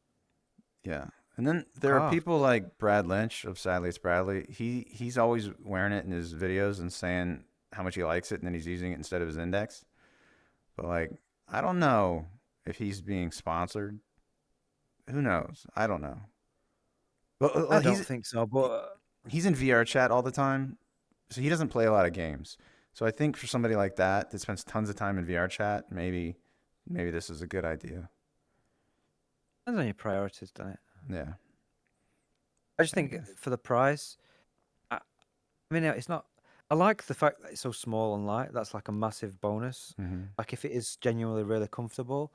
Yeah. And then fuck there are off. people like Brad Lynch of Sadly It's Bradley. He's always wearing it in his videos and saying how much he likes it, and then he's using it instead of his Index. But like, I don't know if he's being sponsored. Who knows? I don't know. But I don't think so, but he's in VR chat all the time, so he doesn't play a lot of games. So I think for somebody like that spends tons of time in VR chat, maybe this is a good idea. depends on your priorities, doesn't it? Yeah. I just I think guess. for the price, I mean, it's not. I like the fact that it's so small and light. That's like a massive bonus. Mm-hmm. Like if it is genuinely really comfortable,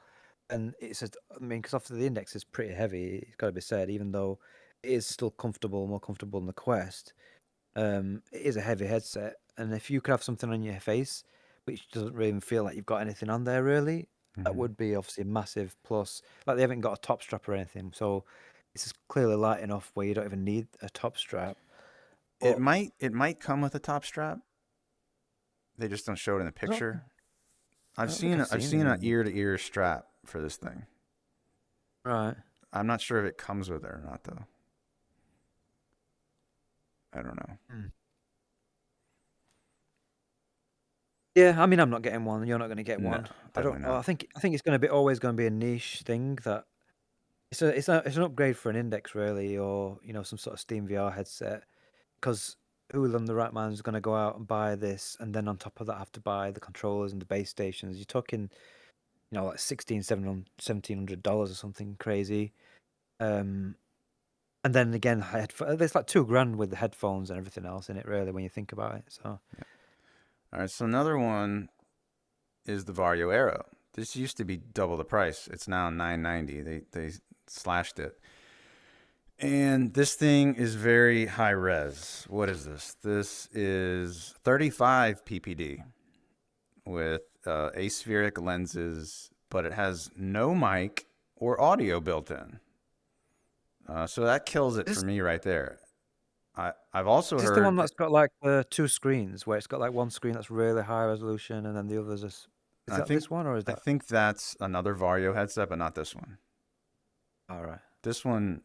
and it's a, I mean, because after the Index is pretty heavy, it's got to be said. Even though it is still comfortable, more comfortable than the Quest, it is a heavy headset. And if you could have something on your face, which doesn't really feel like you've got anything on there, really, that Mm-hmm. would be obviously a massive plus. Like they haven't got a top strap or anything, so it's just clearly light enough where you don't even need a top strap. But It might come with a top strap. They just don't show it in the I don't picture. I don't think I've I've seen seen an them. ear to ear strap for this thing. Right. I'm not sure if it comes with it or not though. I don't know. Hmm. Yeah, I mean, I'm not getting one. You're not going to get No, one. I don't definitely know. not. I think it's going to be always going to be a niche thing that it's an upgrade for an Index really, or some sort of Steam VR headset. Because who in the right mind is going to go out and buy this, and then on top of that have to buy the controllers and the base stations? You're talking, like $1,700 or something crazy. Um, and then again, there's like $2,000 with the headphones and everything else in it, really, when you think about it. So Yeah. All right, so another one is the Varjo Aero. This used to be double the price. It's now $990. They slashed it. And this thing is very high res. What is this? This is 35 ppd with aspheric lenses, but it has no mic or audio built in. So that kills it for is me right there. I've also is this the one heard. that's got like the two screens, where it's got like one screen that's really high resolution, and then the others is I that think this one, or is I that think that's another Vario headset, but not this one. all right? This one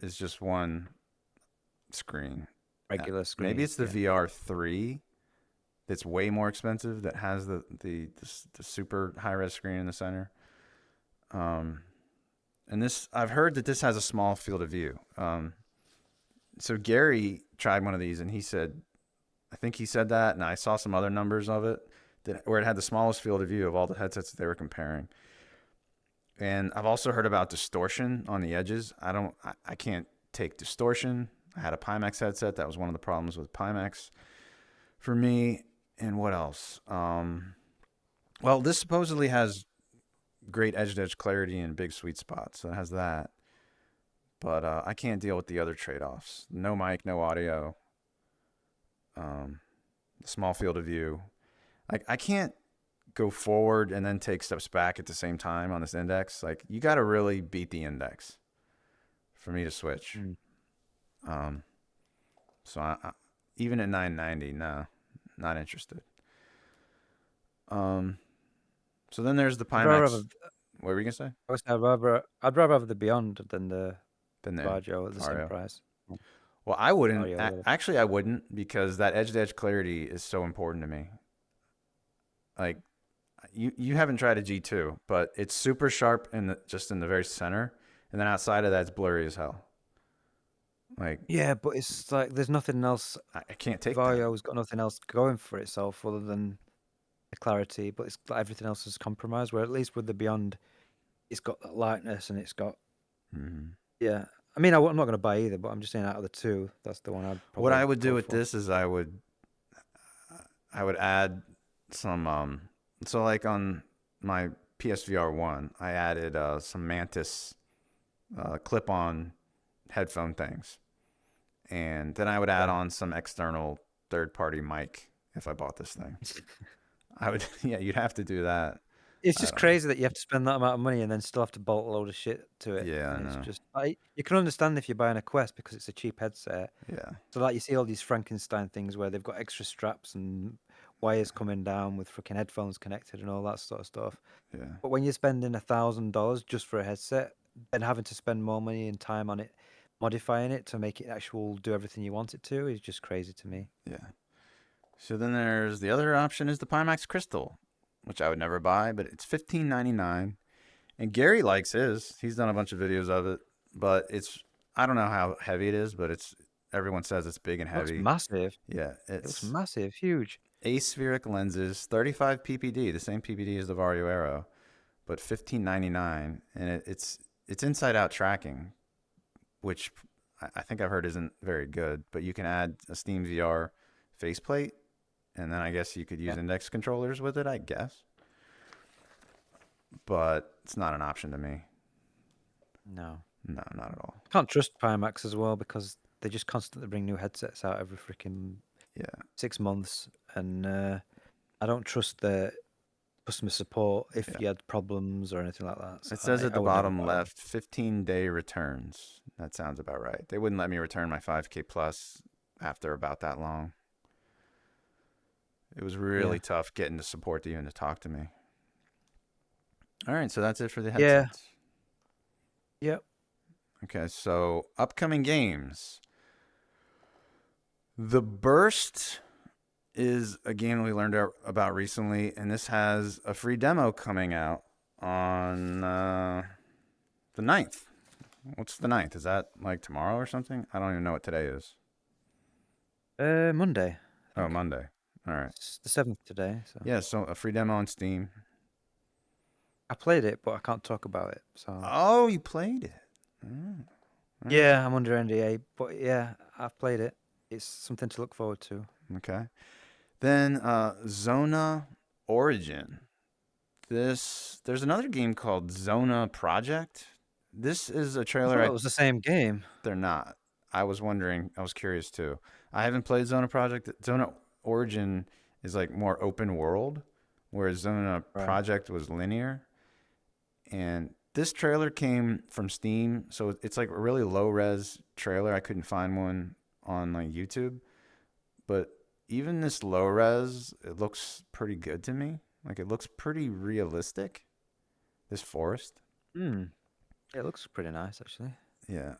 is just one screen. Regular Maybe screen, it's the yeah. VR3 that's way more expensive that has the super high res screen in the center. Um, and this I've heard that this has a small field of view. So Gary tried one of these and he said, I think he said that, and I saw some other numbers of it where it had the smallest field of view of all the headsets that they were comparing. And I've also heard about distortion on the edges. I can't take distortion. I had a Pimax headset. That was one of the problems with Pimax for me. And what else? Well, this supposedly has great edge-to-edge clarity and big sweet spots. So it has that. But I can't deal with the other trade-offs. No mic, no audio, small field of view. I can't go forward and then take steps back at the same time on this index. Like, you got to really beat the index for me to switch. Mm. So even at 990, no, not interested. So then there's the I'd rather have Pimax. What were you gonna say? I'd rather have the Beyond than the Then the Varjo at the same Vario. price. Mm. Well, I wouldn't. Vario, whatever. Actually, I wouldn't, because that edge-to-edge clarity is so important to me. Like, you haven't tried a G2, but it's super sharp just in the very center, and then outside of that, it's blurry as hell. Like, Yeah, but it's like there's nothing else. I can't take that. Varjo's got nothing else going for itself other than the clarity, but it's like everything else is compromised. Where at least with the Beyond, it's got that lightness and it's got Mm-hmm. yeah. I mean, I'm not going to buy either, but I'm just saying out of the two, that's the one I'd What probably I would do go with for. this is I would add some so like on my PSVR 1, I added some Mantis clip-on headphone things. And then I would add Yeah. on some external third-party mic if I bought this thing. I would yeah, you'd have to do that. It's I just don't know. crazy that you have to spend that amount of money and then still have to bolt a load of shit to it. Yeah, I And it's know. just like you can understand if you're buying a Quest because it's a cheap headset. Yeah. So like you see all these Frankenstein things where they've got extra straps and wires coming down with freaking headphones connected and all that sort of stuff. Yeah. But when you're spending $1,000 just for a headset, then having to spend more money and time on it, modifying it to make it actual do everything you want it to is just crazy to me. Yeah. So then there's the other option is the Pimax Crystal, which I would never buy, but it's $15.99. And Gary likes his. He's done a bunch of videos of it, but I don't know how heavy it is, but everyone says it's big and It looks heavy. massive. Yeah, It looks it's massive, huge. aspheric lenses, 35 ppd, the same ppd as the Varjo Aero, but $15.99, and it's inside out tracking, which I think I've heard isn't very good. But you can add a Steam VR faceplate, and then I guess you could use Yeah. index controllers with it, I guess. But it's not an option to me. No. No, not at all. Can't trust Pimax as well because they just constantly bring new headsets out every freaking Yeah. 6 months, and I don't trust the customer support if Yeah. you had problems or anything like that. So It says at I the would never bottom buy one. left, 15-day returns. That sounds about right. They wouldn't let me return my 5K Plus after about that long. It was Yeah. really tough getting the support to even to talk to me. All right, so that's it for the Yeah. headsets. Yep. Okay, so upcoming games. The Burst is a game we learned about recently, and this has a free demo coming out on the 9th. What's the 9th? Is that like tomorrow or something? I don't even know what today is. Monday, I Oh, think. Monday. All right. It's the 7th today, so Yeah, so a free demo on Steam. I played it, but I can't talk about it. So Oh, you played it. Oh, all right. yeah, I'm under NDA, but yeah, I've played it. It's something to look forward to. Okay. Then Zona Origin. There's another game called Zona Project. This is a I trailer thought it was the same game. they're not. I was wondering, I was curious too. I haven't played Zona Project. Zona Origin is like more open world, whereas Zona Right. Project was linear. And this trailer came from Steam, so it's like a really low res trailer. I couldn't find one on like YouTube, but even this low res, it looks pretty good to me. Like it looks pretty realistic. This forest. Hmm. It looks pretty nice actually. Yeah.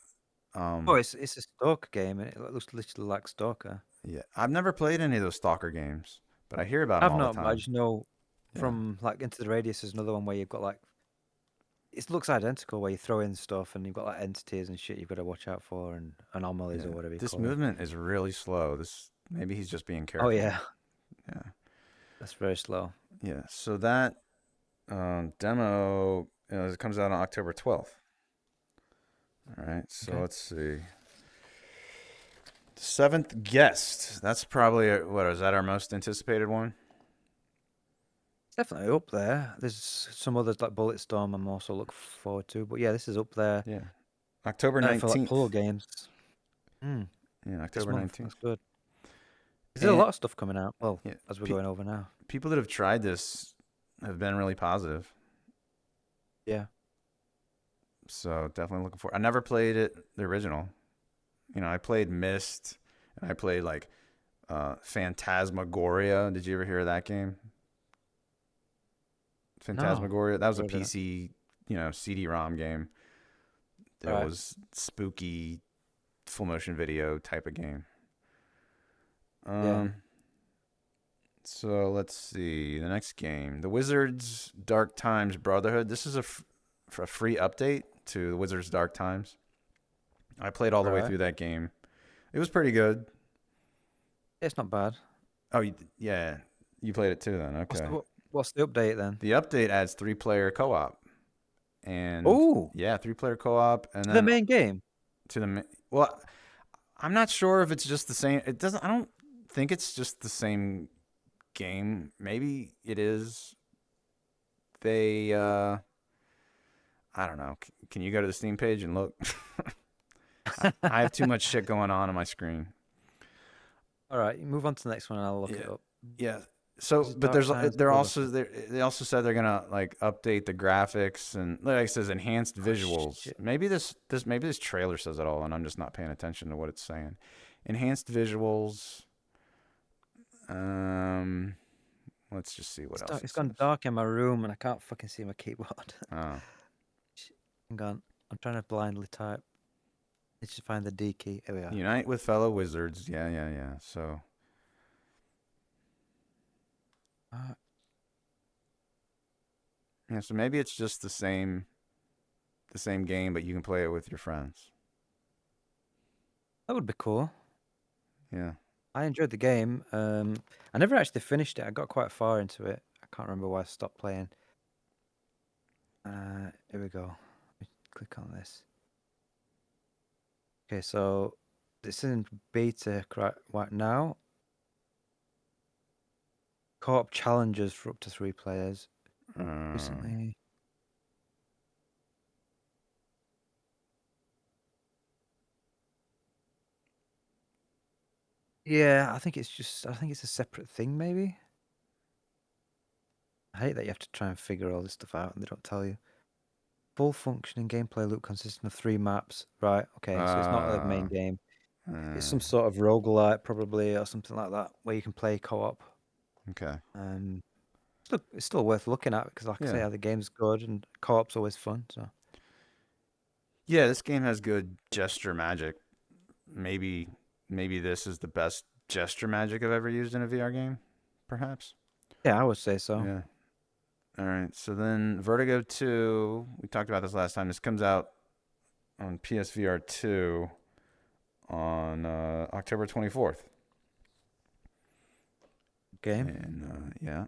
Oh, Um it's a Stalker game, and it looks literally like Stalker. yeah. I've never played any of those stalker games, but I hear about them I've all the not, but I time. just know Yeah. from like Into the Radius is another one where you've got like it looks identical where you throw in stuff and you've got like entities and shit you've got to watch out for and anomalies or Yeah. whatever you This call them. movement is really slow. This maybe he's just being Oh careful. yeah, Yeah. that's very slow. Yeah. So that demo it comes out on October 12th. All right. So Okay, let's see. Seventh guest. That's probably what is that our most anticipated one? it's definitely up there. There's some others like Bulletstorm I'm also look forward to, but yeah, this is up there Yeah. October for like 19th. puzzle games. Hmm. Yeah, This October month, 19th. that's good. There's a And lot of stuff coming out. Well, yeah, as we're going over now. people that have tried this have been really positive. Yeah. So definitely looking for. I never played it the original. You know, I played Myst and I played like Phantasmagoria. Did you ever hear of that game? No. Phantasmagoria. That was a Where is it? PC, CD-ROM game. It Right. was spooky full motion video type of game. Yeah. Um, so let's see the next game, the Wizards Dark Times Brotherhood. This is a free update to the Wizards Dark Times. I played all the way Right. through that game. It was pretty good. It's not bad. Oh, yeah, you played it too then. What's Okay. what's the update then? The update adds 3-player co-op, and Oh, yeah, 3-player co-op, and the then main game. to well, I'm not sure if it's just the same. It doesn't. I don't think it's just the same game. Maybe it is. They. I don't know. Can you go to the Steam page and look? I have too much shit going on my screen. All right, you move on to the next one and I'll look it Yeah. up. Yeah. This So, is but Dark Times Brotherhood. they also said they're gonna like update the graphics and like it says enhanced Oh, visuals. shit. Maybe this trailer says it all, and I'm just not paying attention to what it's saying. Enhanced visuals. Um, let's just see what else it It's gone says. dark in my room and I can't fucking see my keyboard. Oh, Hang on. I'm trying to blindly type. Need to find the D key. Here we are. unite with fellow wizards. Yeah, yeah, yeah. So Uh, yeah, so maybe it's just the same game, but you can play it with your friends. that would be cool. Yeah. I enjoyed the game. I never actually finished it. I got quite far into it. I can't remember why I stopped playing. Here we go. Let me click on this. Okay, so this is in beta right now. Co-op challenges for up to 3 players. Um, Recently. Yeah, I think it's a separate thing maybe. I hate that you have to try and figure all this stuff out and they don't tell you. Full functioning gameplay loop consisting of 3 maps. Right, okay, so it's not the uh, main game. It's uh, some sort of roguelite probably or something like that where you can play co-op. okay. Um, It's still worth looking at because, like I Yeah. say, the game's good and co-op's always fun. So Yeah, this game has good gesture magic. Maybe maybe this is the best gesture magic I've ever used in a VR game, perhaps. yeah, I would say so. Yeah. All right. So then Vertigo 2, we talked about this last time. This comes out on PSVR 2 on October 24th. Game, And yeah.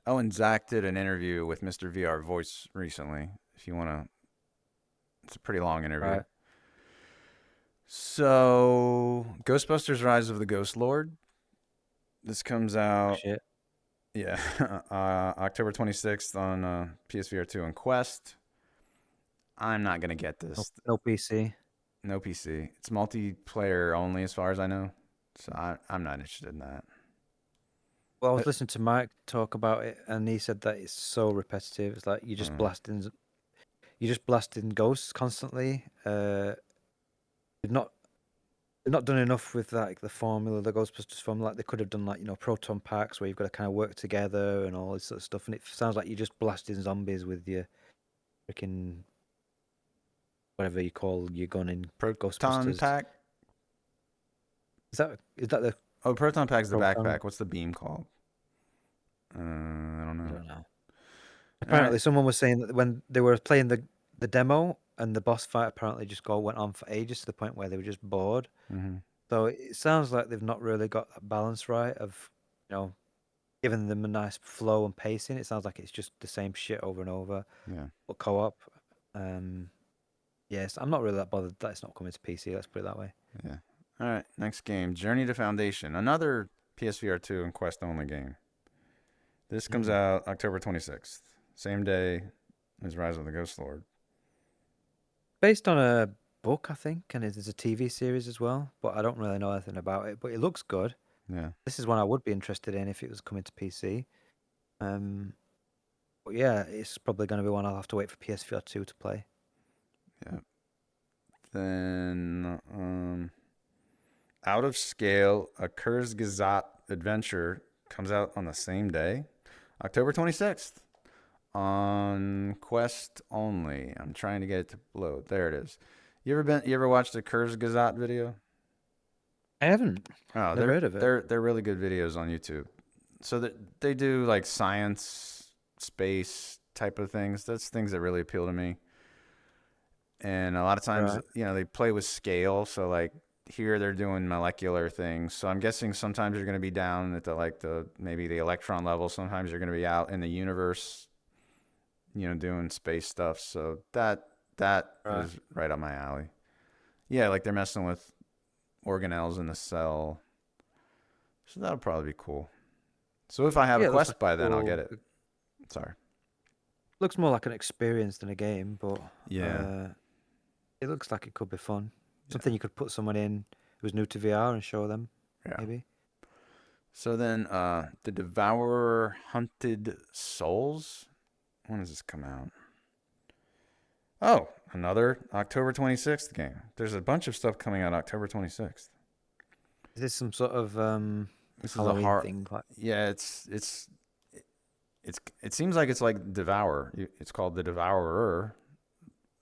Oh, and Zach did an interview with Mr. VR Voice recently. If you want to, it's a pretty long interview. right? So, Ghostbusters Rise of the Ghost Lord. This comes Oh, out, shit. yeah, October 26th on PSVR 2 and Quest. I'm not going to get No, this. no PC. No PC. It's multiplayer only as far as I know. So I'm not interested in that. Well, I Uh, was listening to Mike talk about it, and he said that it's so repetitive. It's like you're just blasting ghosts constantly. They've not they've not done enough with like the formula, the Ghostbusters formula. Like they could have done like proton packs where you've got to kind of work together and all this sort of stuff. And it sounds like you're just blasting zombies with your freaking whatever you call your gun in Proton Ghostbusters. Pack. Is that the Oh, Proton Pack's the proton? backpack. What's the beam called? I don't I know. don't know. All right. Apparently, someone was saying that when they were playing the demo and the boss fight, apparently just went on for ages to the point where they were just bored. Mm-hmm. So it sounds like they've not really got that balance right of you know giving them a nice flow and pacing. It sounds like it's just the same shit over and over, Yeah. but co-op. Um, yes, I'm not really that bothered that it's not coming to PC. Let's put it that way. Yeah. All right. Next game, Journey to Foundation. Another PSVR 2 and Quest only game. This comes Mm. out October 26th. Same day as Rise of the Ghost Lord. Based on a book, I think, and there's a TV series as well, but I don't really know anything about it. But it looks good. Yeah. This is one I would be interested in if it was coming to PC. Um, but yeah, it's probably going to be one I'll have to wait for PSVR 2 to play. Yeah. Then Out of Scale, a Kurzgesagt adventure comes out on the same day, October 26th, on Quest only. I'm trying to get it to load. There it is. You ever watched a Kurzgesagt video? I haven't. Oh, Never heard of it. they're really good videos on YouTube. So that they do like science, space type of things. That's things that really appeal to me. And a lot of times, Right. they play with scale. So like here they're doing molecular things. So I'm guessing sometimes you're going to be down at the maybe the electron level. Sometimes you're going to be out in the universe, doing space stuff. So that Right. is right up my alley. Yeah, like they're messing with organelles in the cell. So that'll probably be cool. So if I have a Yeah, it looks like quest by a then, I'll cool. get it. Sorry. Looks more like an experience than a game, but Yeah. uh, it looks like it could be fun. Yeah. Something you could put someone in who's new to VR and show them, Yeah. maybe. So then the Devourer Hunted Souls. When does this come out? Oh, another October 26th game. There's a bunch of stuff coming out October 26th. Is this some sort of This is a Halloween hard. thing? Like, Yeah, it seems like it's like Devour. It's called the Devourer.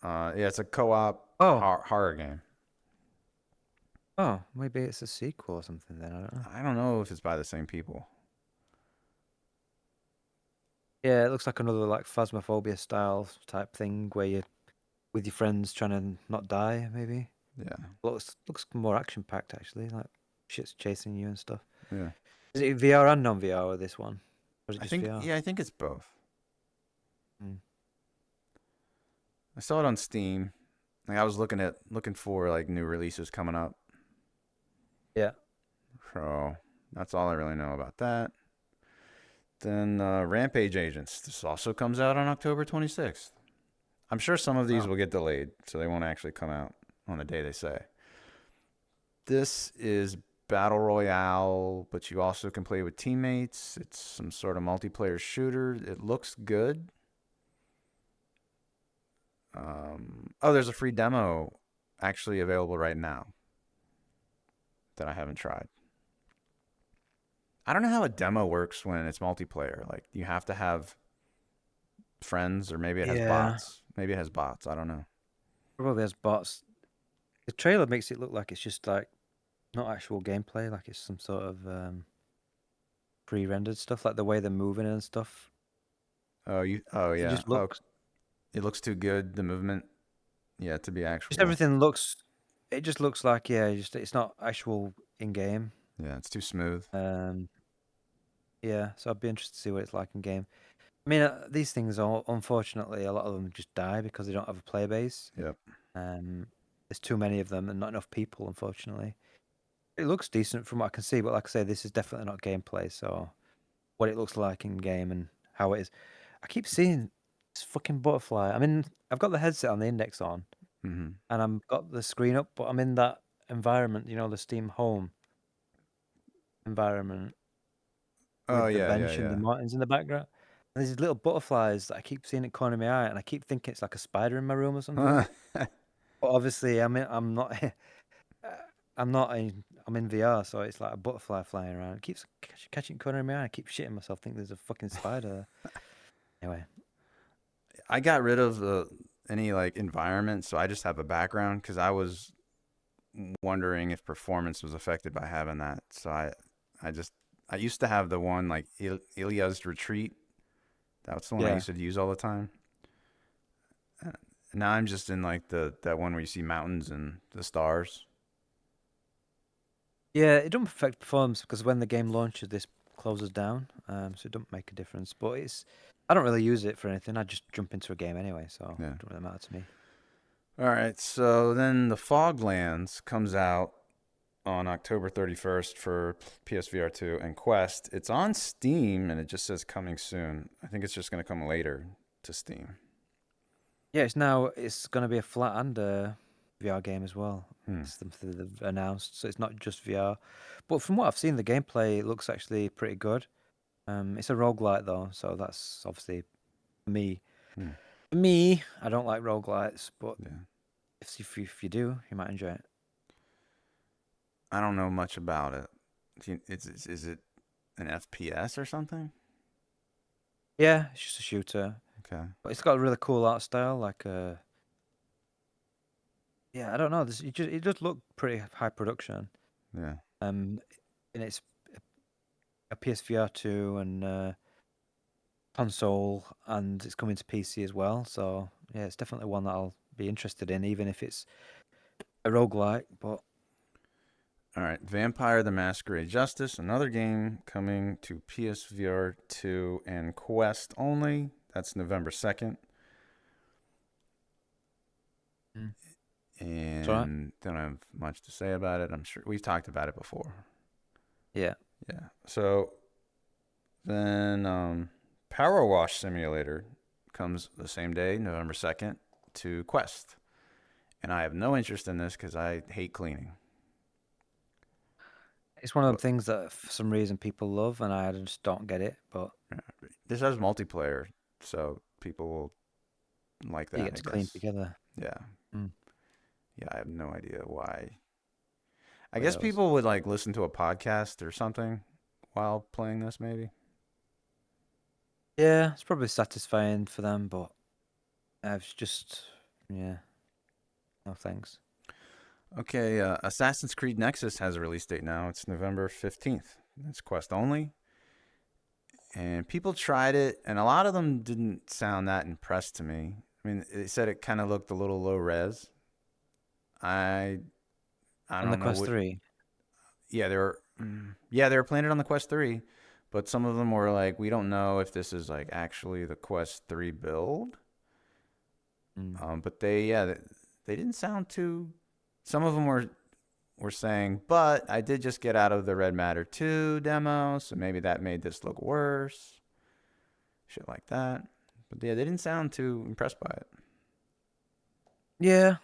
Yeah, it's a co-op oh, horror game. maybe it's a sequel or something. Then I don't know. I don't know if it's by the same people. Yeah, it looks like another like Phasmophobia style type thing where you're with your friends trying to not die. Maybe Yeah, looks more action packed actually. Like shit's chasing you and stuff. yeah. Is it VR and non VR with this one? Or is it just VR? I think it's both. Mm. I saw it on Steam. Like I was looking for like new releases coming up. Yeah. So that's all I really know about that. Then Rampage Agents. This also comes out on October 26th. I'm sure some of these Wow. will get delayed, so they won't actually come out on the day they say. This is Battle Royale, but you also can play with teammates. It's some sort of multiplayer shooter. It looks good. There's a free demo actually available right now that I haven't tried. I don't know how a demo works when it's multiplayer. Like you have to have friends, or maybe it has Yeah, bots. Maybe it has bots. I don't know. probably has bots. The trailer makes it look like it's just like not actual gameplay, like it's some sort of pre-rendered stuff, like the way they're moving and stuff. Oh, you. Oh, It yeah. just Oh, looks, it looks too good. The movement. Yeah, to be just actual. everything looks. It just looks like just it's not actual in game. Yeah, it's too smooth. Um, yeah, so I'd be interested to see what it's like in game. I mean, these things are unfortunately a lot of them just die because they don't have a player base. Yep. Um, there's too many of them and not enough people, unfortunately. It looks decent from what I can see, but like I say, this is definitely not gameplay. So what it looks like in game and how it is. I keep seeing this fucking butterfly. I mean, I've got the headset on the index on, Mm-hmm. and I've got the screen up, but I'm in that environment, the Steam Home environment Oh, with the yeah, yeah, bench and the yeah. mountains in the background. And there's these little butterflies that I keep seeing at the corner of my eye, and I keep thinking it's like a spider in my room or something. But obviously, I'm not. I'm not in. I'm in VR, so it's like a butterfly flying around. It keeps catching the corner of my eye. I keep shitting myself. Think there's a fucking spider there. Anyway, I got rid of any like environment, so I just have a background because I was wondering if performance was affected by having that. So I just I used to have the one like Ilya's Retreat. That's the one I yeah. used to use all the time. Uh, Now I'm just in like the that one where you see mountains and the stars. Yeah, it don't affect performance because when the game launches, this closes down, so it don't make a difference. But I don't really use it for anything. I just jump into a game anyway, so Yeah. it don't really matter to me. All right. So then the Foglands comes out on October 31st for PSVR 2 and Quest. It's on Steam and it just says coming soon. I think it's just going to come later to Steam. Yeah, it's gonna be a flat and VR game as well. Hmm. It's something they've announced, so it's not just VR. But from what I've seen, the gameplay looks actually pretty good. It's a roguelite though, so that's obviously me. Hmm. Me, I don't like roguelites, but Yeah. if you do, you might enjoy it. I don't know much about it. Is it an FPS or something? Yeah, it's just a shooter, Okay. but it's got a really cool art style. Like, yeah, I don't know. It just look pretty high production. Yeah. Um, and it's a PSVR 2 and console, and it's coming to PC as well. So yeah, it's definitely one that I'll be interested in, even if it's a roguelike. But All right. Vampire the Masquerade Justice, another game coming to PSVR 2 and Quest only. That's November 2nd. mm, it's alright. And don't have much to say about it. I'm sure we've talked about it before. Yeah. Yeah. So then Power Wash Simulator comes the same day, November 2nd, to Quest. And I have no interest in this because I hate cleaning. It's one of them But things that for some reason people love, and I just don't get it. But this has multiplayer, so people will like you that, get I to clean guess. together. Yeah. Mm, Yeah, I have no idea why. I guess weirdos. people would like listen to a podcast or something while playing this, maybe. Yeah, it's probably satisfying for them, but I've just yeah, no thanks. Okay, Assassin's Creed Nexus has a release date now. It's November 15th. It's Quest only. And people tried it, and a lot of them didn't sound that impressed to me. I mean, they said it kind of looked a little low res. I I On the don't know Quest what. 3. Yeah, they were playing it on the Quest 3, but some of them were like, we don't know if this is like actually the Quest 3 build. Mm. But they didn't sound too. Some of them were saying, but I did just get out of the Red Matter 2 demo, so maybe that made this look worse. Shit like that. But yeah, they didn't sound too impressed by it. Yeah,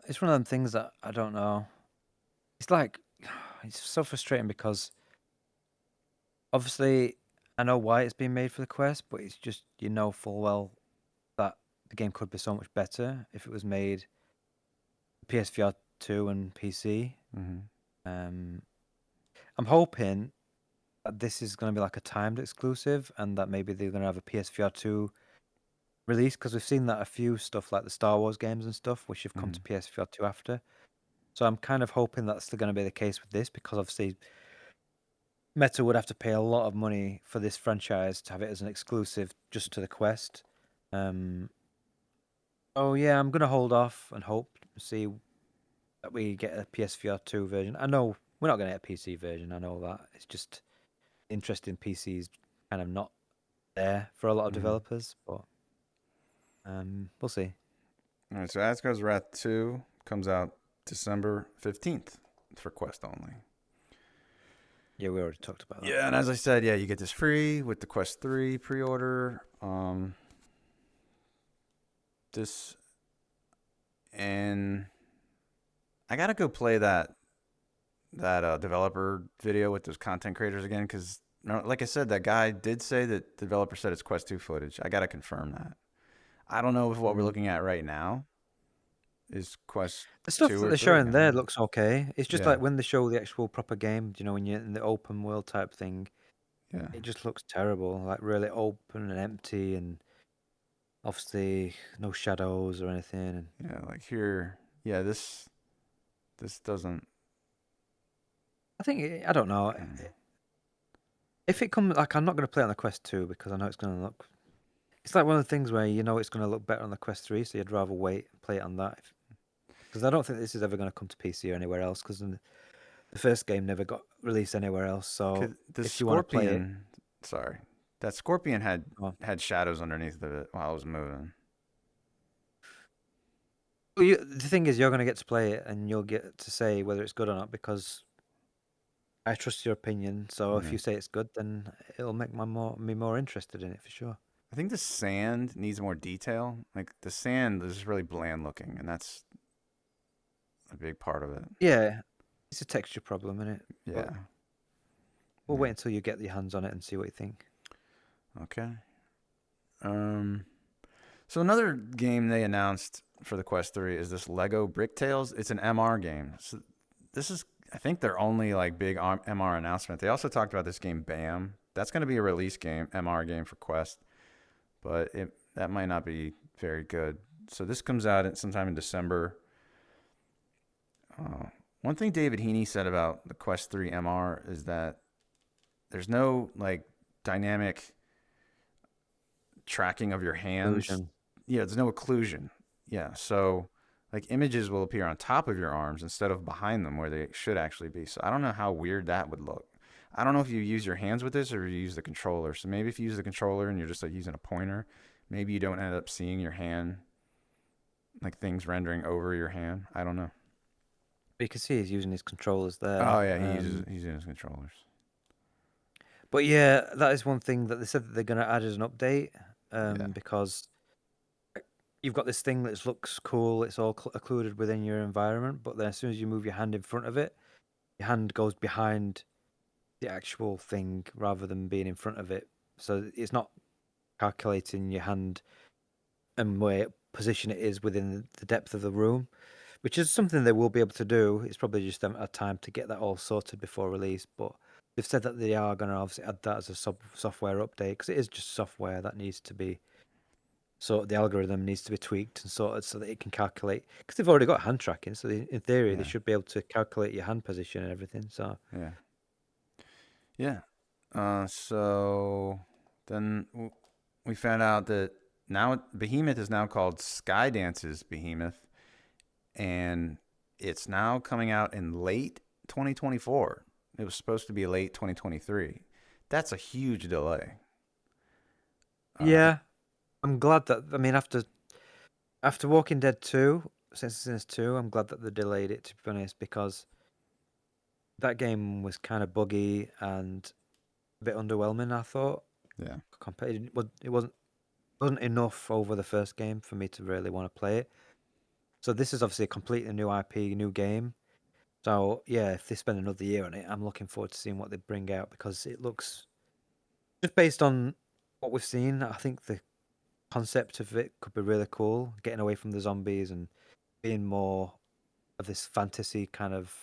it's one of them things that I don't know. It's like it's so frustrating because obviously I know why it's being made for the Quest, but it's just full well that the game could be so much better if it was made PSVR 2 and PC. Mm-hmm. Um, I'm hoping. that this is going to be like a timed exclusive, and that maybe they're going to have a PSVR 2 release, because we've seen that a few stuff like the Star Wars games and stuff, which have come to PSVR 2 after. So I'm kind of hoping that's still going to be the case with this, because obviously Meta would have to pay a lot of money for this franchise to have it as an exclusive just to the Quest. Oh yeah, I'm gonna hold off and hope see that we get a PSVR 2 version. I know we're not gonna get a PC version. I know that. It's just interesting. PCs kind of not there for a lot of developers, but we'll see. All right, so Asgard's Wrath 2 comes out December 15th for Quest only. Yeah, we already talked about that. Yeah, and as I said, yeah, you get this free with the Quest 3 pre-order. This and I gotta go play that developer video with those content creators again, because like I said, that guy did say that the developer said it's Quest 2 footage. I gotta confirm that. I don't know if what we're looking at right now is Quest The stuff 2 that or they're 3. I showing don't there know. looks okay. It's just Yeah, like when they show the actual proper game, when you're in the open world type thing, yeah, it just looks terrible. Like really open and empty, and obviously no shadows or anything. And yeah. Like here, yeah. This doesn't. I think I don't know. If it comes, like, I'm not going to play it on the Quest 2 because I know it's going to look. It's like one of the things where it's going to look better on the Quest 3, so you'd rather wait and play it on that. Because I don't think this is ever going to come to PC or anywhere else. Because the first game never got released anywhere else. So The if you want to play it, Scorpion, sorry, that Scorpion well, had shadows underneath of it while I was moving. the thing is, you're going to get to play it and you'll get to say whether it's good or not because I trust your opinion. So if Yeah. you say it's good, then it'll make me more interested in it for sure. I think the sand needs more detail. Like the sand is really bland looking, and that's a big part of it. Yeah, it's a texture problem, isn't it? But Yeah. we'll Yeah. wait until you get your hands on it and see what you think. Okay. Um. So another game they announced for the Quest 3 is this Lego Brick Tales. It's an MR game. So this is, I think, their only like big MR announcement. They also talked about this game Bam. That's going to be a release game, MR game for Quest, but that might not be very good. So this comes out sometime in December. One thing David Heaney said about the Quest 3 MR is that there's no like dynamic tracking of your hands. Illusion. Yeah, there's no occlusion. Yeah, so like images will appear on top of your arms instead of behind them where they should actually be. So I don't know how weird that would look. I don't know if you use your hands with this or you use the controller. So maybe if you use the controller and you're just like using a pointer, maybe you don't end up seeing your hand, like things rendering over your hand. I don't know. But you can see he's using his controllers Oh there. yeah, he's using his controllers. But yeah, that is one thing that they said that they're going to add as an update. Yeah, Because you've got this thing that looks cool. It's all occluded within your environment, but then as soon as you move your hand in front of it, your hand goes behind the actual thing rather than being in front of it. So it's not calculating your hand and where position it is within the depth of the room, which is something they will be able to do. It's probably just a time to get that all sorted before release, but they've said that they are going to obviously add that as a software update because it is just software that needs to be. So the algorithm needs to be tweaked and sorted so that it can calculate. Because they've already got hand tracking, so in theory they yeah, should be able to calculate your hand position and everything. So yeah, yeah. So then we found out that now Behemoth is now called Skydance's Behemoth, and it's now coming out in late 2024. It was supposed to be late 2023. That's a huge delay. yeah, I'm glad that. I mean, after Walking Dead 2, Since 2, I'm glad that they delayed it. To be honest, because that game was kind of buggy and a bit underwhelming. I thought Yeah, compared, it wasn't enough over the first game for me to really want to play it. So this is obviously a completely new IP, new game. So yeah, if they spend another year on it, I'm looking forward to seeing what they bring out because it looks just based on what we've seen. I think the concept of it could be really cool, getting away from the zombies and being more of this fantasy kind of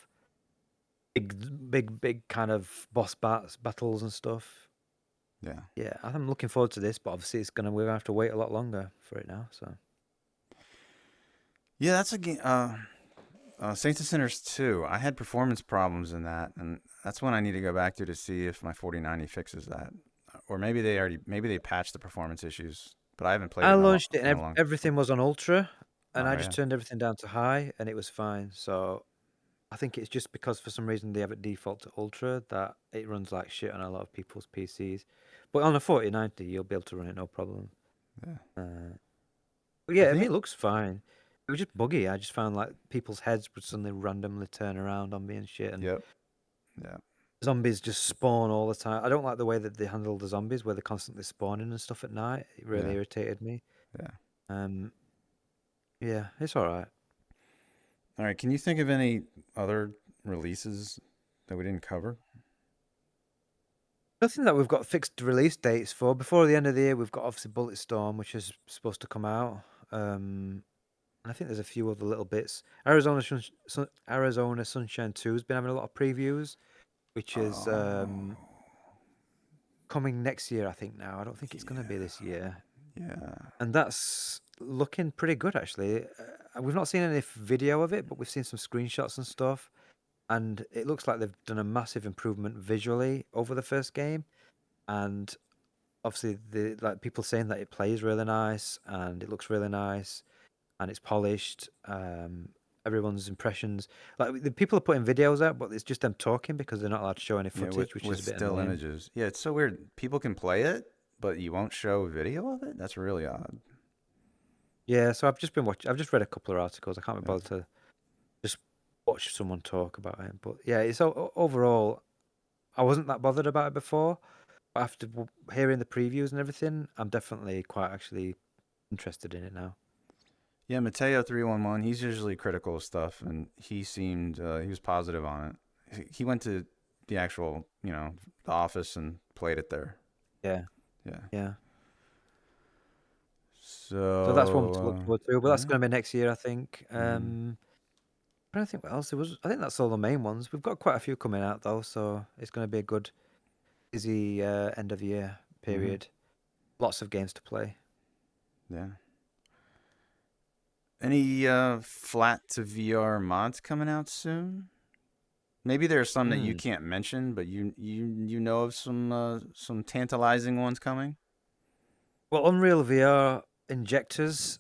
big kind of boss battles and stuff. Yeah. Yeah, I'm looking forward to this, but obviously we're gonna have to wait a lot longer for it now. So Yeah, that's a game. Saints and Sinners 2. I had performance problems in that, and that's one I need to go back to see if my 4090 fixes that, or maybe they patched the performance issues, but I haven't played I it launched it in and a long. everything was on ultra, and Oh I just yeah, turned everything down to high, and it was fine. So I think it's just because for some reason they have it default to ultra that it runs like shit on a lot of people's PCs. But on a 4090, you'll be able to run it no problem. yeah. But I yeah, I mean, think. it looks fine. It was just buggy. I just found like people's heads would suddenly randomly turn around on me and shit, and Yep. Yeah. zombies just spawn all the time. I don't like the way that they handle the zombies, where they're constantly spawning and stuff at night. It really Yeah. irritated me. Yeah. Um, yeah, it's all right. All right. Can you think of any other releases that we didn't cover? Nothing that we've got fixed release dates for. Before the end of the year, we've got obviously Bulletstorm, which is supposed to come out. And I think there's a few other little bits. Arizona Sunshine 2 has been having a lot of previews, which is Oh. coming next year, I think now. I don't think it's going to be Yeah. this year. Yeah. And that's looking pretty good, actually. We've not seen any video of it, but we've seen some screenshots and stuff. And it looks like they've done a massive improvement visually over the first game. And obviously, like people saying that it plays really nice and it looks really nice and it's polished. Everyone's impressions, like the people are putting videos out, but it's just them talking because they're not allowed to show any Yeah. footage, which With is a bit still annoying. images. Yeah. It's so weird. People can play it, but you won't show video of it. That's really odd. Yeah, so I've just been watching. I've just read a couple of articles. I can't be Yeah. bothered to just watch someone talk about it. But yeah, it's overall. I wasn't that bothered about it before, but after hearing the previews and everything, I'm definitely quite actually interested in it now. Yeah, Mateo311, he's usually critical of stuff, and he seemed he was positive on it. He went to the actual, the office and played it there. Yeah, Yeah. yeah. So that's one to look So, forward to. But all that's right. going to be next year, I think. Mm-hmm. I don't think what else there was. I think that's all the main ones. We've got quite a few coming out though, so it's going to be a good, busy end of year Mm-hmm. period. Lots of games to play. Yeah. Any flat to VR mods coming out soon? Maybe there are some that you Hmm. can't mention, but you know of some tantalizing ones coming. Well, Unreal VR injectors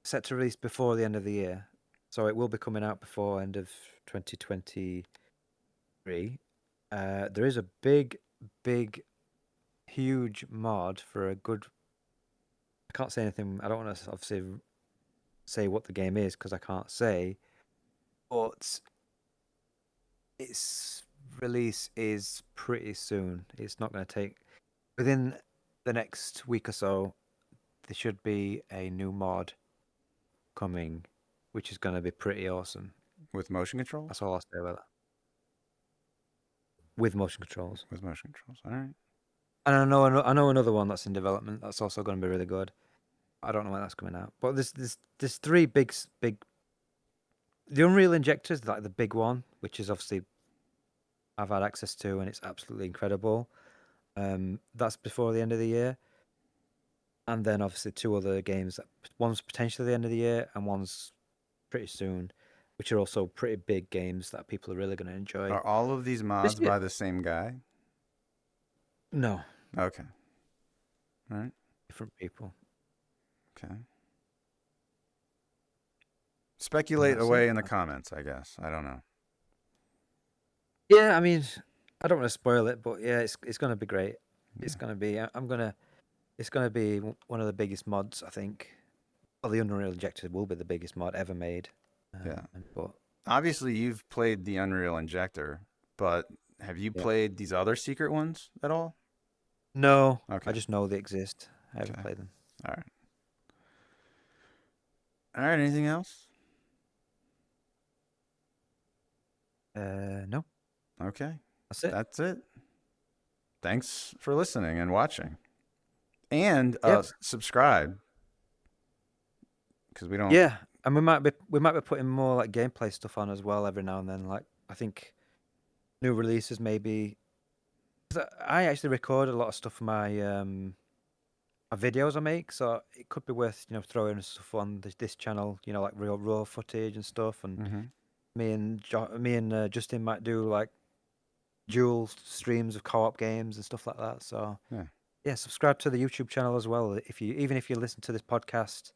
set to release before the end of the year, so it will be coming out before end of 2023. There is a big, huge mod for a good. I can't say anything. I don't want to obviously say what the game is because I can't say. But its release is pretty soon. It's not going to take within the next week or so. There should be a new mod coming, which is going to be pretty awesome. With motion controls? That's all I'll say about that. With motion controls, With motion controls. All right. and I know another one that's in development that's also going to be really good. I don't know when that's coming out, but there's three big. The Unreal Injector is like the big one, which is obviously I've had access to, and it's absolutely incredible. That's before the end of the year, and then obviously two other games that one's potentially the end of the year, and one's pretty soon, which are also pretty big games that people are really going to enjoy. Are all of these This mods year, by the same guy? no, Okay. All right. different people, Okay. and Speculate that's it. away in the comments, I guess. I don't know. Yeah, I mean, I don't want to spoil it, but yeah, it's going to be great. It's Yeah. going to be. It's going to be one of the biggest mods, I think. Well, the Unreal Injector will be the biggest mod ever made. Yeah. But Obviously, you've played the Unreal Injector, but have you yeah, played these other secret ones at all? no, I Okay. just know they exist. I haven't Okay. played them. All right. All right. Anything else? No, Okay. that's it. That's it. Thanks for listening and watching. And Yep. subscribe because we don't. Yeah, and we might be putting more like gameplay stuff on as well every now and then. Like I think new releases maybe. 'Cause I actually record a lot of stuff for my videos I make, so it could be worth throwing stuff on this channel, like real raw footage and stuff. And Mm-hmm. me and Justin might do like dual streams of co-op games and stuff like that. So Yeah. yeah, subscribe to the YouTube channel as well. Even if you listen to this podcast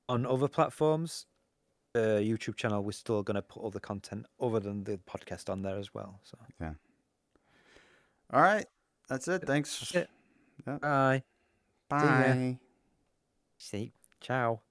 on other platforms, the YouTube channel we're still gonna put all the content other than the podcast on there as well. So Yeah. All right. That's it. that's Thanks. it. Yep. Bye. See ya. Bye. See. Ciao.